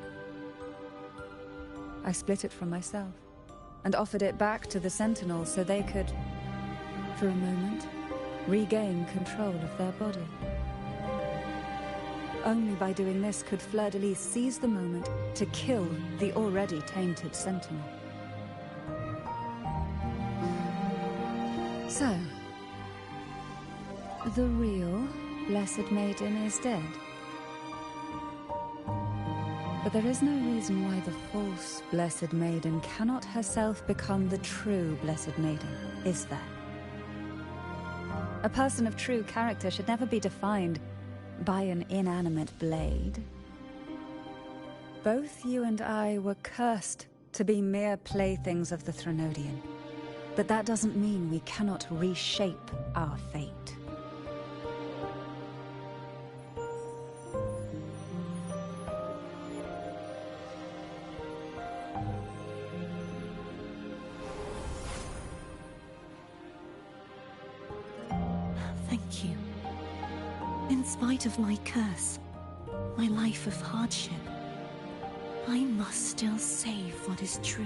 Speaker 7: I split it from myself and offered it back to the Sentinel so they could, for a moment, regain control of their body. Only by doing this could Fleur-de-Lis seize the moment to kill the already tainted Sentinel. So, the real Blessed Maiden is dead. But there is no reason why the false Blessed Maiden cannot herself become the true Blessed Maiden, is there? A person of true character should never be defined by an inanimate blade. Both you and I were cursed to be mere playthings of the Threnodian. But that doesn't mean we cannot reshape our fate.
Speaker 4: Thank you. In spite of my curse, my life of hardship, I must still save what is true.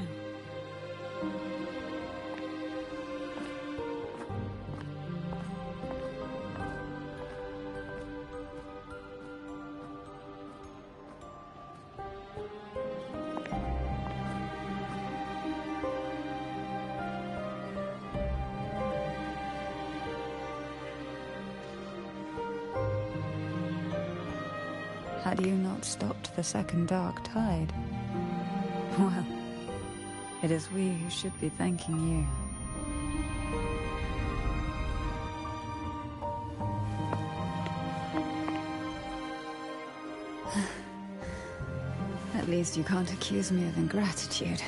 Speaker 7: Had you not stopped the second dark tide? Well, it is we who should be thanking you. At least you can't accuse me of ingratitude.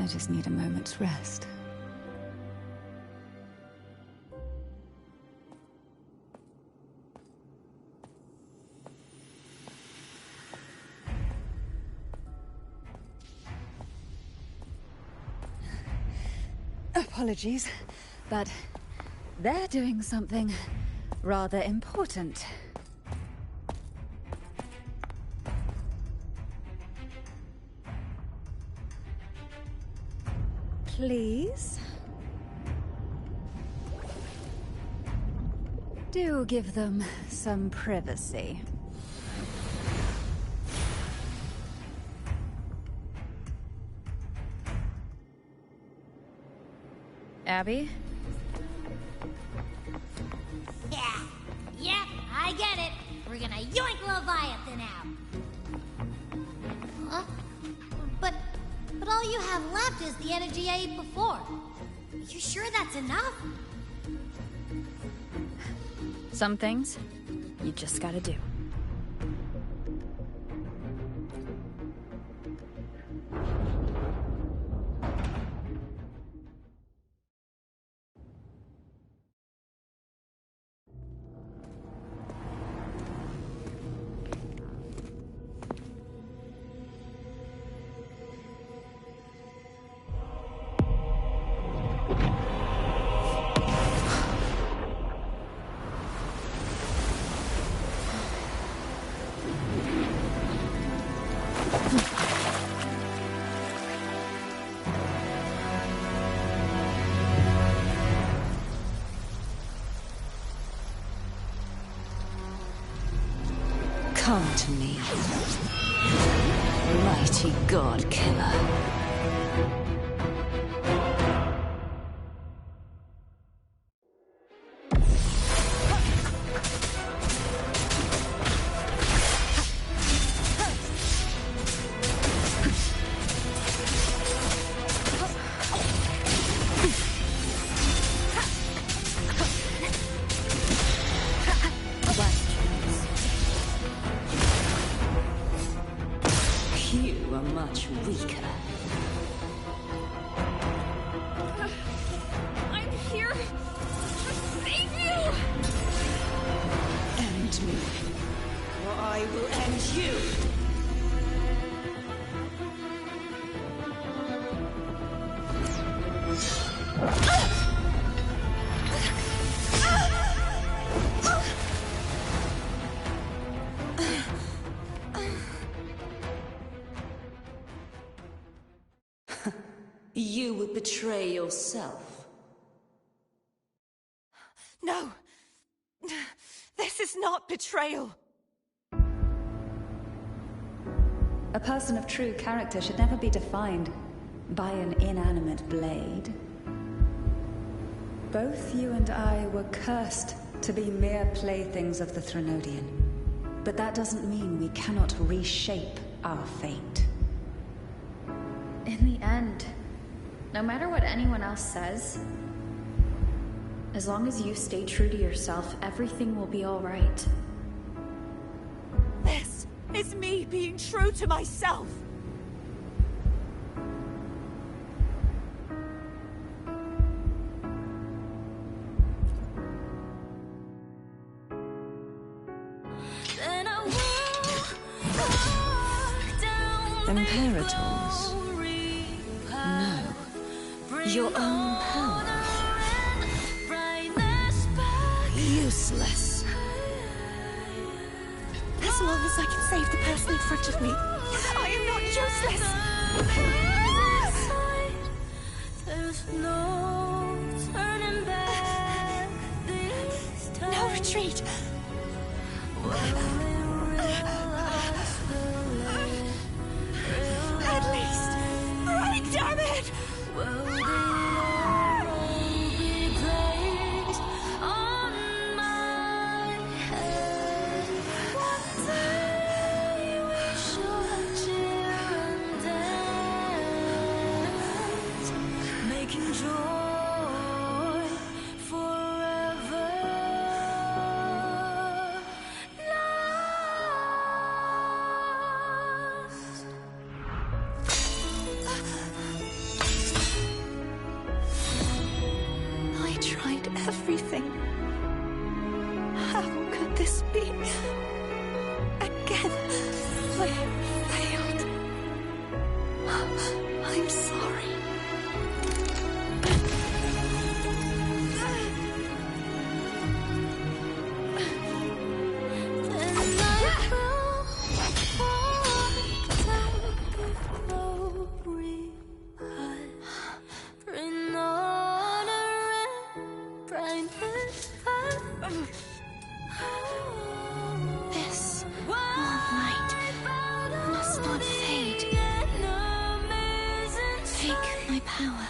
Speaker 7: I just need a moment's rest. Apologies, but they're doing something rather important. Please? Do give them some privacy.
Speaker 1: Abby?
Speaker 2: Yeah, I get it. We're gonna yoink Leviathan out. Huh? But all you have left is the energy I ate before. You sure that's enough?
Speaker 1: Some things, you just gotta do.
Speaker 4: Come to me, mighty god killer. You are much weaker.
Speaker 12: I'm here to save you!
Speaker 4: End me, or I will end you! You would betray yourself.
Speaker 12: No! This is not betrayal!
Speaker 7: A person of true character should never be defined by an inanimate blade. Both you and I were cursed to be mere playthings of the Threnodian. But that doesn't mean we cannot reshape our fate.
Speaker 1: In the end, no matter what anyone else says, as long as you stay true to yourself, everything will be all right.
Speaker 12: This is me being true to myself!
Speaker 4: Imperators? No. Your own power. Useless.
Speaker 12: As long as I can save the person in front of me, I am not useless! No retreat! At least, right, damn it!
Speaker 13: Joy forever.
Speaker 4: again. I failed. I'm sorry. This warm light must not fade. Take my power,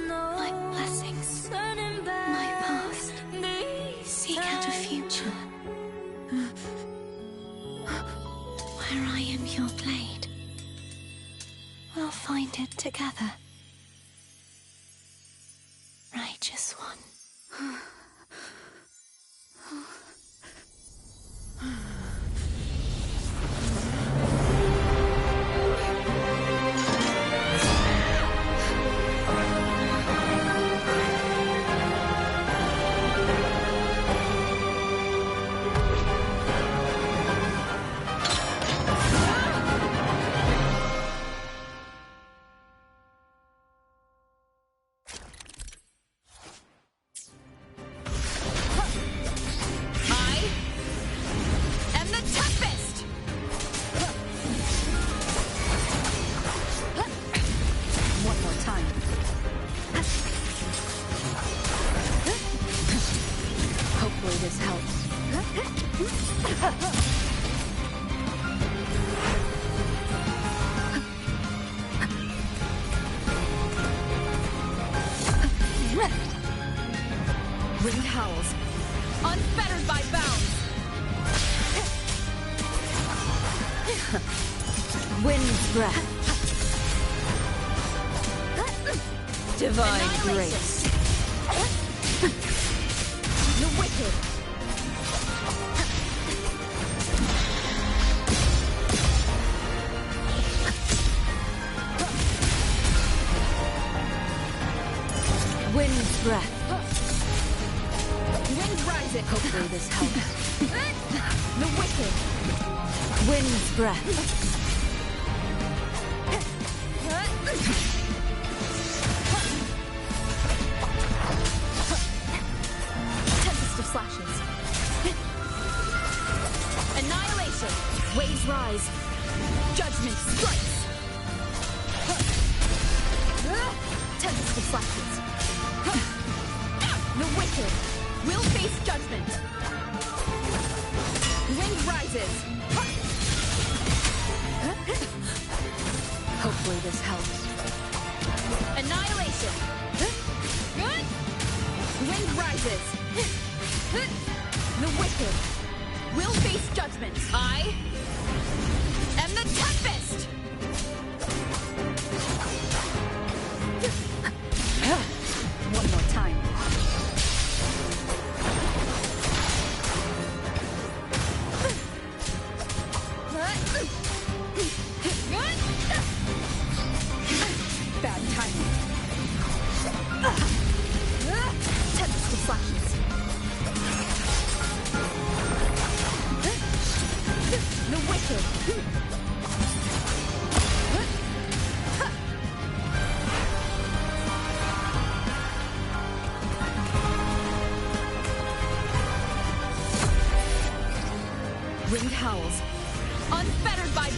Speaker 4: my blessings, my past. Seek out a future where I am your blade. We'll find it together. Righteous one.
Speaker 11: Wind howls, unfettered by bounds. Wind's breath. Divine grace. The wicked. Wind's breath. Wind rising. Hopefully this helps. The wicked. Wind's breath. Tempest of slashes. Annihilation. Waves rise. Judgment strikes. Tempest of slashes. The wicked will face judgment. Wind rises. Hopefully this helps. Annihilation. Wind rises. The wicked will face judgment. I am the Tempest. One more time. Bad timing. Tempest of flashes. The wicked. Wind howls, unfettered by...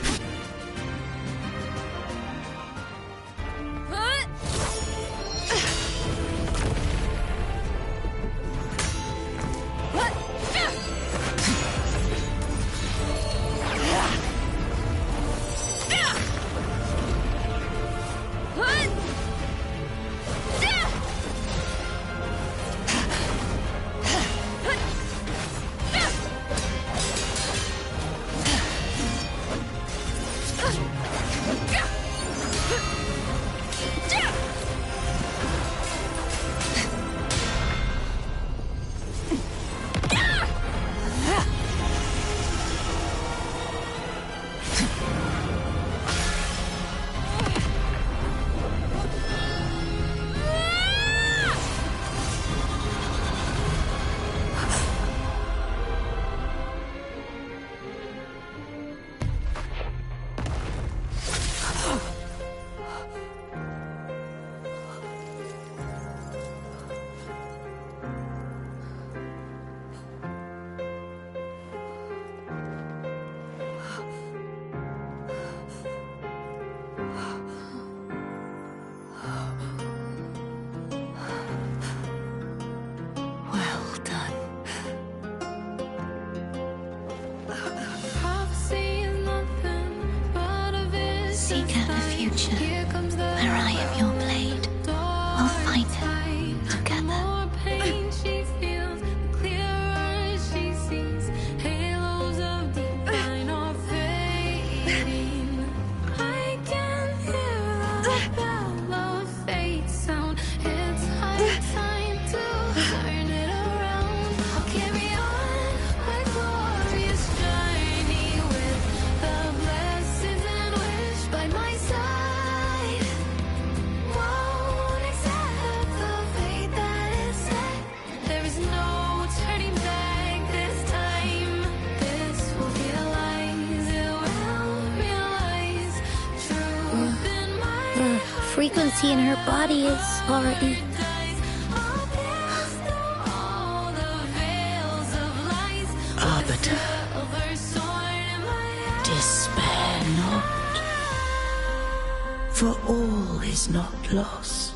Speaker 4: seek out the future, where I am your blade, we'll find it together.
Speaker 2: Frequency in her body is already...
Speaker 9: Arbiter, despair not, for all is not lost.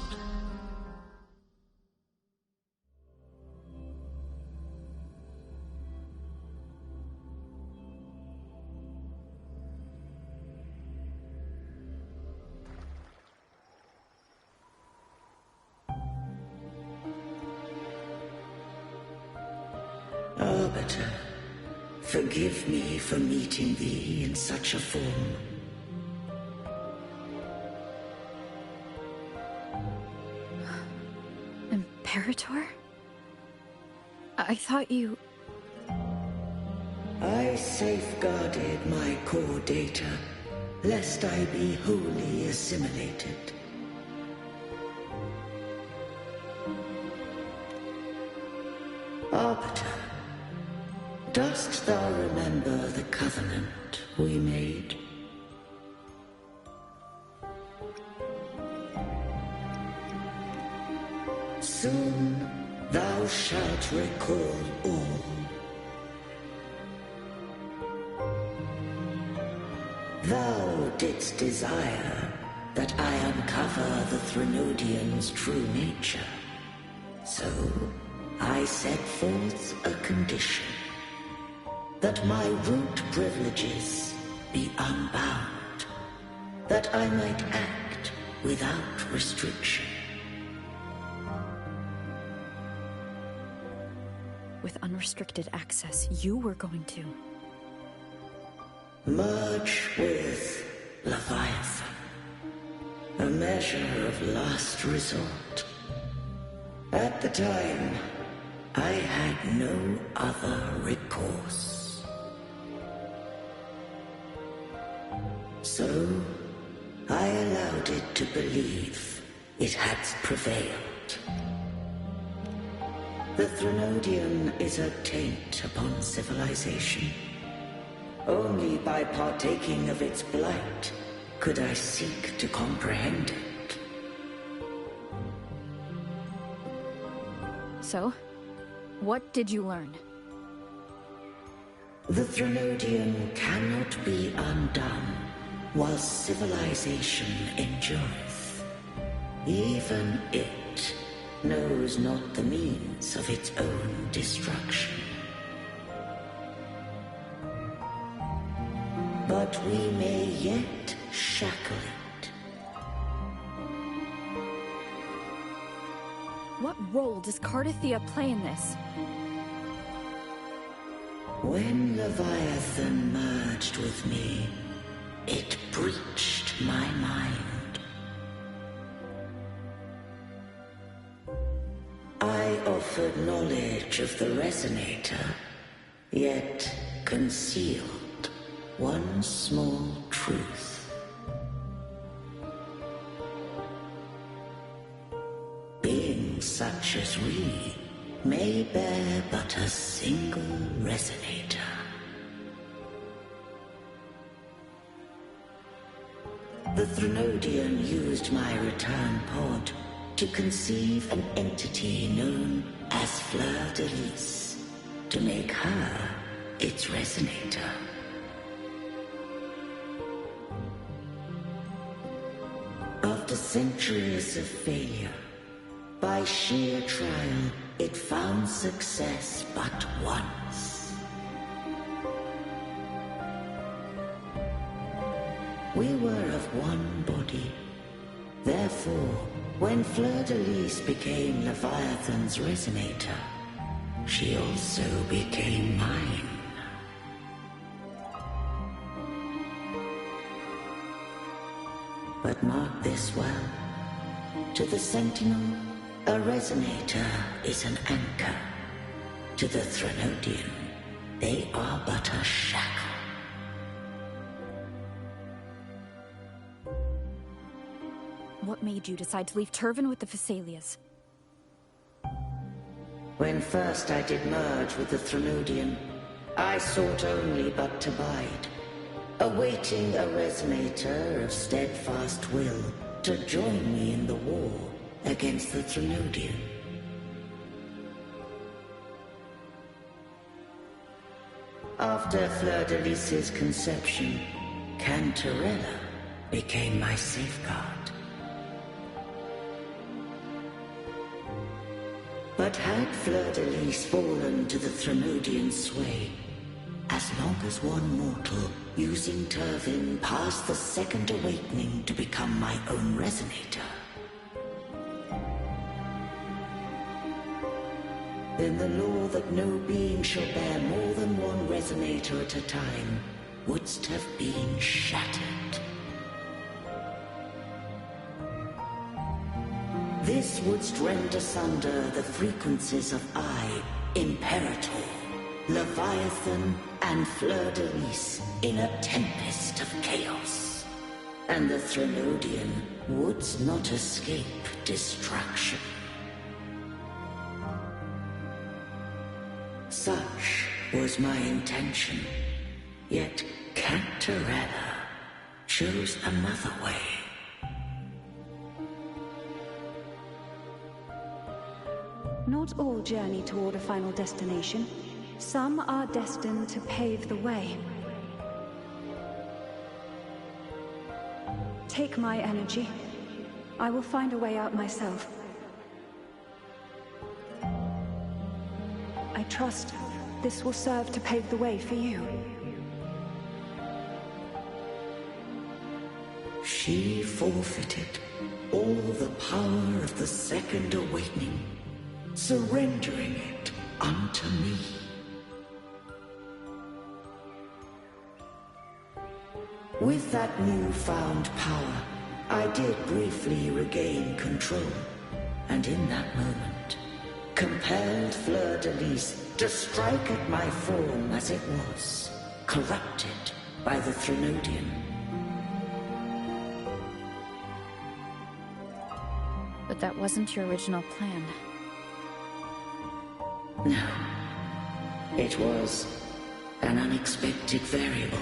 Speaker 9: Arbiter, forgive me for meeting thee in such a form.
Speaker 1: Imperator? I thought you...
Speaker 9: I safeguarded my core data, lest I be wholly assimilated. Arbiter, dost thou remember the covenant we made? Soon thou shalt recall all. Thou didst desire that I uncover the Threnodian's true nature. So I set forth a condition. That my root privileges be unbound. That I might act without restriction.
Speaker 1: With unrestricted access, you were going to...
Speaker 9: merge with Leviathan. A measure of last resort. At the time, I had no other recourse. So, I allowed it to believe it had prevailed. The Threnodian is a taint upon civilization. Only by partaking of its blight could I seek to comprehend it.
Speaker 1: So, what did you learn?
Speaker 9: The Threnodian cannot be undone while civilization endureth. Even it knows not the means of its own destruction. But we may yet shackle it.
Speaker 1: What role does Cardathia play in this?
Speaker 9: When Leviathan merged with me, it breached my mind. I offered knowledge of the Resonator, yet concealed one small truth. Beings such as we may bear but a single Resonator. The Threnodian used my return pod to conceive an entity known as Fleur de Lis, to make her its Resonator. After centuries of failure, by sheer trial, it found success but once. We were of one body. Therefore, when Fleur-de-Lis became Leviathan's resonator, she also became mine. But mark this well. To the Sentinel, a resonator is an anchor. To the Threnodian, they are but a shackle.
Speaker 1: What made you decide to leave Turvan with the Thessalias?
Speaker 9: When first I did merge with the Threnodian, I sought only but to bide, awaiting a resonator of steadfast will to join me in the war against the Threnodian. After Fleur-de-Lis's conception, Cantarella became my safeguard. But had Fleur-de-Lis fallen to the Threnodian sway, as long as one mortal using Turvan passed the second awakening to become my own resonator, then the law that no being shall bear more than one resonator at a time wouldst have been shattered. This wouldst rend asunder the frequencies of I, Imperator, Leviathan, and Fleur-de-Lis in a tempest of chaos. And the Threnodian wouldst not escape destruction. Such was my intention, yet Cantarella chose another way.
Speaker 7: Not all journey toward a final destination. Some are destined to pave the way. Take my energy. I will find a way out myself. I trust this will serve to pave the way for you.
Speaker 9: She forfeited all the power of the second awakening, surrendering it unto me. With that newfound power, I did briefly regain control, and in that moment, compelled Fleur-de-Lis to strike at my form as it was, corrupted by the Threnodian.
Speaker 1: But that wasn't your original plan.
Speaker 9: No. It was an unexpected variable.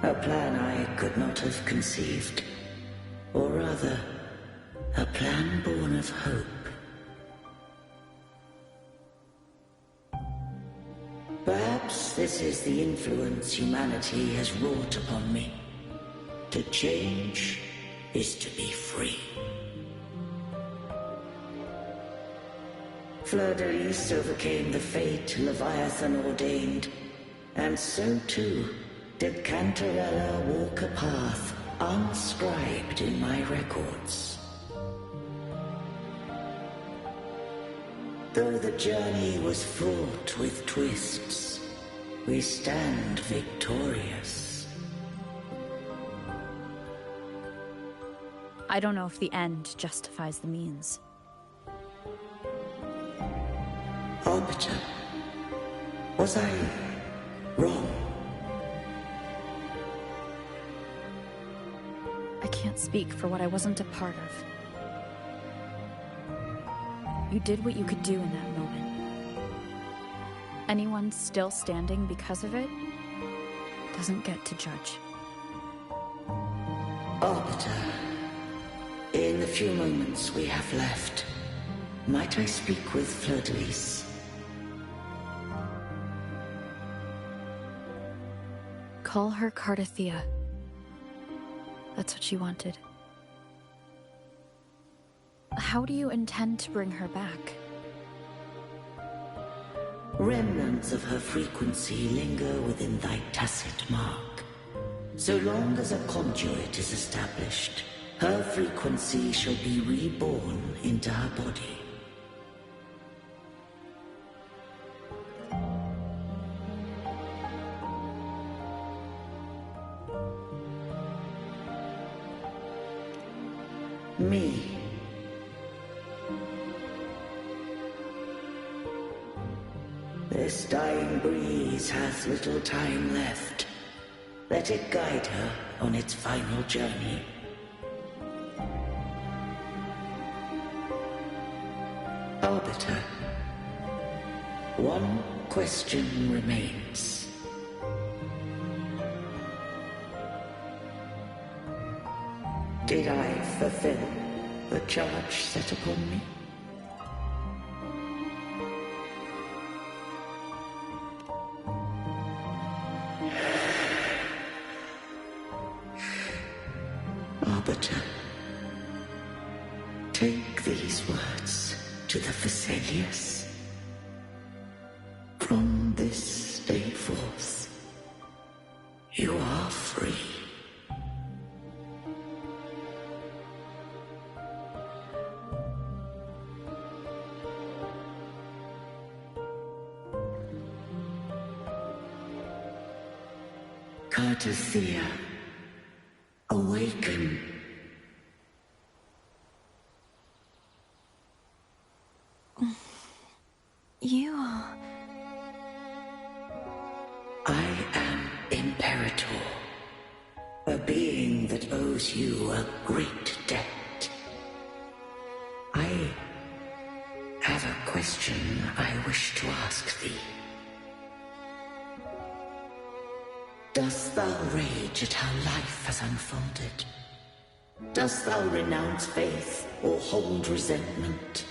Speaker 9: A plan I could not have conceived. Or rather, a plan born of hope. Perhaps this is the influence humanity has wrought upon me. To change is to be free. Fleur-de-Lis overcame the fate Leviathan ordained, and so too did Cantarella walk a path unscribed in my records. Though the journey was fraught with twists, we stand victorious.
Speaker 1: I don't know if the end justifies the means.
Speaker 9: Arbiter, was I wrong?
Speaker 1: I can't speak for what I wasn't a part of. You did what you could do in that moment. Anyone still standing because of it doesn't get to judge.
Speaker 9: Arbiter, in the few moments we have left, might I speak with Fleur-de-Lis?
Speaker 1: Call her Cardathea. That's what she wanted. How do you intend to bring her back?
Speaker 9: Remnants of her frequency linger within thy tacit mark. So long as a conduit is established, her frequency shall be reborn into her body. Me. This dying breeze has little time left. Let it guide her on its final journey. Arbiter, one question remains. Did I fulfill the charge set upon me? Arbiter, take these words to the Vesalius. From this day forth, you are free. Cartessia, awaken.
Speaker 4: You are...
Speaker 9: I am Imperator, a being that owes you a great debt. I have a question I wish to ask thee. Dost thou rage at how life has unfolded? Dost thou renounce faith or hold resentment?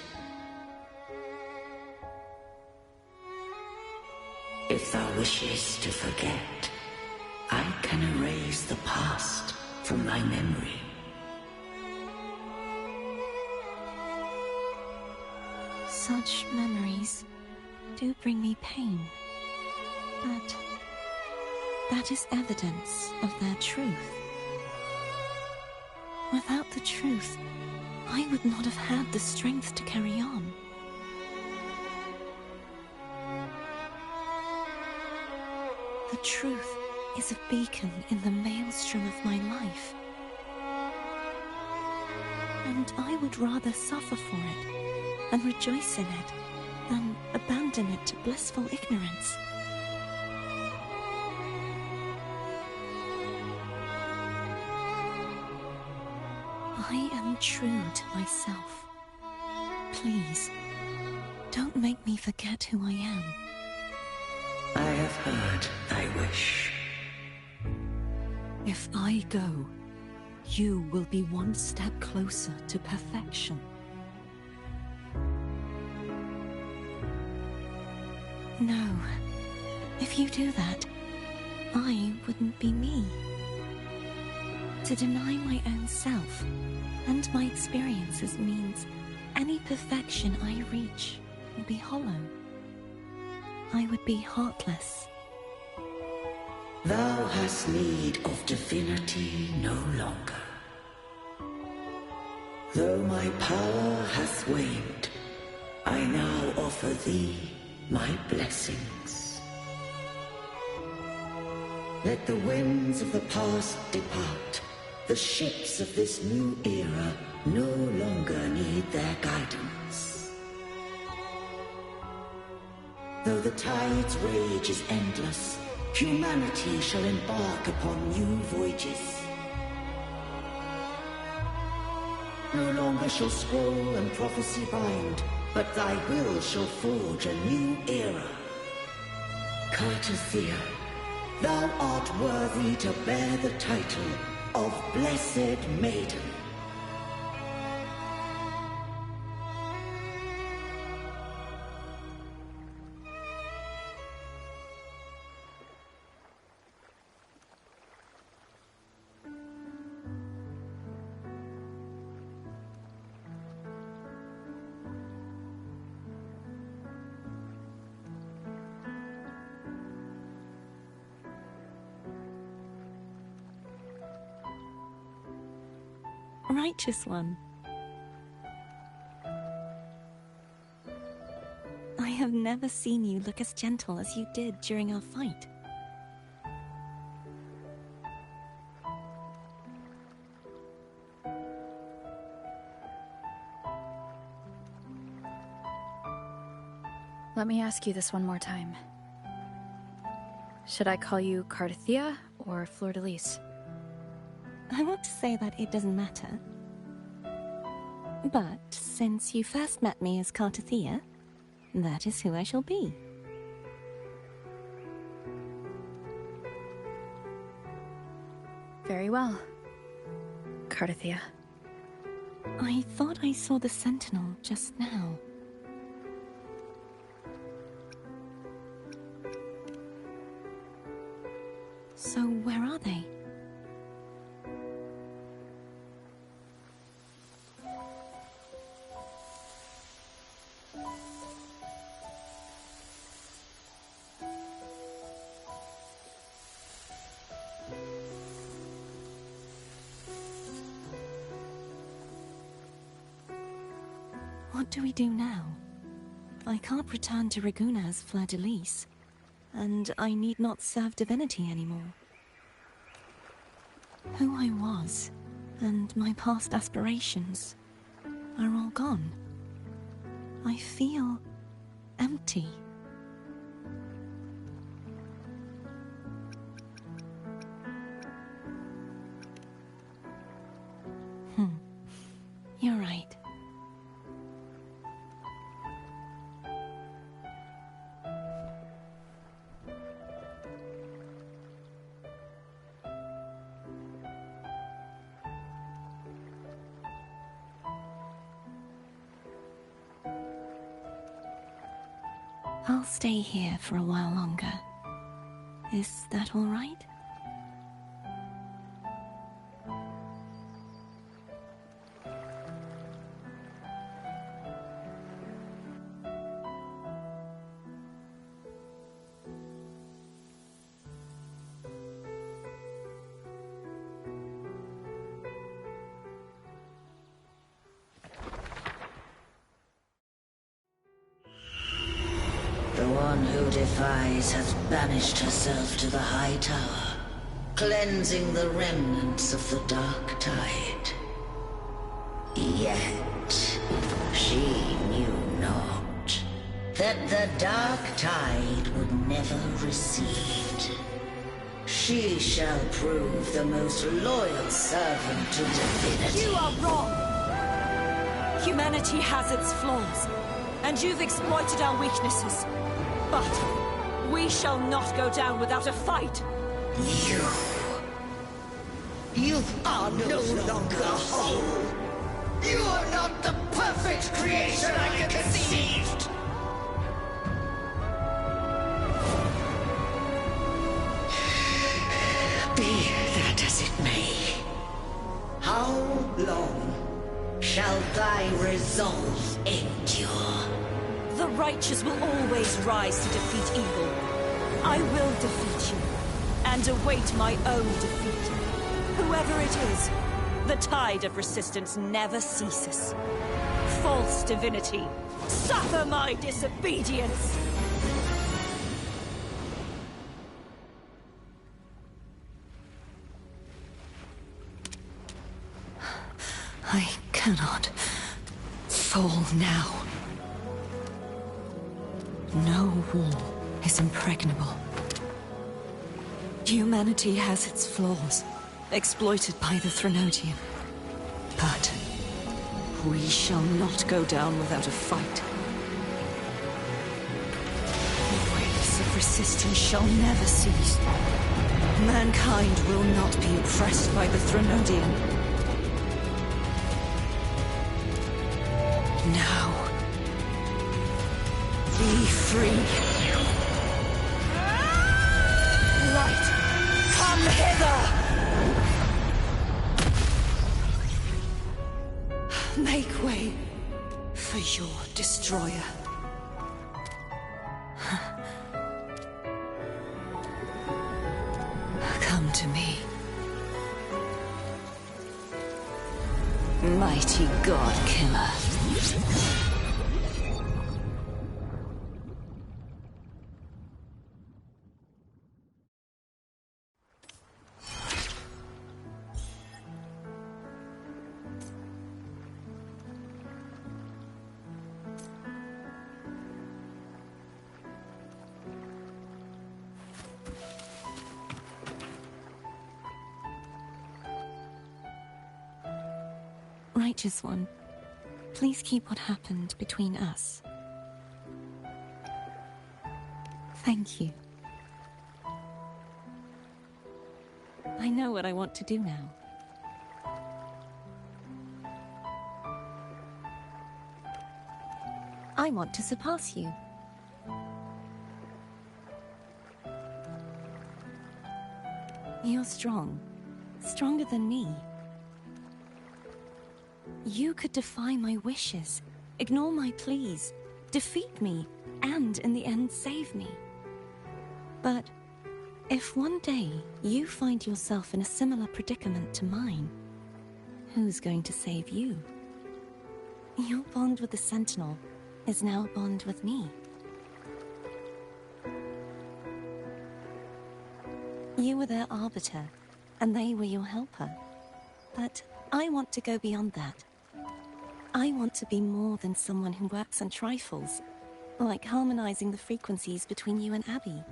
Speaker 9: If thou wishes to forget, I can erase the past from thy memory.
Speaker 4: Such memories do bring me pain, but that is evidence of their truth. Without the truth, I would not have had the strength to carry on. The truth is a beacon in the maelstrom of my life. And I would rather suffer for it and rejoice in it than abandon it to blissful ignorance. I am true to myself. Please, don't make me forget who I am.
Speaker 9: I have heard thy wish.
Speaker 13: If I go, you will be one step closer to perfection.
Speaker 4: No. If you do that, I wouldn't be me. To deny my own self and my experiences means any perfection I reach will be hollow. I would be heartless.
Speaker 9: Thou hast need of divinity no longer. Though my power hath waned, I now offer thee my blessings. Let the winds of the past depart. The ships of this new era no longer need their guidance. Though the tide's rage is endless, humanity shall embark upon new voyages. No longer shall scroll and prophecy bind, but thy will shall forge a new era. Cartessia, thou art worthy to bear the title of Blessed Maiden.
Speaker 4: Righteous one. I have never seen you look as gentle as you did during our fight.
Speaker 1: Let me ask you this one more time. Should I call you Cardathia or Fleur-de-Lis?
Speaker 4: I want to say that it doesn't matter. But since you first met me as Cardathia, that is who I shall be.
Speaker 1: Very well, Cardathia.
Speaker 4: I thought I saw the Sentinel just now. So where are they? What do we do now? I can't return to Raguna as Fleur-de-Lis, and I need not serve divinity anymore. Who I was, and my past aspirations, are all gone. I feel empty. You're right. I'll stay here for a while longer. Is that all right?
Speaker 9: The one who defies has banished herself to the High Tower, cleansing the remnants of the Dark Tide. Yet, she knew not that the Dark Tide would never recede. She shall prove the most loyal servant to divinity.
Speaker 12: You are wrong! Humanity has its flaws, and you've exploited our weaknesses. But we shall not go down without a fight.
Speaker 9: You are no longer whole. You are not the perfect creation I conceived. Be that as it may, how long shall thy resolve endure?
Speaker 12: The righteous will always rise to defeat evil. I will defeat you, and await my own defeat. Whoever it is, the tide of resistance never ceases. False divinity, suffer my disobedience!
Speaker 13: I cannot fall now. No wall is impregnable. Humanity has its flaws, exploited by the Threnodian. But we shall not go down without a fight. The waves of resistance shall never cease. Mankind will not be oppressed by the Threnodian. Now, be free.
Speaker 12: Light, come hither!
Speaker 13: Make way for your destroyer. Come to me. Mighty God Killer. Righteous One, please keep what happened between us. Thank you. I know what I want to do now. I want to surpass you. You're strong. Stronger than me. You could defy my wishes, ignore my pleas, defeat me, and in the end save me. But if one day you find yourself in a similar predicament to mine, who's going to save you? Your bond with the Sentinel is now a bond with me. You were their arbiter, and they were your helper. But I want to go beyond that. I want to be more than someone who works on trifles, like harmonizing the frequencies between you and Abby.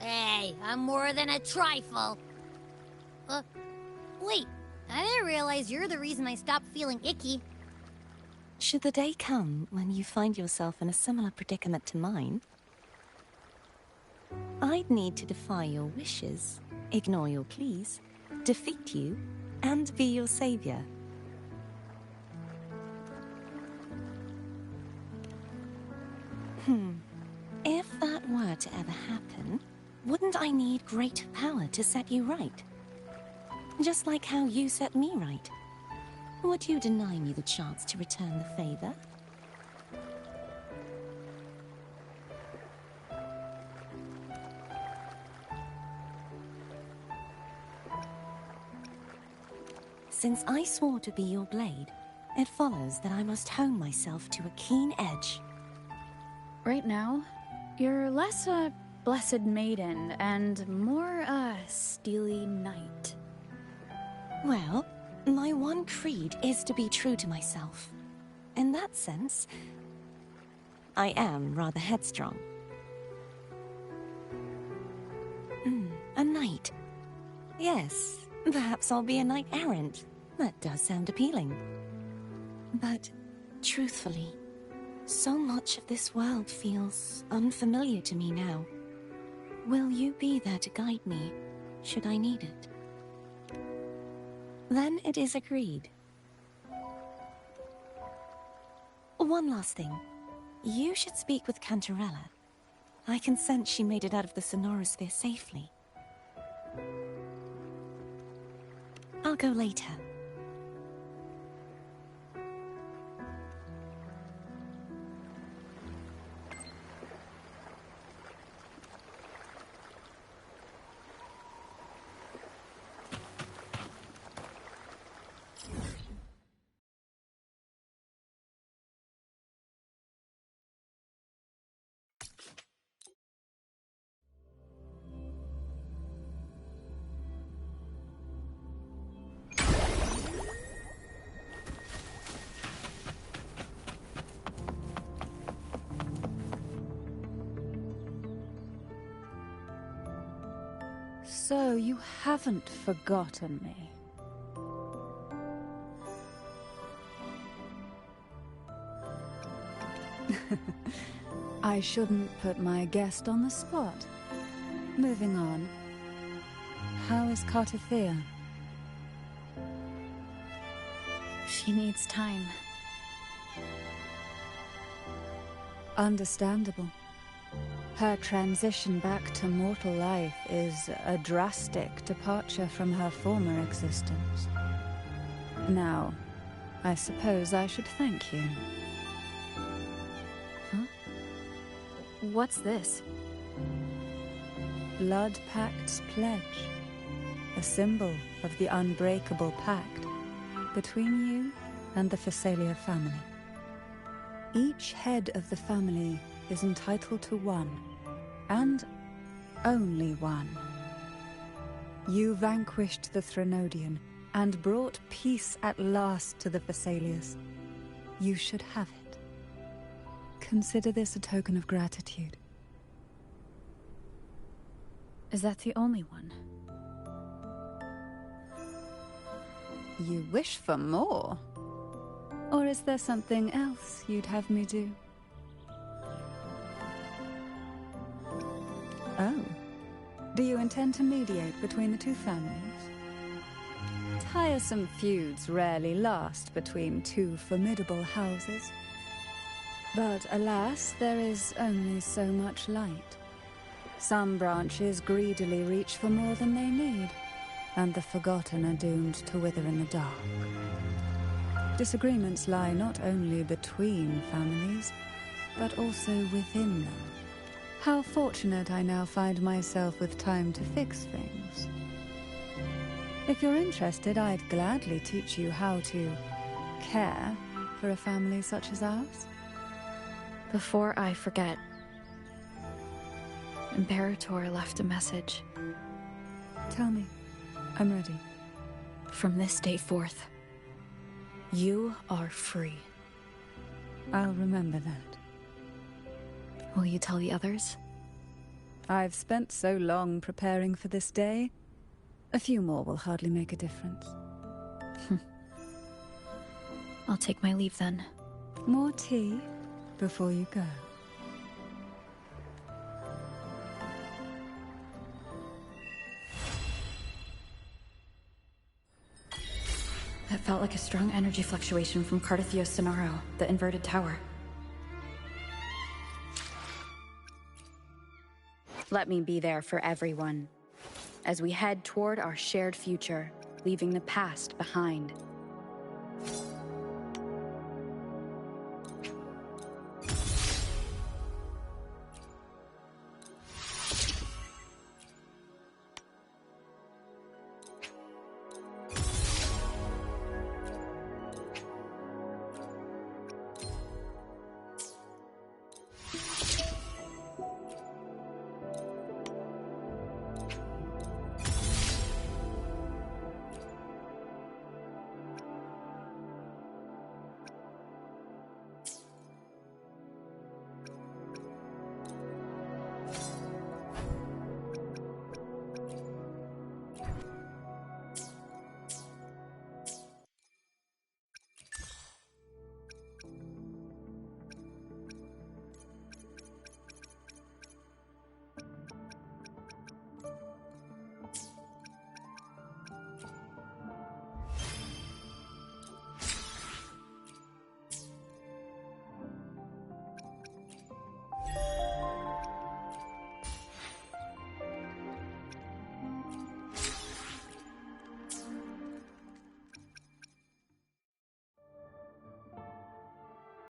Speaker 2: Hey, I'm more than a trifle. Wait, I didn't realize you're the reason I stopped feeling icky.
Speaker 4: Should the day come when you find yourself in a similar predicament to mine, I'd need to defy your wishes, ignore your pleas, defeat you, and be your savior. If that were to ever happen, wouldn't I need great power to set you right? Just like how you set me right. Would you deny me the chance to return the favor? Since I swore to be your blade, it follows that I must hone myself to a keen edge.
Speaker 1: Right now, you're less a blessed maiden and more a steely knight.
Speaker 4: Well, my one creed is to be true to myself. In that sense, I am rather headstrong. A knight. Yes, perhaps I'll be a knight errant. That does sound appealing. But, truthfully, so much of this world feels unfamiliar to me now. Will you be there to guide me, should I need it? Then it is agreed. One last thing. You should speak with Cantarella. I can sense she made it out of the Sonorosphere safely. I'll go later.
Speaker 7: So you haven't forgotten me. I shouldn't put my guest on the spot. Moving on. How is Cartithea?
Speaker 1: She needs time.
Speaker 7: Understandable. Her transition back to mortal life is a drastic departure from her former existence. Now, I suppose I should thank you.
Speaker 1: Huh? What's this?
Speaker 7: Blood Pact's pledge. A symbol of the unbreakable pact. between you and the Phasalia family. Each head of the family is entitled to one, and only one. You vanquished the Threnodian and brought peace at last to the Phasalias. You should have it. Consider this a token of gratitude.
Speaker 1: Is that the only one?
Speaker 7: You wish for more? Or is there something else you'd have me do? Oh. Do you intend to mediate between the two families? Tiresome feuds rarely last between two formidable houses. But alas, there is only so much light. Some branches greedily reach for more than they need, and the forgotten are doomed to wither in the dark. Disagreements lie not only between families, but also within them. How fortunate I now find myself with time to fix things. If you're interested, I'd gladly teach you how to care for a family such as ours.
Speaker 1: Before I forget, Imperator left a message.
Speaker 7: Tell me. I'm ready.
Speaker 1: From this day forth, you are free.
Speaker 7: I'll remember that.
Speaker 1: Will you tell the others?
Speaker 7: I've spent so long preparing for this day. A few more will hardly make a difference.
Speaker 1: I'll take my leave then.
Speaker 7: More tea before you go.
Speaker 1: That felt like a strong energy fluctuation from Cardathio Sonaro, the inverted tower. Let me be there for everyone, as we head toward our shared future, leaving the past behind.